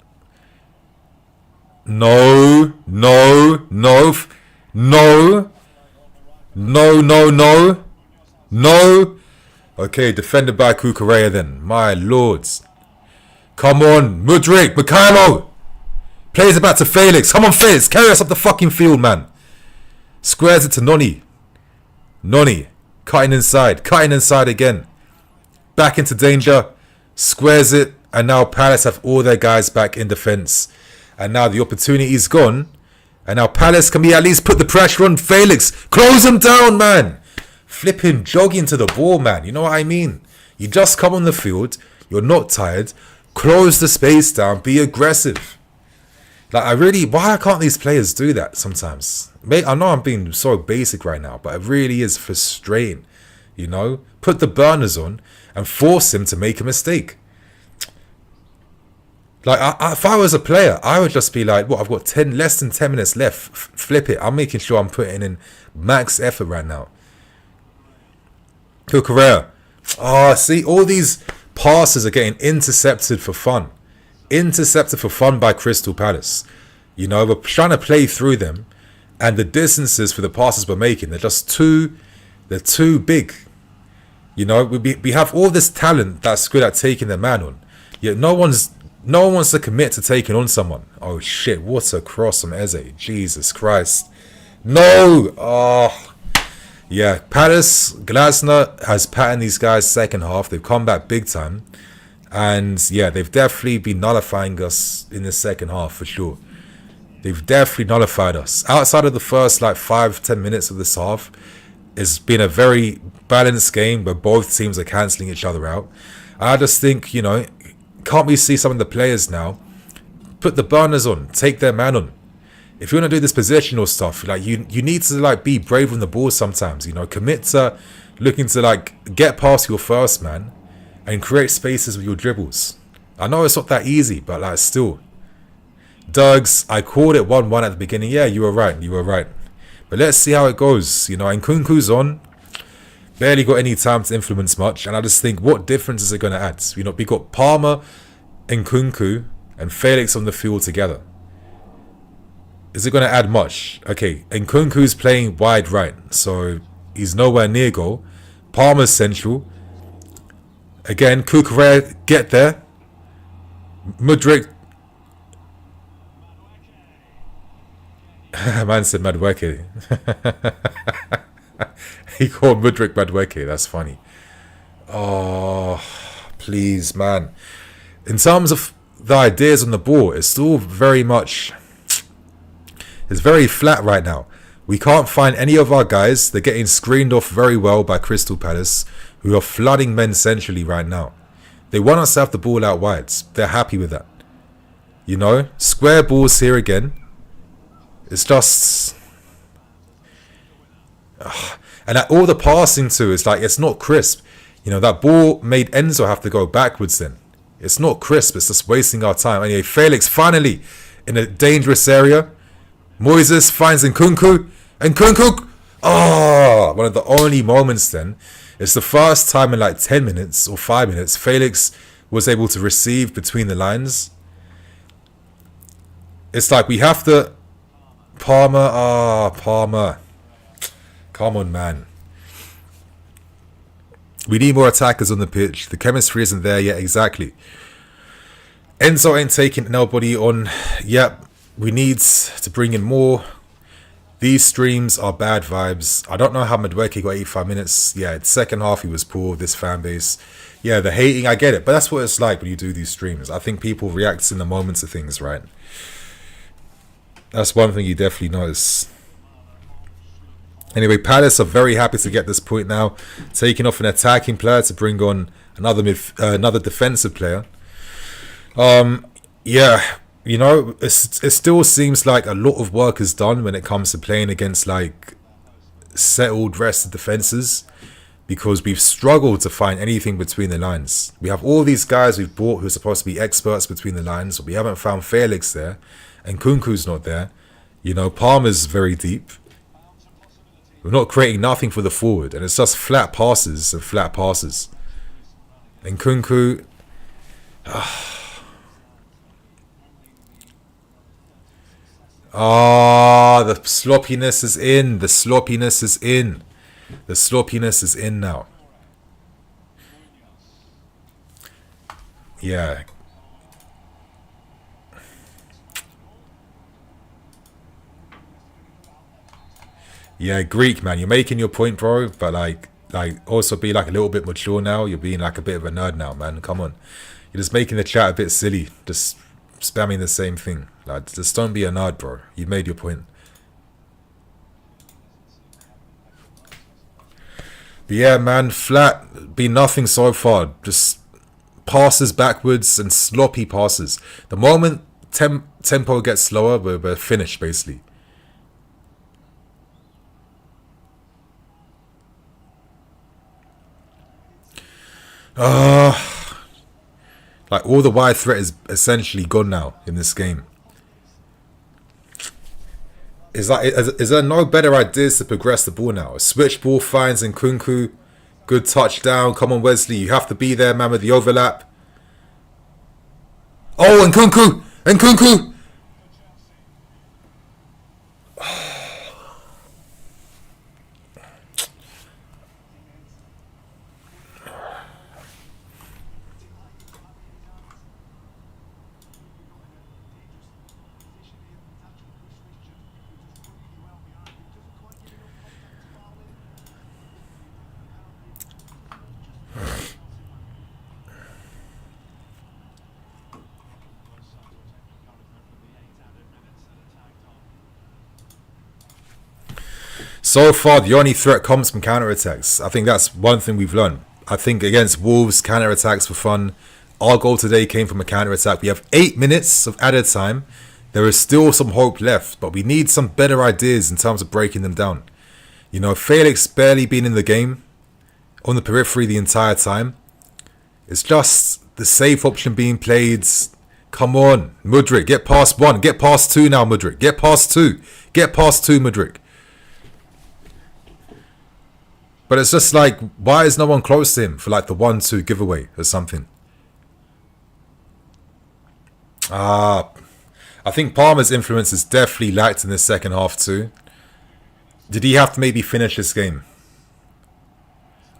no. Okay, defended by Kukurea then. My lords. Come on, Mudryk, Mikhailo. Plays it back to Felix. Come on, Felix. Carry us up the fucking field, man. Squares it to Noni. Noni. Cutting inside again. Back into danger. Squares it. And now Palace have all their guys back in defence. And now the opportunity's gone. And now Palace can be at least put the pressure on Felix. Close him down, man. Flip him jogging to the ball, man. You know what I mean? You just come on the field. You're not tired. Close the space down. Be aggressive. Like, why can't these players do that sometimes? Mate, I know I'm being so basic right now, but it really is frustrating. You know? Put the burners on and force him to make a mistake. Like, if I was a player, I would just be like, what, I've got less than 10 minutes left. Flip it. I'm making sure I'm putting in max effort right now. Kukurea. Oh, see, all these passes are getting intercepted for fun. Intercepted for fun by Crystal Palace. You know, we're trying to play through them. And the distances for the passes we're making, they're too big. You know, we have all this talent that's good at taking the man on. Yet no one wants to commit to taking on someone. Oh shit, what a cross from Eze. Jesus Christ. No! Oh. Yeah, Palace, Glasner has patterned these guys second half. They've come back big time. And yeah, they've definitely been nullifying us in the second half for sure. They've definitely nullified us. Outside of the first like 5-10 minutes of this half, it's been a very balanced game where both teams are cancelling each other out. I just think, you know, can't we see some of the players now put the burners on, take their man on? If you want to do this positional stuff, like you need to like be brave on the ball sometimes, you know, commit to looking to like get past your first man and create spaces with your dribbles. I know it's not that easy, but like still. Doug's, I called it 1-1 at the beginning. Yeah, you were right. But let's see how it goes. You know, Nkunku's on. Barely got any time to influence much. And I just think, what difference is it going to add? You know, we got Palmer, Nkunku, and Felix on the field together. Is it going to add much? Okay, Nkunku's playing wide right. So he's nowhere near goal. Palmer's central. Again, Kukurea, get there. Mudryk. Man said Madueke. He called Mudryk Madueke. That's funny. Oh, please, man. In terms of the ideas on the ball, it's still very much... It's very flat right now. We can't find any of our guys. They're getting screened off very well by Crystal Palace, who are flooding men centrally right now. They want us to have the ball out wide. They're happy with that. You know? Square balls here again. It's just... And all the passing too, it's like, it's not crisp. You know, that ball made Enzo have to go backwards then. It's not crisp. It's just wasting our time. Anyway, Felix finally in a dangerous area. Moises finds Nkunku. Nkunku! Oh, one of the only moments then. It's the first time in like 10 minutes or 5 minutes Felix was able to receive between the lines. It's like we have to... Palmer. Palmer. Come on, man. We need more attackers on the pitch. The chemistry isn't there yet, exactly. Enzo ain't taking nobody on. Yep, we need to bring in more. These streams are bad vibes. I don't know how Madueke got 85 minutes. Yeah, the second half he was poor, this fan base. Yeah, the hating, I get it. But that's what it's like when you do these streams. I think people react in the moments of things, right? That's one thing you definitely notice. Anyway, Palace are very happy to get this point now. Taking off an attacking player to bring on another defensive player. Yeah, you know, it still seems like a lot of work is done when it comes to playing against like settled rested defenses, because we've struggled to find anything between the lines. We have all these guys we've bought who are supposed to be experts between the lines, but we haven't found Felix there, and Nkunku's not there. You know, Palmer's very deep. We're not creating nothing for the forward, and it's just flat passes and flat passes. And Nkunku... the sloppiness is in. The sloppiness is in. The sloppiness is in now. Yeah. Yeah, Greek, man, you're making your point, bro, but like also be like a little bit mature now. You're being like a bit of a nerd now, man. Come on. You're just making the chat a bit silly, just spamming the same thing. Like, just don't be a nerd, bro. You made your point. But yeah, man, flat, be nothing so far. Just passes backwards and sloppy passes. The moment tempo gets slower, we're finished, basically. Like, all the wide threat is essentially gone now in this game. Is there no better ideas to progress the ball now? A switch ball finds Nkunku. Good touchdown. Come on, Wesley. You have to be there, man, with the overlap. Oh, Nkunku! Nkunku! So far, the only threat comes from counter-attacks. I think that's one thing we've learned. I think against Wolves, counter-attacks were fun. Our goal today came from a counter-attack. We have 8 minutes of added time. There is still some hope left, but we need some better ideas in terms of breaking them down. You know, Felix barely been in the game, on the periphery the entire time. It's just the safe option being played. Come on, Mudryk, get past one. Get past two now, Mudryk. Get past two. Get past two, Mudryk. But it's just like, why is no one close to him for like the 1-2 giveaway or something? I think Palmer's influence is definitely lacked in the second half too. Did he have to maybe finish this game?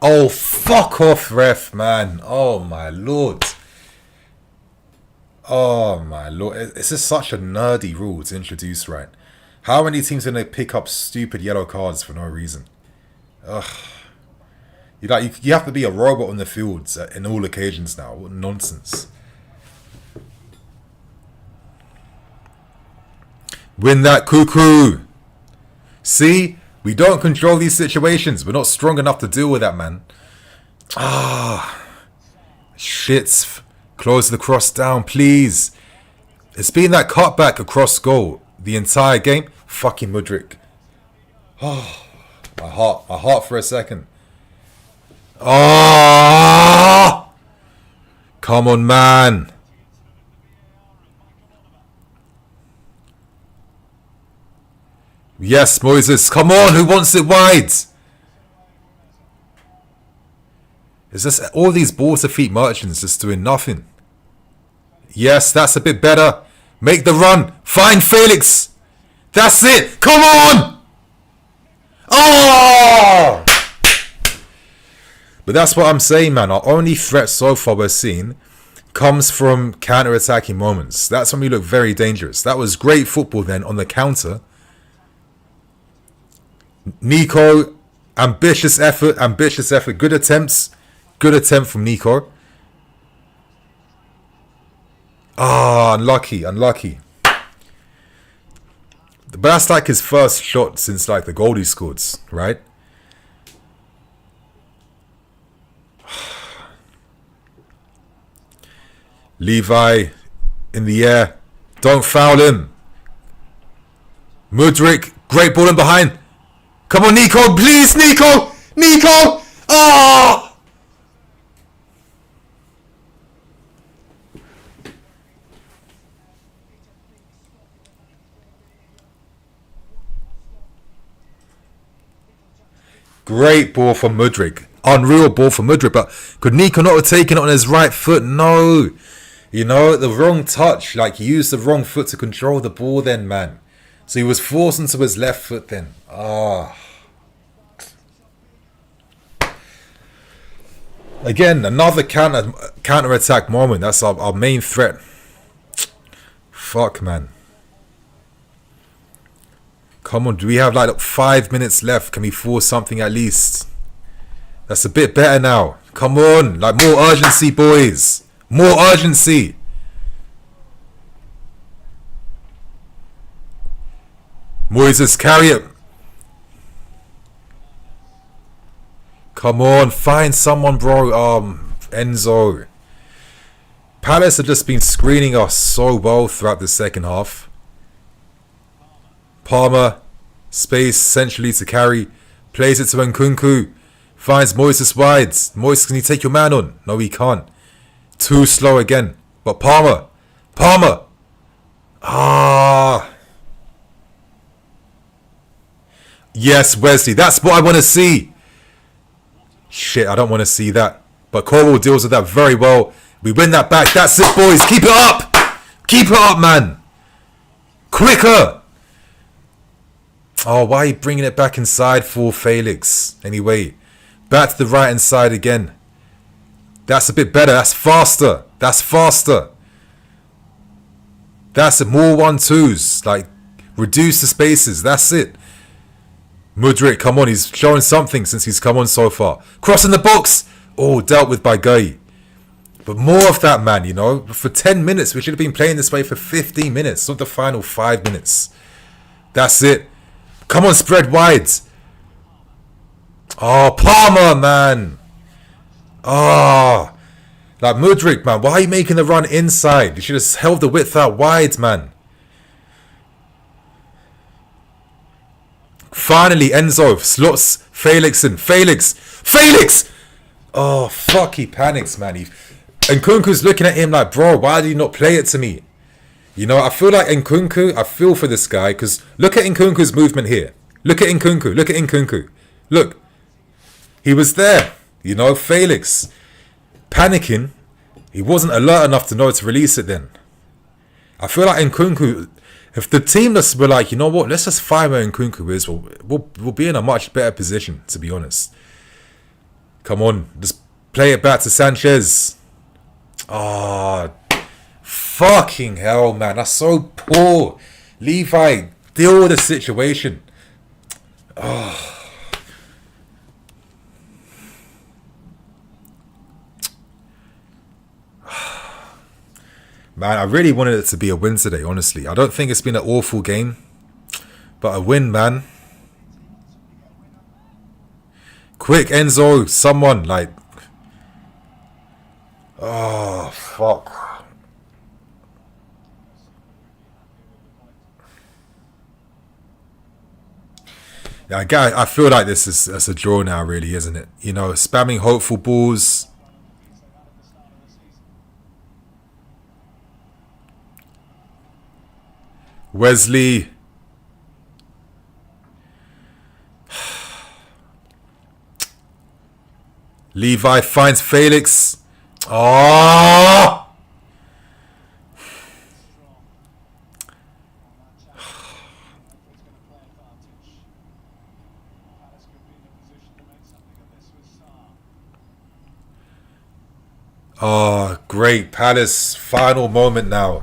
Oh, fuck off, ref, man. Oh, my lord. Oh, my lord. It's just such a nerdy rule to introduce, right? How many teams are going to pick up stupid yellow cards for no reason? Ugh. You have to be a robot on the fields in all occasions now. What nonsense. Win that, cuckoo. See? We don't control these situations. We're not strong enough to deal with that, man. Shit. Close the cross down, please. It's been that cutback across goal the entire game. Fucking Mudryk. Oh, my heart for a second. Oh! Come on, man. Yes, Moises. Come on, who wants it wide? Is this all these ball to feet merchants just doing nothing? Yes, that's a bit better. Make the run. Find Felix. That's it. Come on. Oh! But that's what I'm saying, man. Our only threat so far we're seeing comes from counter-attacking moments. That's when we look very dangerous. That was great football then on the counter. Nico, ambitious effort. Good attempts. Good attempt from Nico. Unlucky. But that's like his first shot since like the goal he scored, right? Levi in the air. Don't foul him. Mudryk, great ball in behind. Come on, Nico, please, Nico! Nico! Oh! Great ball from Mudryk. Unreal ball from Mudryk, but could Nico not have taken it on his right foot? No. You know, the wrong touch. Like, he used the wrong foot to control the ball then, man. So he was forced into his left foot then. Again, another counter-attack moment. That's our main threat. Fuck, man. Come on, do we have like 5 minutes left? Can we force something at least? That's a bit better now. Come on, like more urgency, boys. More urgency. Moises, carry it. Come on, find someone, bro. Enzo. Palace have just been screening us so well throughout the second half. Palmer, space centrally to carry, plays it to Nkunku, finds Moises wide. Moises, can you take your man on? No, he can't. Too slow again. But Palmer. Yes, Wesley, that's what I want to see. Shit, I don't want to see that. But Corwell deals with that very well. We win that back. That's it, boys. Keep it up. Keep it up, man. Quicker. Oh, why are you bringing it back inside for Felix? Anyway, back to the right hand side again. That's a bit better. That's faster. That's it. More 1-2s. Like, reduce the spaces. That's it. Mudryk, come on. He's showing something since he's come on so far. Crossing the box. Oh, dealt with by Guy. But more of that, man, you know. For 10 minutes. We should have been playing this way for 15 minutes. Not the final 5 minutes. That's it. Come on, spread wide. Oh, Palmer, man. Oh. Like, Mudryk, man. Why are you making the run inside? You should have held the width out wide, man. Finally, Enzo slots Felix in. Felix! Oh, fuck, he panics, man. And Nkunku's looking at him like, bro, why do you not play it to me? You know, I feel like Nkunku, I feel for this guy, because look at Nkunku's movement here. Look at Nkunku. Look. He was there. You know, Felix. Panicking. He wasn't alert enough to know to release it then. I feel like Nkunku, if the team just were like, you know what, let's just fire where Nkunku is, we'll be in a much better position, to be honest. Come on, just play it back to Sanchez. Oh, fucking hell, man. That's so poor. Levi, deal with the situation. Oh. Man, I really wanted it to be a win today, honestly. I don't think it's been an awful game, but a win, man. Quick, Enzo, someone, like... Oh, fuck. Yeah, I feel like this is a draw now, really, isn't it? You know, spamming hopeful balls... Wesley. Levi finds Felix. Oh! Oh, great. Palace. Final moment now.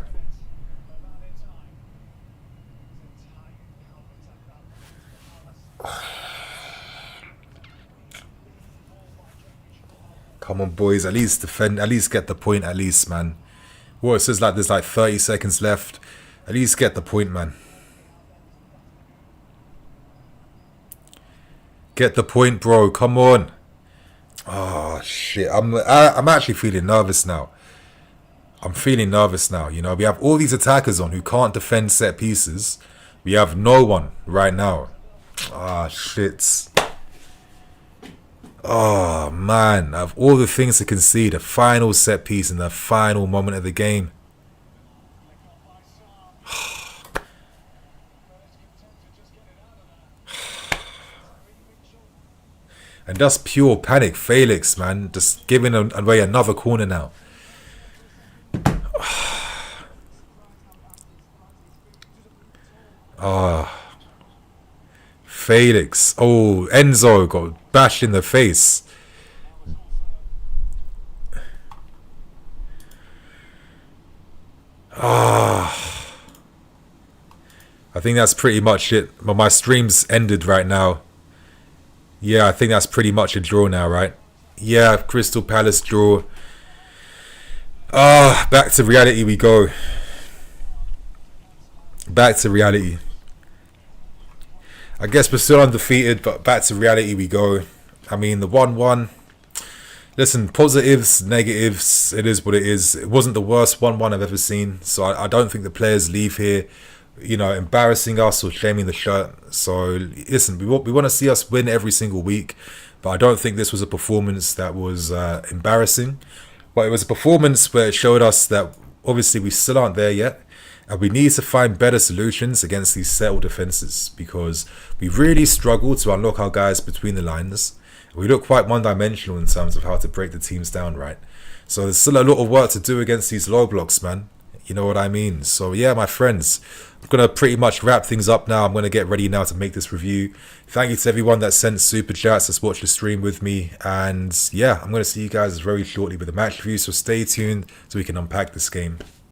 Come on, boys. At least defend. At least get the point. At least, man. Well, it says like there's like 30 seconds left. At least get the point, man. Get the point, bro. Come on. Oh shit. I'm actually feeling nervous now. I'm feeling nervous now. You know, we have all these attackers on who can't defend set pieces. We have no one right now. Ah, shit. Oh, man. Of all the things to concede, the final set piece in the final moment of the game. And that's pure panic. Felix, man. Just giving away another corner now. Ah. Felix. Oh, Enzo got bashed in the face. think that's pretty much it. But my stream's ended right now. Yeah, I think that's pretty much a draw now, right? Yeah, Crystal Palace draw. Back to reality we go. Back to reality. I guess we're still undefeated, but back to reality we go. I mean, the 1-1. Listen, positives, negatives, it is what it is. It wasn't the worst 1-1 I've ever seen. So I don't think the players leave here, embarrassing us or shaming the shirt. So listen, we want to see us win every single week. But I don't think this was a performance that was embarrassing. But it was a performance where it showed us that obviously we still aren't there yet. And we need to find better solutions against these settled defences, because we really struggle to unlock our guys between the lines. We look quite one-dimensional in terms of how to break the teams down, right? So there's still a lot of work to do against these low blocks, man. You know what I mean? So yeah, my friends, I'm going to pretty much wrap things up now. I'm going to get ready now to make this review. Thank you to everyone that sent super chats, that's watched the stream with me. And yeah, I'm going to see you guys very shortly with the match review. So stay tuned so we can unpack this game.